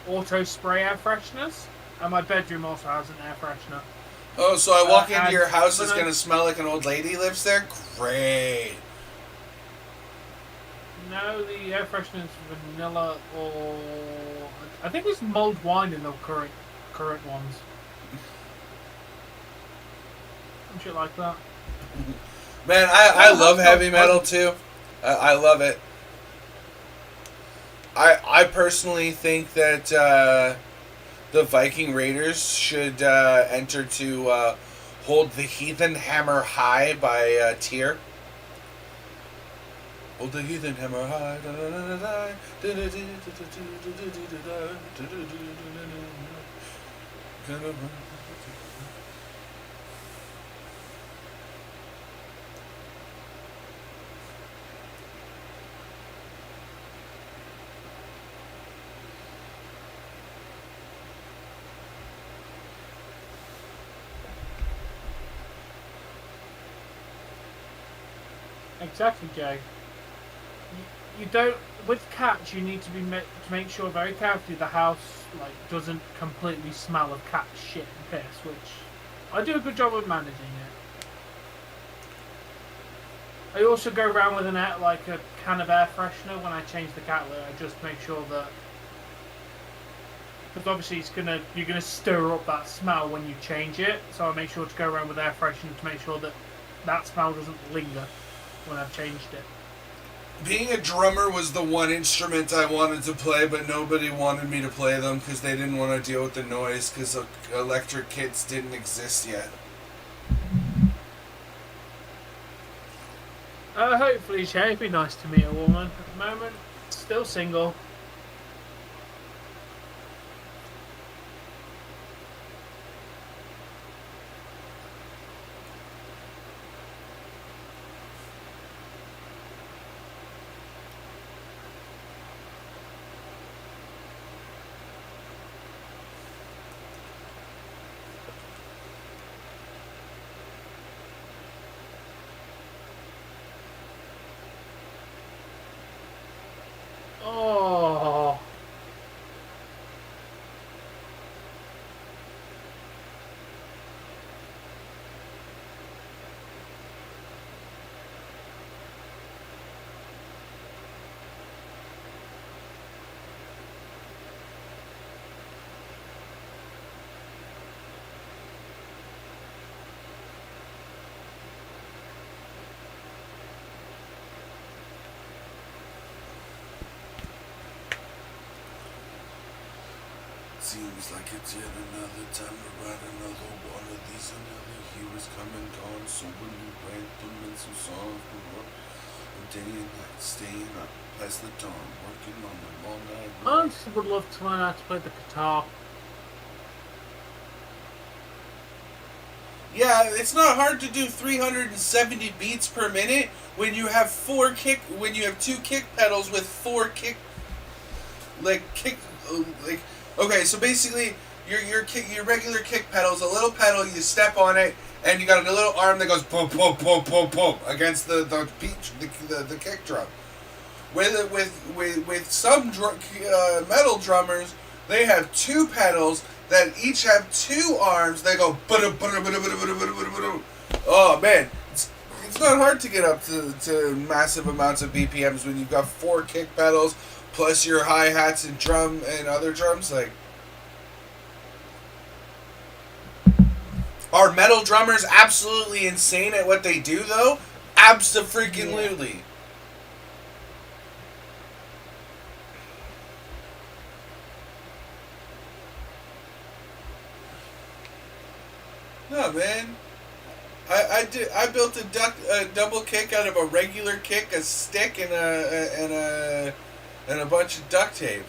auto spray air fresheners. And my bedroom also has an air freshener. Oh, so I walk into your house, when it's going to smell like an old lady lives there? Great. No, the air freshener is vanilla or I think it's mulled wine in the current ones. Some shit like that. Man, I love heavy metal too. I love it. I personally think that the Viking Raiders should enter to Hold the Heathen Hammer High by Tyr. Hold the Heathen Hammer High. Exactly, Jay. You don't with cats. You need to to make sure very carefully the house doesn't completely smell of cat shit and piss, which I do a good job of managing it. I also go around with a can of air freshener when I change the cat litter, just to make sure that, because obviously you're gonna stir up that smell when you change it. So I make sure to go around with air freshener to make sure that smell doesn't linger when I've changed it. Being a drummer was the one instrument I wanted to play, but nobody wanted me to play them because they didn't want to deal with the noise because electric kits didn't exist yet. Hopefully, Shay, it'd be nice to meet a woman. At the moment, still single. Oh. Seems like it's yet another time to write another one of these. Another year is come and gone, so when we write them in some songs, we work day and night, staying up past the dawn, working on them all night long. I just would love to learn how to play the guitar. Yeah, it's not hard to do 370 beats per minute when you have two kick pedals with 4 kick. Okay, so basically, your regular kick pedal is a little pedal. You step on it, and you got a little arm that goes boom, boom, boom, boom, boom against the kick drum. With some metal drummers, they have 2 pedals that each have 2 arms. They go. Oh man, it's not hard to get up to massive amounts of BPMs when you've got 4 kick pedals. Plus your hi-hats and drum and other drums, Are metal drummers absolutely insane at what they do, though? Abso-freaking-lutely. No, man. I built a double kick out of a regular kick, a stick, and a bunch of duct tape.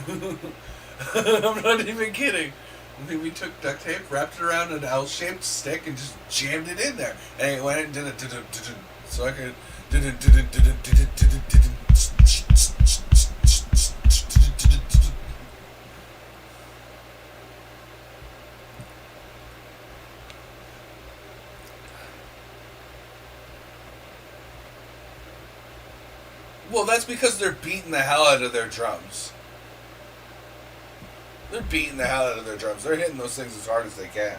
I'm not even kidding. We took duct tape, wrapped it around an L-shaped stick, and just jammed it in there. And it went and did it. So I could. Well, that's because they're beating the hell out of their drums. They're beating the hell out of their drums. They're hitting those things as hard as they can.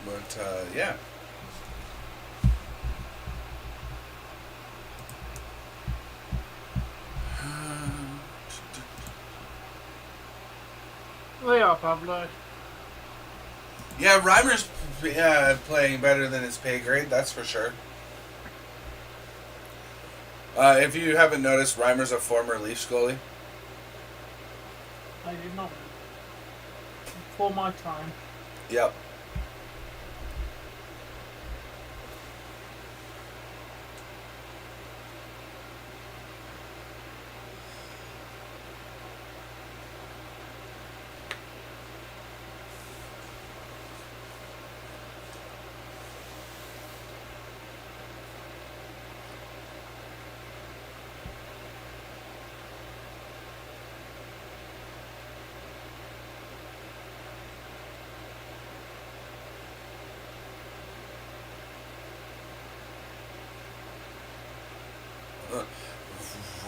But, yeah. They are Pablo. Yeah, Reimer's playing better than his pay grade, that's for sure. If you haven't noticed, Reimer's a former Leafs goalie. I did not. Before my time. Yep.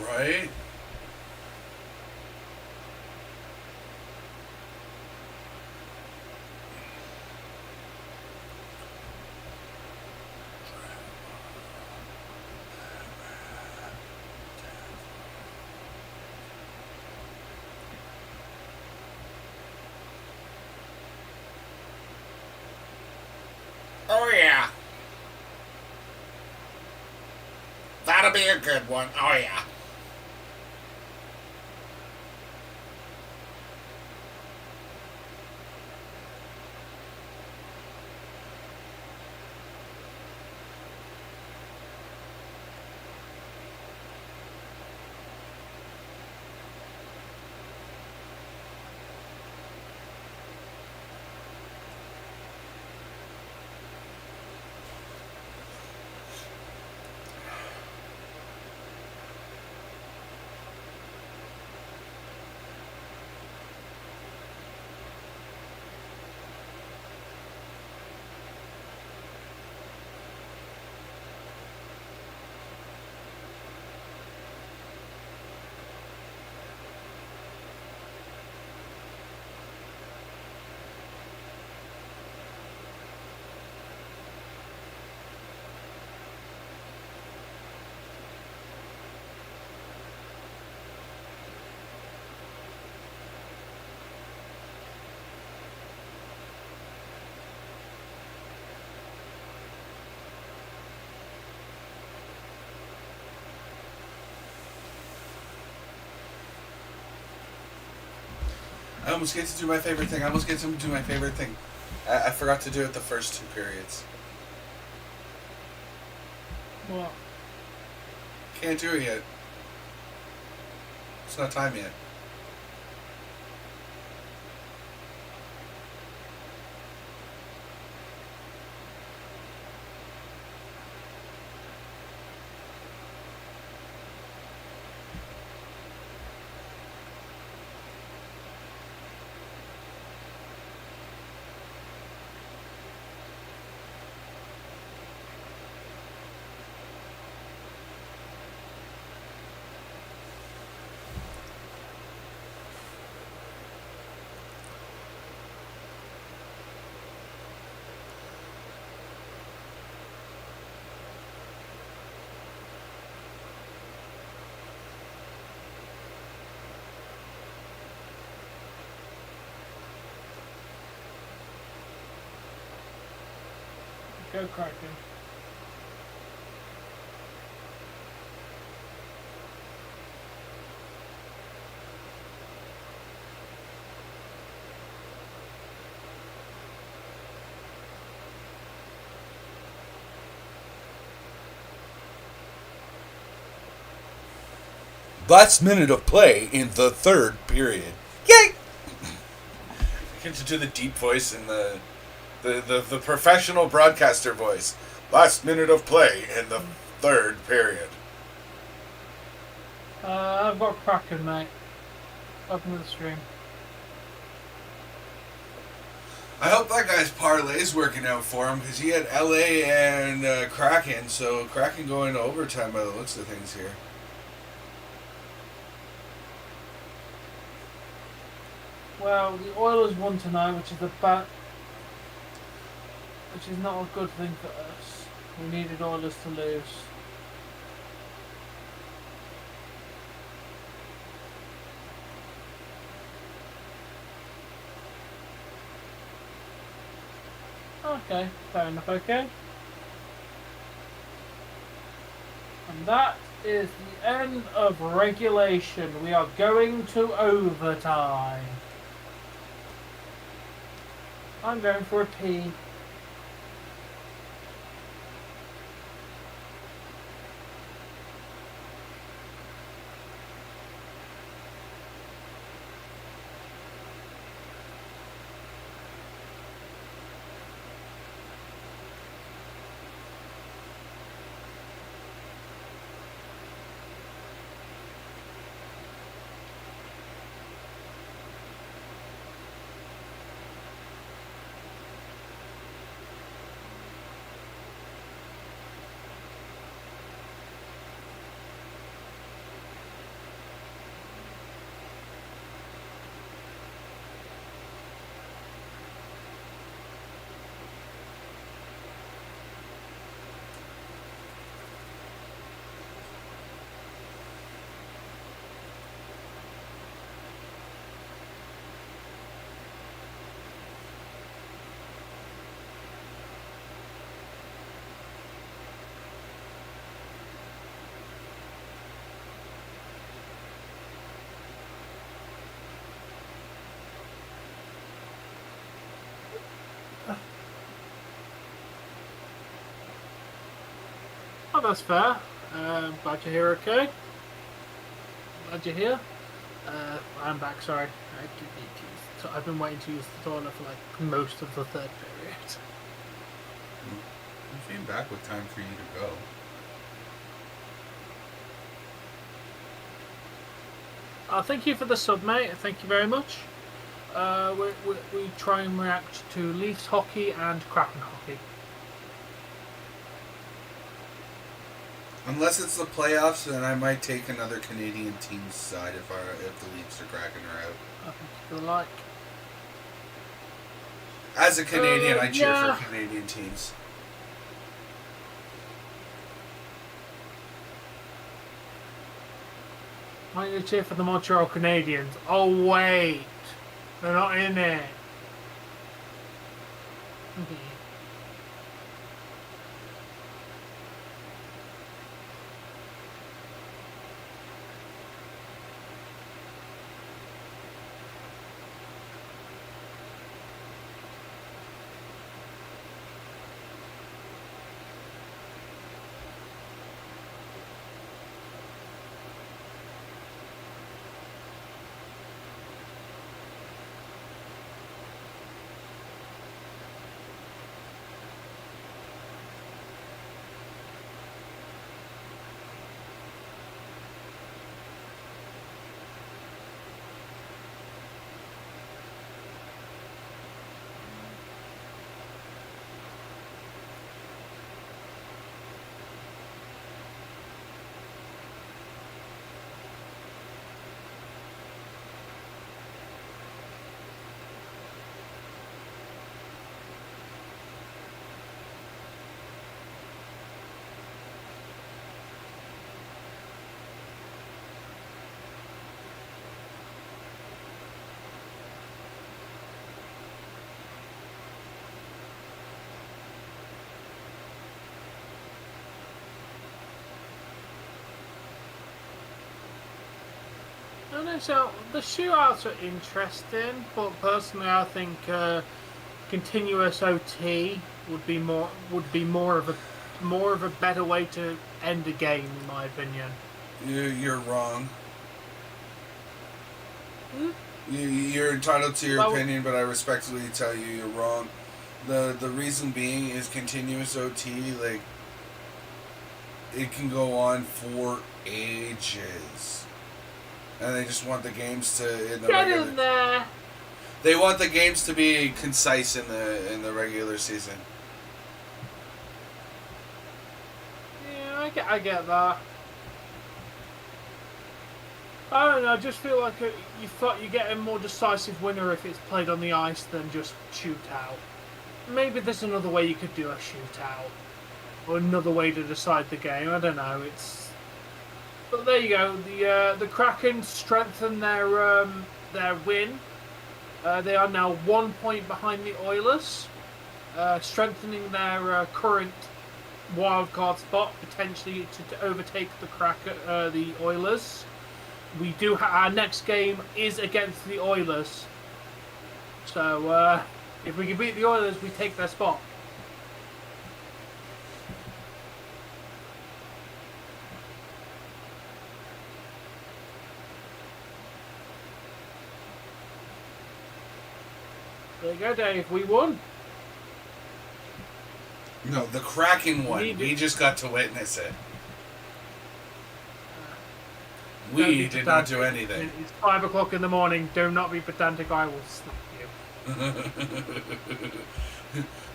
Right? Oh yeah. That'll be a good one. Oh yeah. I almost get to do my favorite thing. I forgot to do it the first two periods. What? Can't do it yet. It's not time yet. Go Kraken. Last minute of play in the third period. Yay! I get to do the deep voice and the professional broadcaster voice. Last minute of play in the third period. I've got Kraken, mate. Welcome to the stream. I hope that guy's parlay's working out for him because he had LA and Kraken, so Kraken going to overtime by the looks of things here. Well, the Oilers won tonight, which is not a good thing for us. We needed Oilers to lose. Okay, fair enough, okay. And that is the end of regulation. We are going to overtime. I'm going for a pee. Oh, that's fair. Glad you're here, okay? Glad you're here. I'm back, sorry. I did need to use the I've been waiting to use the toilet for like most of the third period. You came back with time for you to go. Thank you for the sub, mate. Thank you very much. We try and react to Leafs hockey and Kraken hockey. Unless it's the playoffs, then I might take another Canadian team's side if the Leafs or Kraken are out. I think you feel like. As a Canadian, I cheer yeah. for Canadian teams. Why don't you cheer for the Montreal Canadiens? Oh wait, they're not in it. don't know. So the shootouts are interesting, but personally, I think continuous OT would be more of a better way to end a game, in my opinion. You're wrong. Hmm? You're entitled to your Well, opinion, but I respectfully tell you you're wrong. The reason being is continuous OT, like, it can go on for ages. And they just want the games to Get in there. They want the games to be concise in the regular season. Yeah, I get that. I don't know. I just feel like you get a more decisive winner if it's played on the ice than just shootout. Maybe there's another way you could do a shootout, or another way to decide the game. I don't know. But there you go. The Kraken strengthen their win. They are now 1 point behind the Oilers, strengthening their current wildcard spot, potentially to overtake the Oilers. We do our next game is against the Oilers, so if we can beat the Oilers, we take their spot. There you go, Dave. We won. No, the Kraken won. We just got to witness it. We did not do anything. It's 5 o'clock in the morning. Do not be pedantic. I will slap you.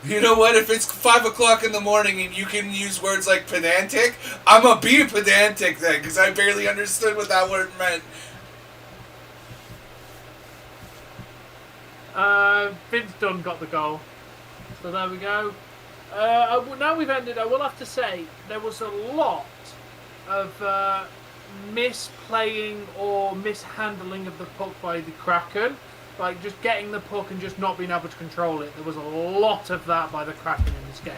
You know what? If it's 5 o'clock in the morning and you can use words like pedantic, I'm gonna be pedantic then, because I barely understood what that word meant. Vince Dunn got the goal. So there we go. Now we've ended, I will have to say, there was a lot of misplaying or mishandling of the puck by the Kraken. Like, just getting the puck and just not being able to control it. There was a lot of that by the Kraken in this game.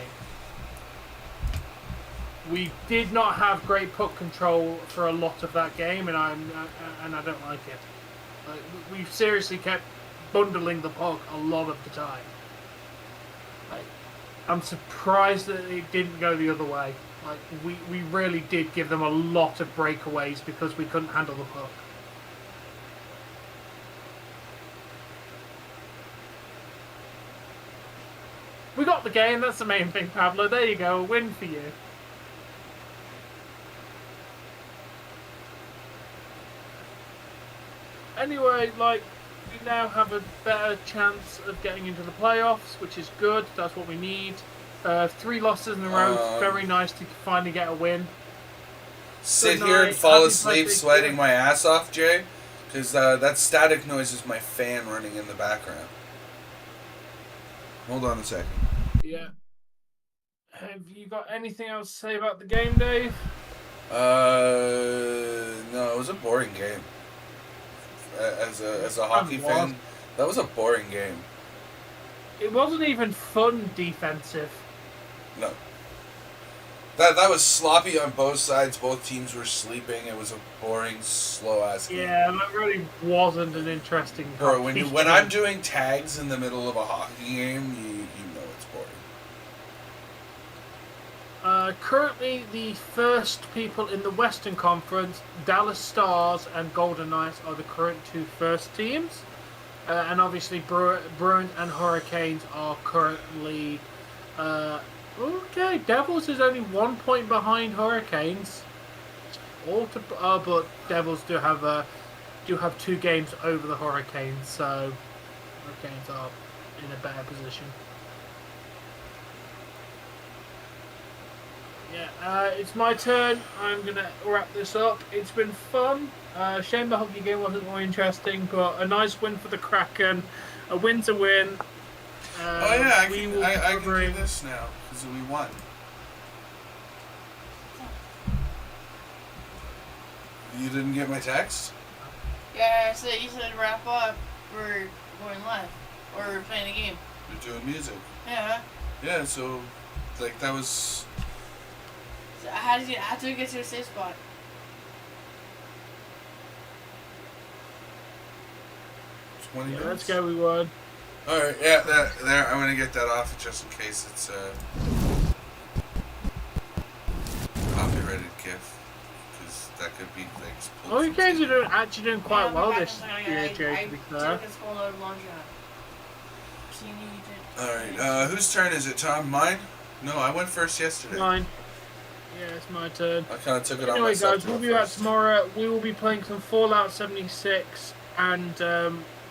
We did not have great puck control for a lot of that game, and I don't like it. Like, we seriously kept bundling the puck a lot of the time. Like, I'm surprised that it didn't go the other way. Like, we really did give them a lot of breakaways because we couldn't handle the puck. We got the game, that's the main thing, Pablo. There you go, a win for you. Anyway, like, we now have a better chance of getting into the playoffs, which is good. That's what we need. 3 losses in a row. Very nice to finally get a win. Sit here and fall asleep sweating my ass off, Jay, because that static noise is my fan running in the background. Hold on a second. Yeah. Have you got anything else to say about the game, Dave? No, it was a boring game. As a hockey fan, that was a boring game. It wasn't even fun defensive. No. That was sloppy on both sides. Both teams were sleeping. It was a boring, slow-ass game. Yeah, that really wasn't an interesting game. Bro, when I'm doing tags in the middle of a hockey game, you know it's boring. Currently, the first people in the Western Conference, Dallas Stars and Golden Knights, are the current 2 first teams. And obviously, Bruins and Hurricanes are currently... okay, Devils is only 1 point behind Hurricanes. But Devils do have 2 games over the Hurricanes, so Hurricanes are in a better position. Yeah, it's my turn. I'm going to wrap this up. It's been fun. Shame the hockey game wasn't more interesting, but a nice win for the Kraken. A win's a win. I can do this now, because we won. You didn't get my text? Yeah, you said wrap up. We're going live. Or we're playing a game. You're doing music. Yeah. Yeah, so, like, that was... So how do we get to a safe spot? 20 Yeah, minutes? let's go. We won. All right, yeah, there. I'm gonna get that off just in case it's copyrighted GIF, because that could be things. Oh, you guys are actually doing quite well this year, Jay. To be fair. All right, whose turn is it? Tom, mine? No, I went first yesterday. Mine. Yeah, it's my turn. I kind of took it on Anyway, myself. guys, we'll be back tomorrow. We will be playing some Fallout 76, and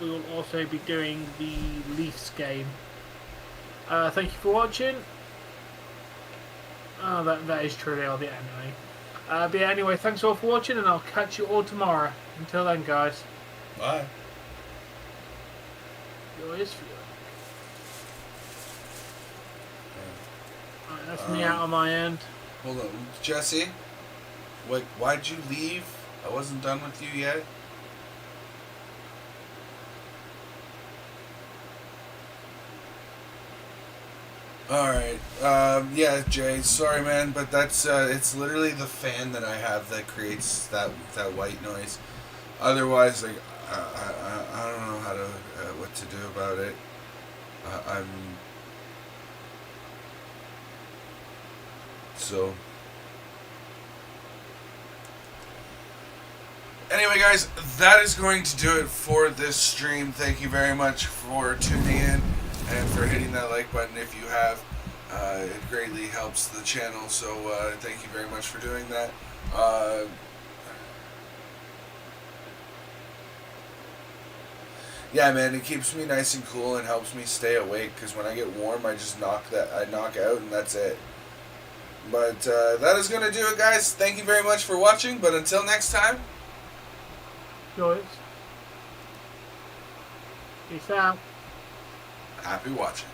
we will also be doing the Leafs game. Thank you for watching. Oh, that is truly all the anyway. But yeah, anyway, thanks all for watching, and I'll catch you all tomorrow. Until then, guys. Bye. Yours for you. Alright, that's me out on my end. Hold on, Jesse. Wait, why'd you leave? I wasn't done with you yet. Alright, yeah, Jay, sorry man, but that's, it's literally the fan that I have that creates that white noise. Otherwise, like, I don't know how to, what to do about it. So, anyway guys, that is going to do it for this stream. Thank you very much for tuning in and for hitting that like button if you have. It greatly helps the channel, so thank you very much for doing that. Yeah, man, it keeps me nice and cool and helps me stay awake, because when I get warm, I just knock out, and that's it. But that is going to do it, guys. Thank you very much for watching, but until next time, Yours. Peace out. happy watching.